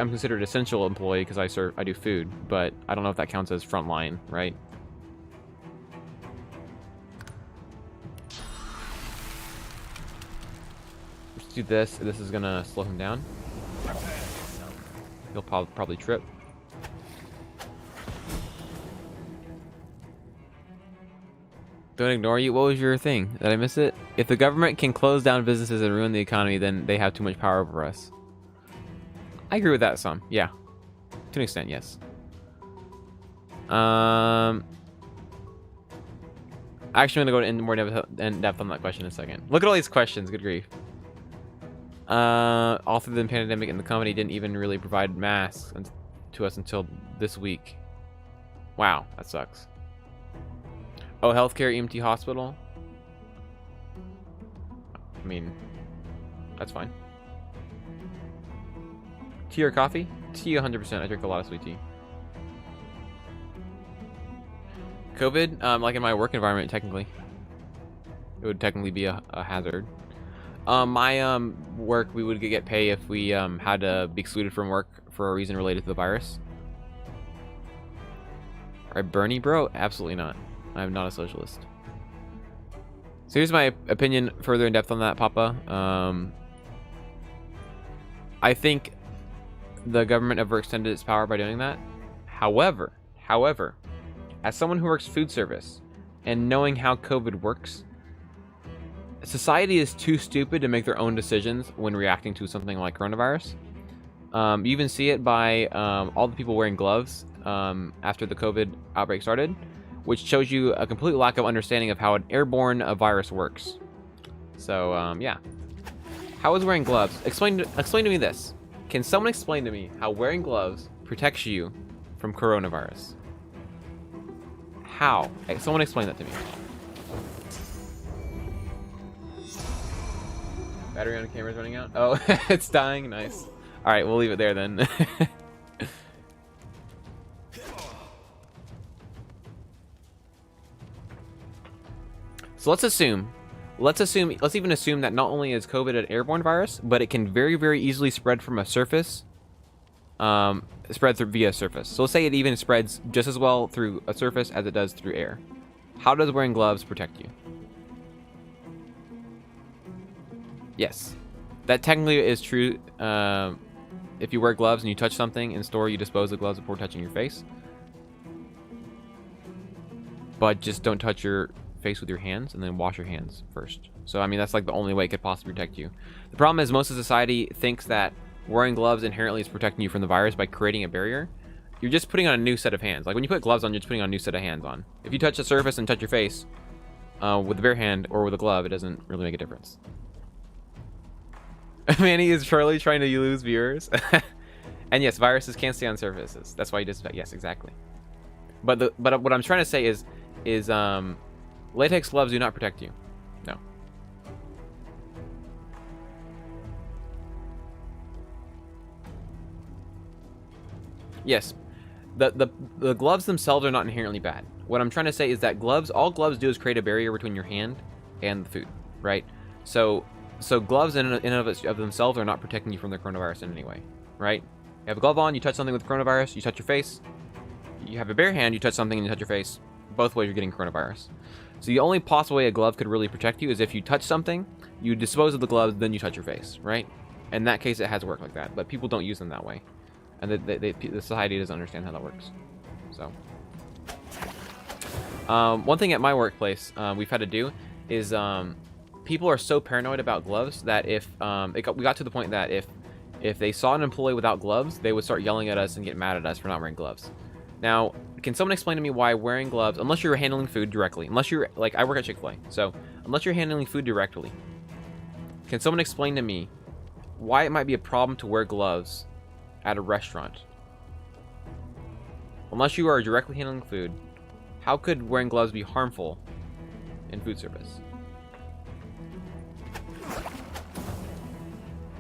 considered essential employee because I do food, but I don't know if that counts as frontline, right? Let's do this. This is gonna slow him down. He'll probably trip. Don't ignore you. What was your thing? Did I miss it? If the government can close down businesses and ruin the economy, then they have too much power over us. I agree with that some. Yeah. To an extent, yes. Actually, I'm going to go into more depth on that question in a second. Look at all these questions. Good grief. All through the pandemic, and the company didn't even really provide masks to us until this week. Wow, that sucks. Oh, healthcare, EMT hospital. I mean, that's fine. Tea or coffee? Tea 100%. I drink a lot of sweet tea. COVID, like in my work environment, technically. It would technically be a hazard. My work, we would get pay if we had to be excluded from work for a reason related to the virus. Alright, Bernie, bro? Absolutely not. I'm not a socialist. So here's my opinion further in depth on that, Papa. I think the government overextended its power by doing that. However, as someone who works food service and knowing how COVID works, society is too stupid to make their own decisions when reacting to something like coronavirus. You even see it by all the people wearing gloves after the COVID outbreak started, which shows you a complete lack of understanding of how an airborne virus works. So, yeah. How is wearing gloves? Explain to me this. Can someone explain to me how wearing gloves protects you from coronavirus? How? Someone explain that to me. Battery on the camera's running out? Oh, it's dying? Nice. Alright, we'll leave it there then. So let's even assume that not only is COVID an airborne virus, but it can very, very easily spread from a surface, spread through via surface. So let's say it even spreads just as well through a surface as it does through air. How does wearing gloves protect you? Yes, that technically is true. If you wear gloves and you touch something in store, you dispose the gloves before touching your face. But just don't touch your face with your hands, and then wash your hands first. So I mean, that's like the only way it could possibly protect you. The problem is most of society thinks that wearing gloves inherently is protecting you from the virus by creating a barrier. You're just putting on a new set of hands. Like when you put gloves on, you're just putting on a new set of hands on. If you touch the surface and touch your face with a bare hand or with a glove, it doesn't really make a difference. Manny is Charlie trying to lose viewers. And yes, viruses can't stay on surfaces. That's why he does. Yes, exactly. But what I'm trying to say is, is latex gloves do not protect you. No. Yes, the gloves themselves are not inherently bad. What I'm trying to say is that all gloves do is create a barrier between your hand and the food, right? So gloves in and of themselves are not protecting you from the coronavirus in any way, right? You have a glove on, you touch something with coronavirus, you touch your face. You have a bare hand, you touch something and you touch your face. Both ways you're getting coronavirus. So the only possible way a glove could really protect you is if you touch something, you dispose of the gloves, then you touch your face, right? In that case, it has worked like that, but people don't use them that way. And the society doesn't understand how that works. So, one thing at my workplace we've had to do is people are so paranoid about gloves that if we got to the point that if they saw an employee without gloves, they would start yelling at us and get mad at us for not wearing gloves. Now, can someone explain to me why wearing gloves, unless you're handling food directly, unless you're, like, I work at Chick-fil-A, so unless you're handling food directly, can someone explain to me why it might be a problem to wear gloves at a restaurant? Unless you are directly handling food, how could wearing gloves be harmful in food service?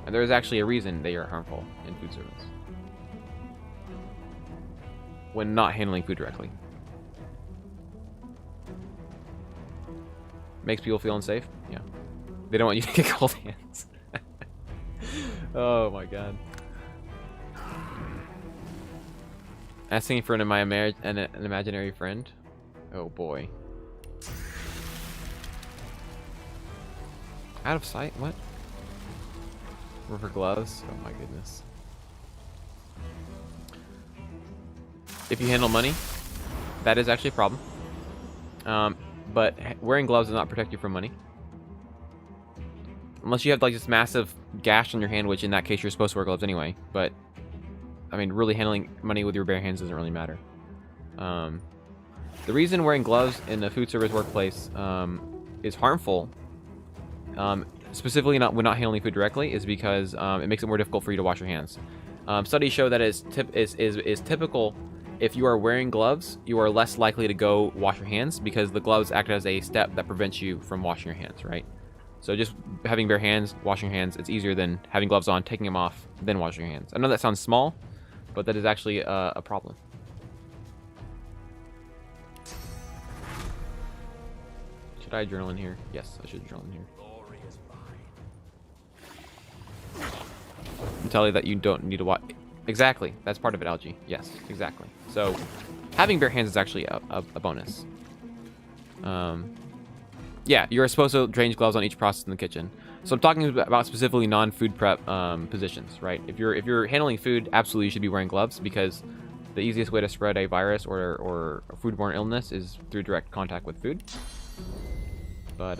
And there is actually a reason they are harmful in food service when not handling food directly. Makes people feel unsafe? Yeah. They don't want you to get cold hands. Oh my god. Asking for an imaginary friend? Oh boy. Out of sight? What? Rubber gloves? Oh my goodness. If you handle money, that is actually a problem. But wearing gloves does not protect you from money. Unless you have like this massive gash on your hand, which in that case you're supposed to wear gloves anyway. But, I mean, really handling money with your bare hands doesn't really matter. The reason wearing gloves in a food service workplace is harmful, specifically when not handling food directly, is because it makes it more difficult for you to wash your hands. Studies show that is typical. If you are wearing gloves, you are less likely to go wash your hands because the gloves act as a step that prevents you from washing your hands, right? So just having bare hands, washing your hands, it's easier than having gloves on, taking them off, then washing your hands. I know that sounds small, but that is actually a problem. Should I journal in here? Yes, I should journal in here. And tell you that you don't need to watch. Exactly, that's part of it, Algae. Yes, exactly. So having bare hands is actually a bonus. Yeah, you're supposed to change gloves on each process in the kitchen. So I'm talking about specifically non-food prep positions, right? If you're handling food, absolutely you should be wearing gloves because the easiest way to spread a virus or a foodborne illness is through direct contact with food. But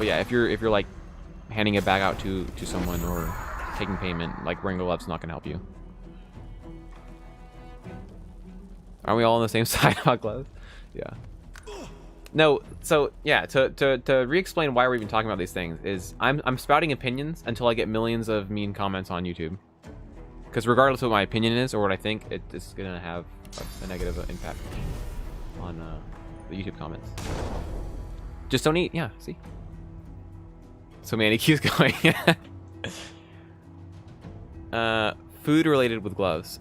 yeah, if you're like handing a bag out to someone or taking payment, like wearing gloves is not gonna help you. Are we all on the same side about gloves? Yeah. No, so yeah, to re-explain why we're even talking about these things is I'm spouting opinions until I get millions of mean comments on YouTube. Because regardless of what my opinion is or what I think, it's gonna have a negative impact on the YouTube comments. Just don't eat. Yeah, see. So Manny keeps going. Food related with gloves.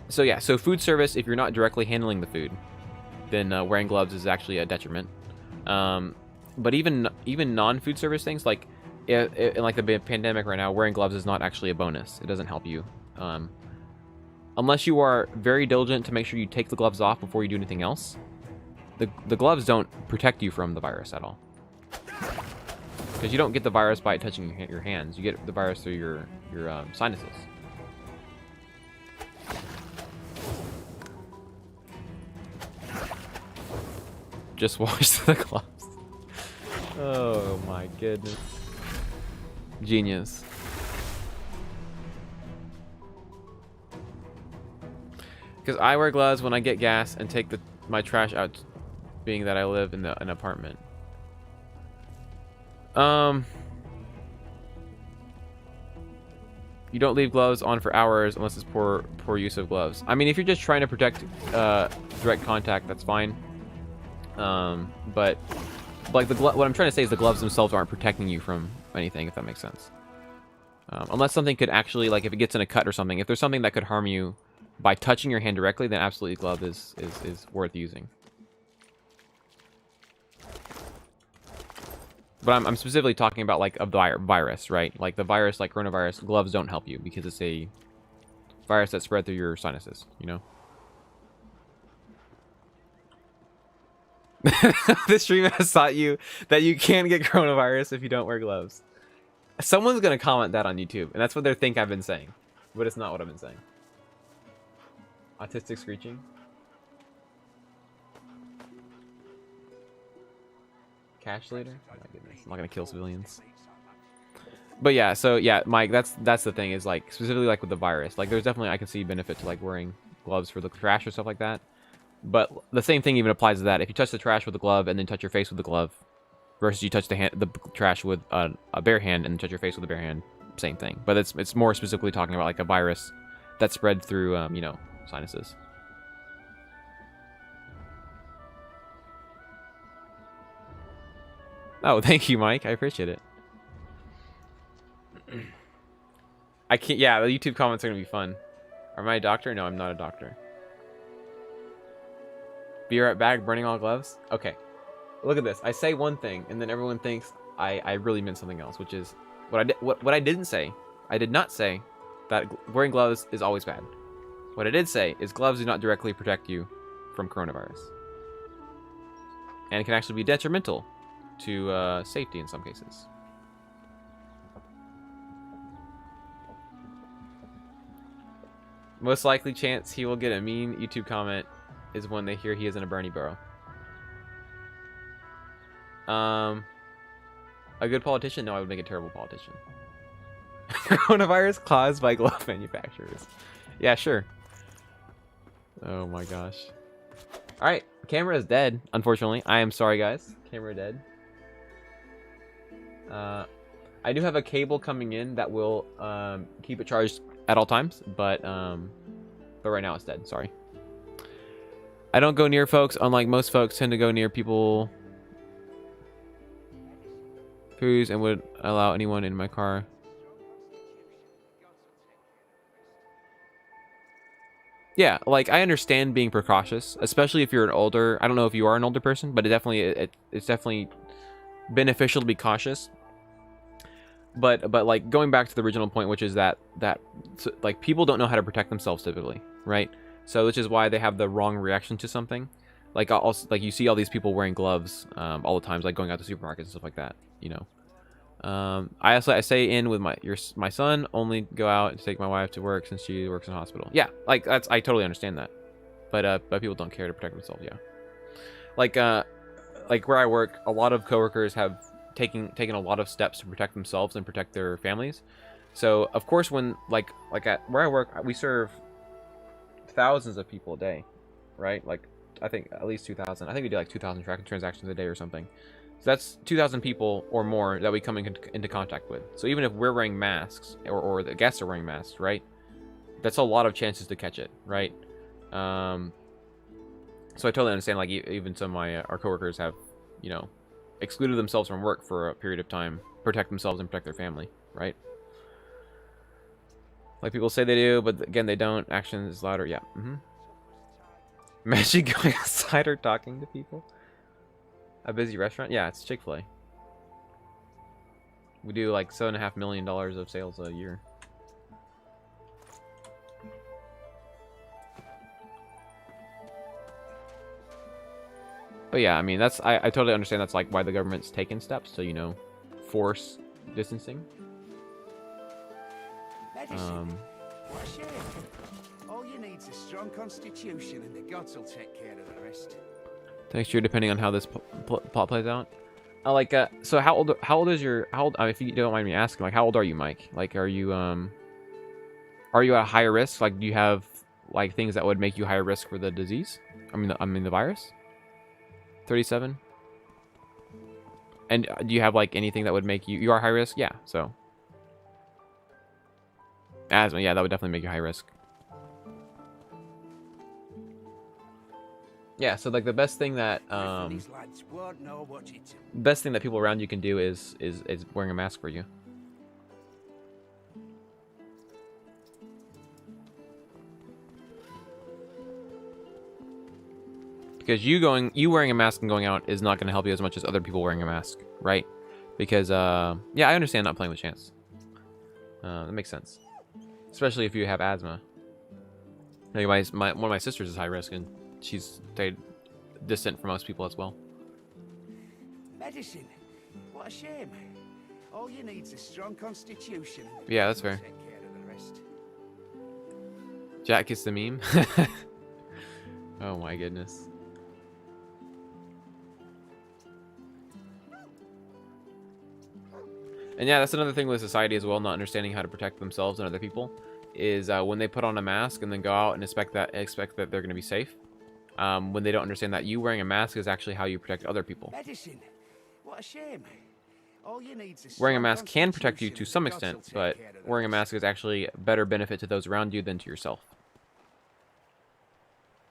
So yeah, so food service, if you're not directly handling the food, then wearing gloves is actually a detriment. But even non-food service things, like in like the pandemic right now, wearing gloves is not actually a bonus. It doesn't help you. Unless you are very diligent to make sure you take the gloves off before you do anything else. The gloves don't protect you from the virus at all. Because you don't get the virus by touching your hands. You get the virus through your sinuses. Just wash the gloves. Oh my goodness. Genius. Because I wear gloves when I get gas and take my trash out, being that I live in an apartment. You don't leave gloves on for hours unless it's poor use of gloves. I mean, if you're just trying to protect direct contact, that's fine. But like what I'm trying to say is the gloves themselves aren't protecting you from anything, if that makes sense. Unless something could actually, like if it gets in a cut or something, if there's something that could harm you by touching your hand directly, then absolutely glove is worth using. But I'm specifically talking about like a virus, right? Like the virus, like coronavirus, gloves don't help you because it's a virus that spread through your sinuses, you know? This stream has taught you that you can get coronavirus if you don't wear gloves. Someone's going to comment that on YouTube, and that's what they think I've been saying. But it's not what I've been saying. Autistic screeching. Cash later? Oh my goodness. I'm not going to kill civilians. But yeah, so yeah, Mike, that's the thing is like, specifically like with the virus. Like there's definitely, I can see benefit to like wearing gloves for the trash or stuff like that. But the same thing even applies to that. If you touch the trash with a glove and then touch your face with the glove, versus you touch the trash with a bare hand and touch your face with a bare hand, same thing. But it's more specifically talking about like a virus that spread through you know, sinuses. Oh, thank you, Mike. I appreciate it. I can't. Yeah, the YouTube comments are gonna be fun. Am I a doctor? No, I'm not a doctor. Be right back. Burning all gloves. Okay. Look at this. I say one thing, and then everyone thinks I really meant something else, which is what I didn't say. I did not say that wearing gloves is always bad. What I did say is gloves do not directly protect you from coronavirus, and it can actually be detrimental to safety in some cases. Most likely chance he will get a mean YouTube comment is when they hear he is in a Bernie borough. A good politician? No, I would make a terrible politician. Coronavirus caused by glove manufacturers. Yeah, sure. Oh my gosh. Alright, camera is dead, unfortunately. I am sorry, guys. Camera dead. I do have a cable coming in that will keep it charged at all times, but right now it's dead. Sorry. I don't go near folks, unlike most folks tend to go near people who's and would allow anyone in my car. Yeah, like I understand being precautious, especially if you're an older. I don't know if you are an older person, but it's definitely beneficial to be cautious. But like going back to the original point, which is that like people don't know how to protect themselves typically, right? So which is why they have the wrong reaction to something. Like also, like you see all these people wearing gloves all the times, like going out to supermarkets and stuff like that, you know. I say in with my son, only go out to take my wife to work since she works in a hospital. Yeah, like I totally understand that, but people don't care to protect themselves. Yeah, like where I work, a lot of coworkers have taken a lot of steps to protect themselves and protect their families. So of course, when like at where I work, we serve thousands of people a day, right? Like I think at least 2,000. I think we do like 2,000 transactions a day or something. So that's 2,000 people or more that we come into contact with. So even if we're wearing masks or the guests are wearing masks, right? That's a lot of chances to catch it, right? So I totally understand. Like even some of our coworkers have, you know, excluded themselves from work for a period of time, protect themselves and protect their family, right? Like people say they do, but again they don't. Action is louder. Yeah. Imagine going outside or talking to people. A busy restaurant? Yeah, it's Chick-fil-A. We do like $7.5 million of sales a year. But yeah, I mean that's I totally understand that's like why the government's taken steps to, you know, force distancing. All you need is a strong constitution, and the gods will take care of the rest. Next year, depending on how this plot plays out. So how old is your if you don't mind me asking, like how old are you, Mike? Like are you at higher risk? Like do you have like things that would make you higher risk for the disease? I mean the virus. 37. And do you have like anything that would make you are high risk? Yeah. So Asthma, yeah, that would definitely make you high risk. Yeah, so like the best thing that people around you can do is wearing a mask for you. Because you wearing a mask and going out is not going to help you as much as other people wearing a mask, right? Because yeah, I understand not playing with chance. That makes sense, especially if you have asthma. Like one of my sisters is high risk, and she's stayed distant from most people as well. Medicine? What a shame. All you need's a strong constitution. Yeah, that's fair. Take care of the rest. Jack is the meme. Oh my goodness. And yeah, that's another thing with society as well, not understanding how to protect themselves and other people, is when they put on a mask and then go out and expect that they're going to be safe. When they don't understand that you wearing a mask is actually how you protect other people. Medicine? What a shame. All you need's a Wearing a strong mask can protect you to constitution, some and God'll extent, take but care of the wearing a rest. mask is actually a better benefit to those around you than to yourself.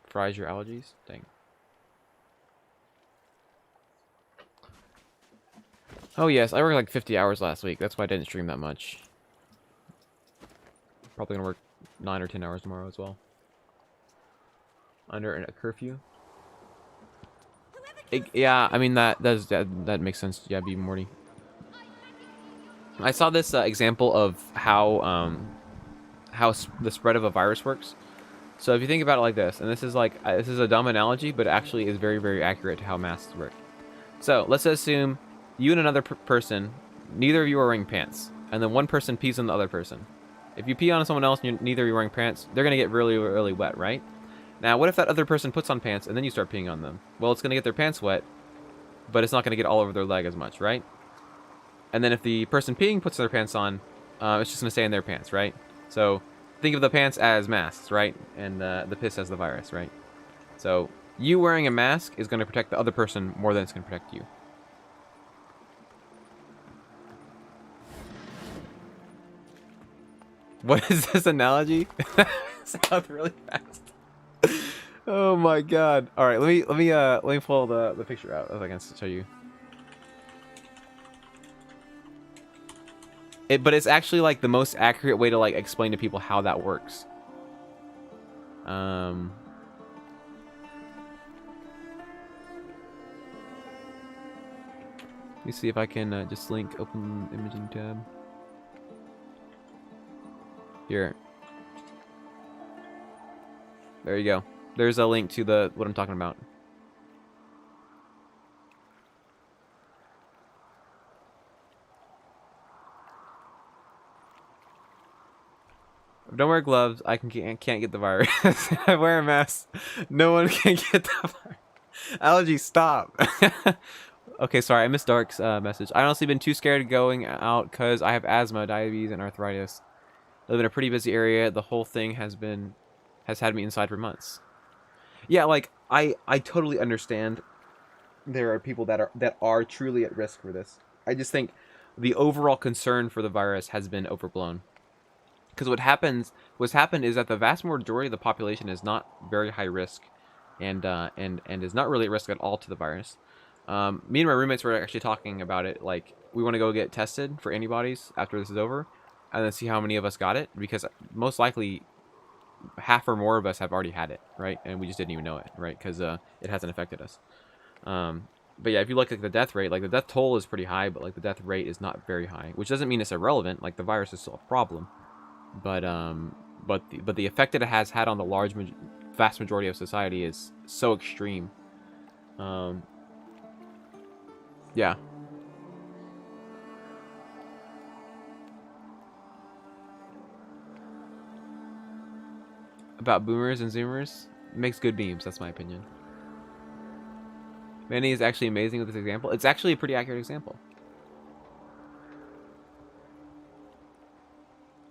Fries your allergies? Dang. Oh yes, I worked like 50 hours last week. That's why I didn't stream that much. Probably gonna work 9 or 10 hours tomorrow as well. Under a curfew. Yeah, I mean that makes sense. Yeah, be Morty. I saw this example of how the spread of a virus works. So if you think about it like this, and this is a dumb analogy, but it actually is very, very accurate to how masks work. So let's assume you and another person, neither of you are wearing pants, and then one person pees on the other person. If you pee on someone else and neither of you are wearing pants, they're gonna get really, really wet, right? Now, what if that other person puts on pants and then you start peeing on them? Well, it's gonna get their pants wet, but it's not gonna get all over their leg as much, right? And then if the person peeing puts their pants on, it's just gonna stay in their pants, right? So think of the pants as masks, right? And the piss as the virus, right? So you wearing a mask is gonna protect the other person more than it's gonna protect you. What is this analogy? Sounds really fast. Oh my god! All right, let me pull the picture out if I can show you. But it's actually like the most accurate way to like explain to people how that works. Let me see if I can just open imaging tab. Here. There you go. There's a link to what I'm talking about. If I don't wear gloves, I can't get the virus. If I wear a mask, no one can get the virus. Allergy, stop. Okay, sorry, I missed Dark's message. I honestly been too scared of going out because I have asthma, diabetes, and arthritis. I live in a pretty busy area. The whole thing has had me inside for months. Yeah, like I totally understand. There are people that are truly at risk for this. I just think the overall concern for the virus has been overblown. Because what's happened is that the vast majority of the population is not very high risk, and is not really at risk at all to the virus. Me and my roommates were actually talking about it. Like, we want to go get tested for antibodies after this is over, and then see how many of us got it, because most likely half or more of us have already had it, right? And we just didn't even know it, right? Because it hasn't affected us. But yeah, if you look at the death rate, like the death toll is pretty high, but like the death rate is not very high, which doesn't mean it's irrelevant. Like, the virus is still a problem, but the effect that it has had on the vast majority of society is so extreme. Yeah. About boomers and zoomers, makes good memes. That's my opinion. Manny is actually amazing with this example. It's actually a pretty accurate example.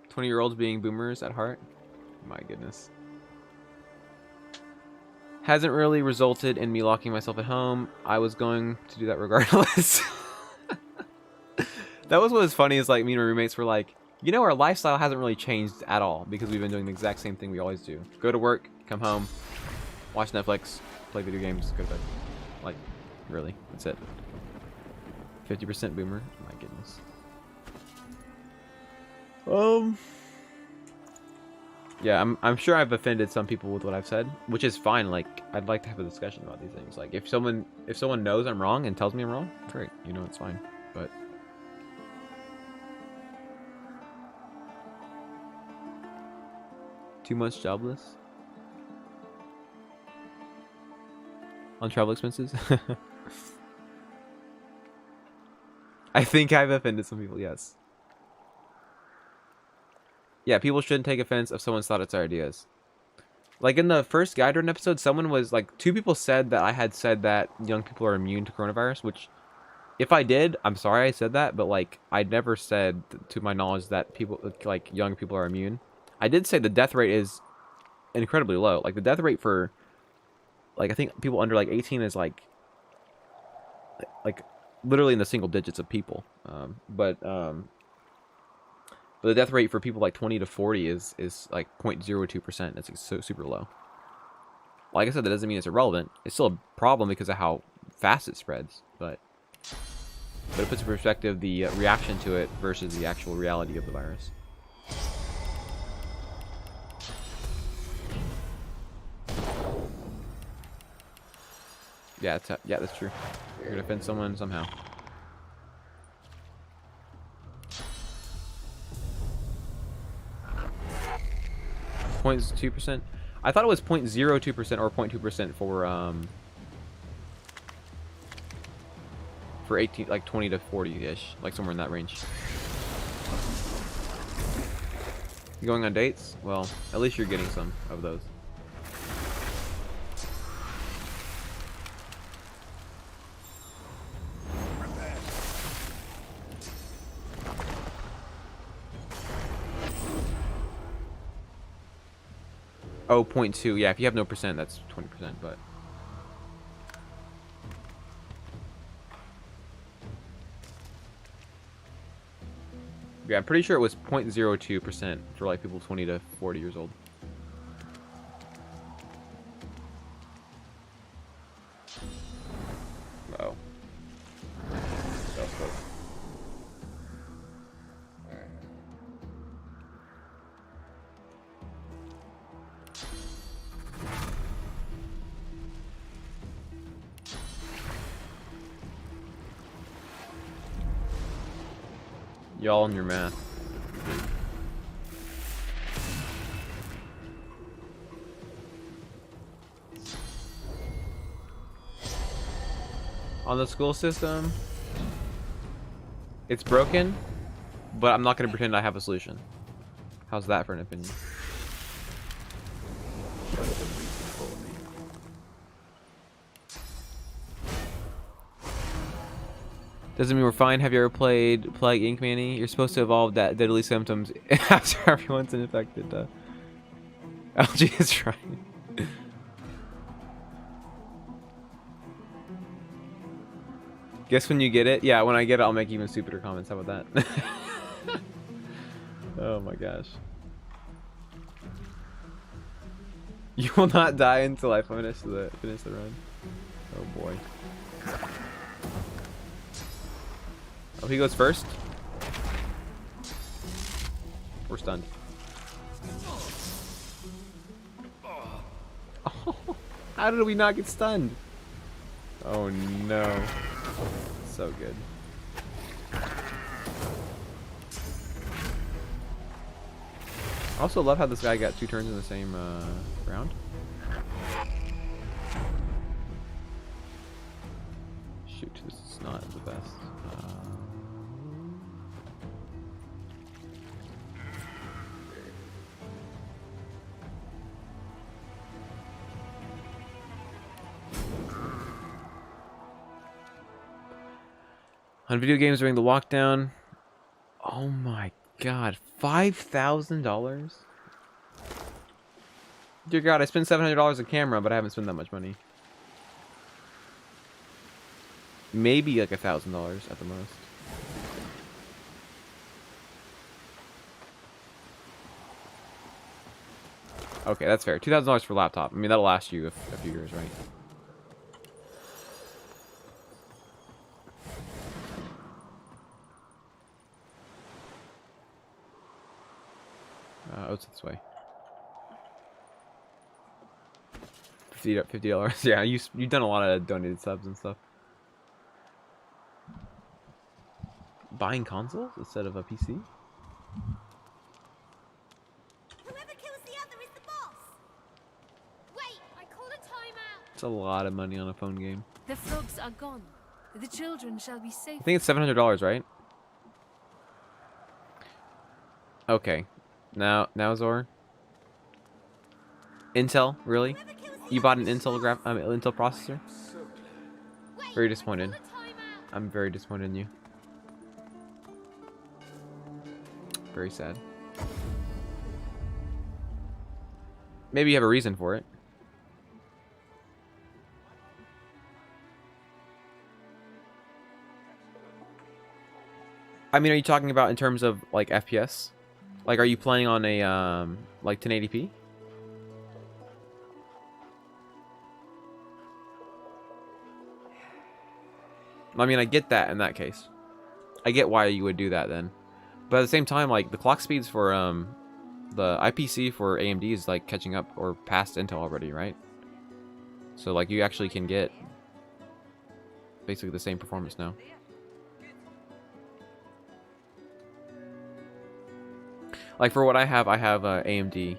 20-year-olds being boomers at heart. My goodness. Hasn't really resulted in me locking myself at home. I was going to do that regardless. That was what was funny, is like me and my roommates were like, You know, our lifestyle hasn't really changed at all because we've been doing the exact same thing we always do. Go to work, come home, watch Netflix, play video games, go to bed. Like, really, that's it. 50% boomer. Oh my goodness. Yeah, I'm sure I've offended some people with what I've said, which is fine. Like, I'd like to have a discussion about these things. Like, if someone knows I'm wrong and tells me I'm wrong, great. You know, it's fine. But 2 months jobless on travel expenses. I think I've offended some people. Yes. Yeah, people shouldn't take offense if someone's thought it's our ideas. Like in the first Guide Run episode, someone was like, 2 people said that I had said that young people are immune to coronavirus, which if I did, I'm sorry I said that, but like I never said to my knowledge that people like young people are immune. I did say the death rate is incredibly low. Like the death rate for like I think people under like 18 is like literally in the single digits of people. But the death rate for people like 20 to 40 is like 0.02%. It's so super low. Like I said, that doesn't mean it's irrelevant. It's still a problem because of how fast it spreads. But it puts in perspective the reaction to it versus the actual reality of the virus. Yeah, that's true. You're gonna offend someone somehow. .2%. I thought it was 0.02% or 0.2% for 18, like 20 to 40-ish, like somewhere in that range. You going on dates? Well, at least you're getting some of those. Oh, 0.2. Yeah, if you have no percent, that's 20%, but... Yeah, I'm pretty sure it was 0.02% for like people 20 to 40 years old. Oh. That was close. Y'all and your math. On the school system, it's broken, but I'm not going to pretend I have a solution. How's that for an opinion? Doesn't mean we're fine. Have you ever played Plague Inc, Manny? You're supposed to evolve that deadly symptoms after everyone's infected. LG is trying. Guess when you get it? Yeah, when I get it, I'll make even stupider comments. How about that? Oh my gosh. You will not die until I finish the run. Oh boy. Oh, he goes first. We're stunned. Oh, how did we not get stunned? Oh no. So good. I also love how this guy got 2 turns in the same round. Shoot, this is not the best. On video games during the lockdown. Oh my god, $5,000? Dear God, I spent $700 a camera, but I haven't spent that much money. Maybe like $1,000 at the most. Okay, that's fair. $2,000 for a laptop. I mean, that'll last you a few years, right? Oh, it's this way. $50. Yeah, you've done a lot of donated subs and stuff. Buying consoles instead of a PC? Whoever kills the other is the boss. Wait, I call a timeout. It's a lot of money on a phone game. The frogs are gone. The children shall be safe. I think it's $700, right? Okay. Now Zor. Intel, really? You bought an Intel Intel processor? Very disappointed. I'm very disappointed in you. Very sad. Maybe you have a reason for it. I mean, are you talking about in terms of like FPS? Like, are you playing on a like 1080p? I mean, I get that in that case. I get why you would do that then. But at the same time, like, the clock speeds for the IPC for AMD is like catching up or past Intel already, right? So like you actually can get basically the same performance now. Like for what I have AMD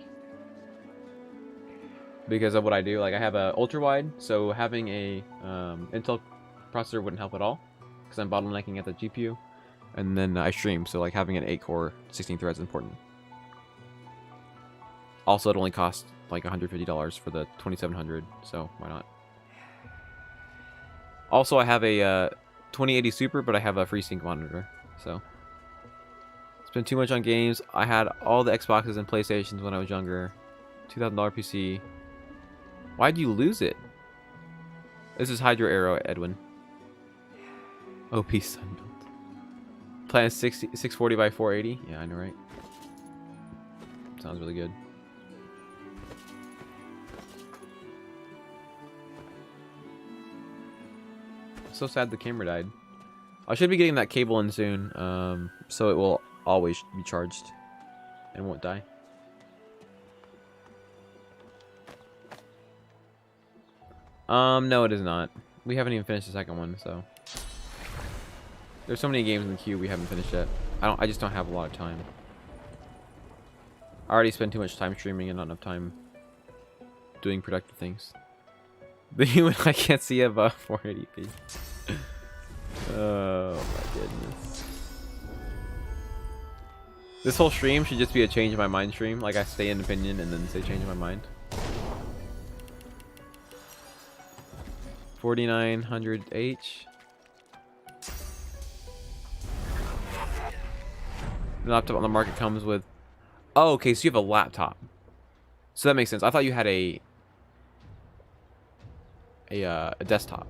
because of what I do. Like I have a ultra wide, so having a Intel processor wouldn't help at all because I'm bottlenecking at the GPU, and then I stream, so like having an 8-core 16 threads is important. Also, it only costs like $150 for the 2700, so why not? Also, I have a 2080 Super, but I have a FreeSync monitor, so spent too much on games. I had all the Xboxes and PlayStations when I was younger. $2,000 PC. Why'd you lose it? This is Hydro Arrow, Edwin. OP Sunbelt. Plan 640 by 480. Yeah, I know, right? Sounds really good. So sad the camera died. I should be getting that cable in soon, so it will always be charged and won't die. No, it is not. We haven't even finished the second one, so there's so many games in the queue we haven't finished yet. I just don't have a lot of time. I already spend too much time streaming and not enough time doing productive things. The human I can't see above 480p. Oh my goodness. This whole stream should just be a change of my mind stream. Like I stay in opinion and then say change of my mind. 4900H. The laptop on the market comes with... Oh, okay, so you have a laptop. So that makes sense. I thought you had a desktop.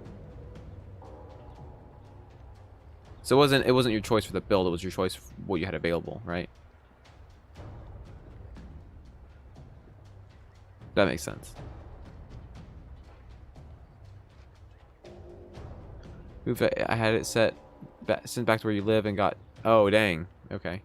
So it wasn't your choice for the build, it was your choice for what you had available, right? That makes sense. I had it sent back to where you live and got... Oh, dang. Okay.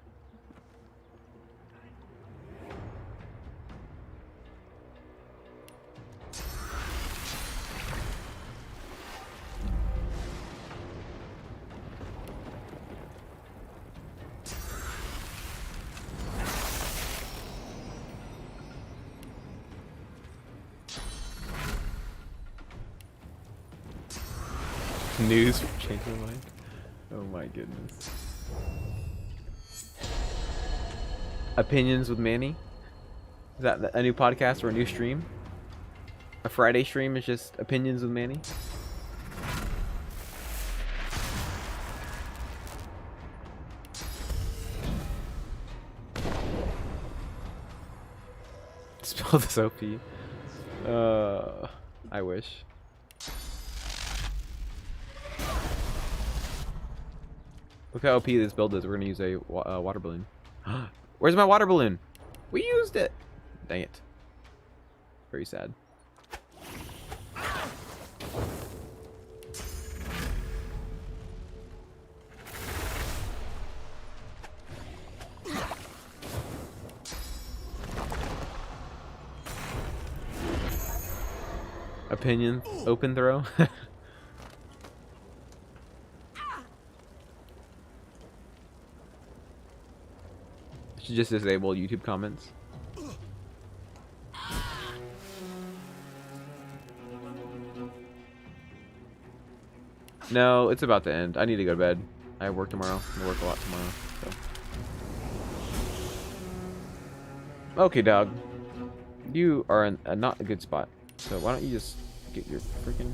News changed my mind. Oh my goodness. Opinions with Manny? Is that a new podcast or a new stream? A Friday stream is just opinions with Manny? Spell this OP. I wish. Look how OP this build is. We're gonna use a water balloon. Where's my water balloon? We used it. Dang it. Very sad. Opinion open throw. Should just disable YouTube comments. No, it's about to end. I need to go to bed. I have work tomorrow. I work a lot tomorrow. So. Okay, dog. You are in not a good spot. So why don't you just get your freaking...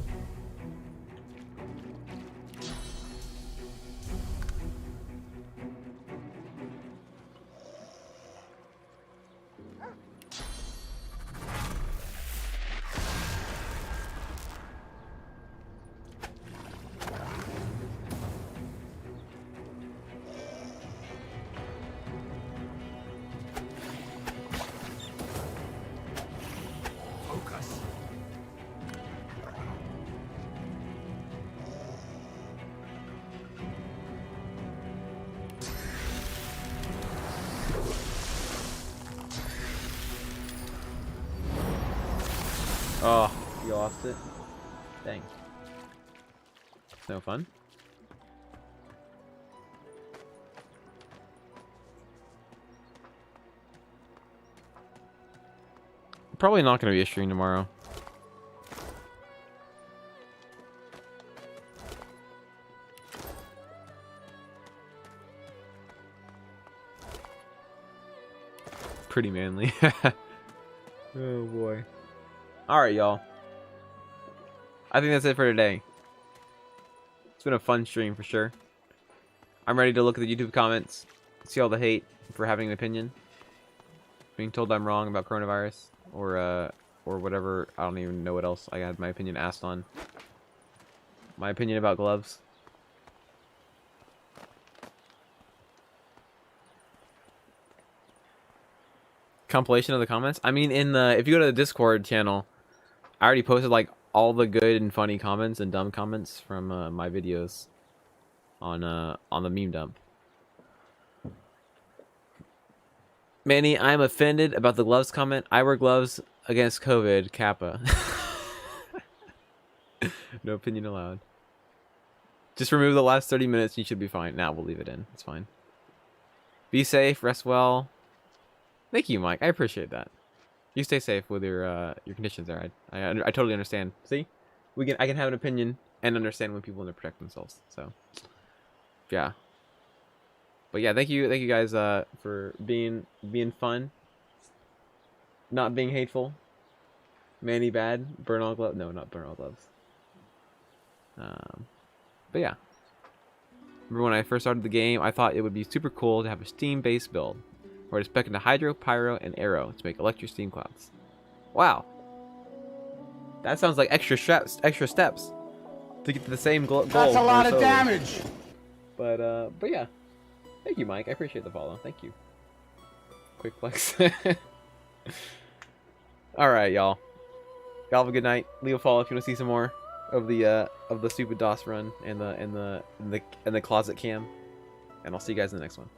Oh, you lost it? Dang. No fun. Probably not going to be a stream tomorrow. Pretty manly. Oh boy. Alright, y'all. I think that's it for today. It's been a fun stream for sure. I'm ready to look at the YouTube comments, see all the hate for having an opinion, being told I'm wrong about coronavirus, or whatever. I don't even know what else I had my opinion asked on. My opinion about gloves. Compilation of the comments. I mean, if you go to the Discord channel, I already posted like all the good and funny comments and dumb comments from my videos on the meme dump. Manny, I'm offended about the gloves comment. I wear gloves against COVID. Kappa. No opinion allowed. Just remove the last 30 minutes and you should be fine. Now we'll leave it in. It's fine. Be safe. Rest well. Thank you, Mike. I appreciate that. You stay safe with your conditions there. I totally understand. See, I can have an opinion and understand when people want to protect themselves. So, yeah. But yeah, thank you guys for being fun, not being hateful. Manny bad, burn all gloves. No, not burn all gloves. But yeah. Remember when I first started the game, I thought it would be super cool to have a steam-based build. Where it's spec into Hydro, Pyro, and Arrow to make electric steam clouds. Wow. That sounds like extra steps to get to the same goal. That's a lot of damage. But yeah. Thank you, Mike. I appreciate the follow. Thank you. Quick flex. All right, y'all. Y'all have a good night. Leave a follow if you want to see some more of the stupid DOS run and the closet cam. And I'll see you guys in the next one.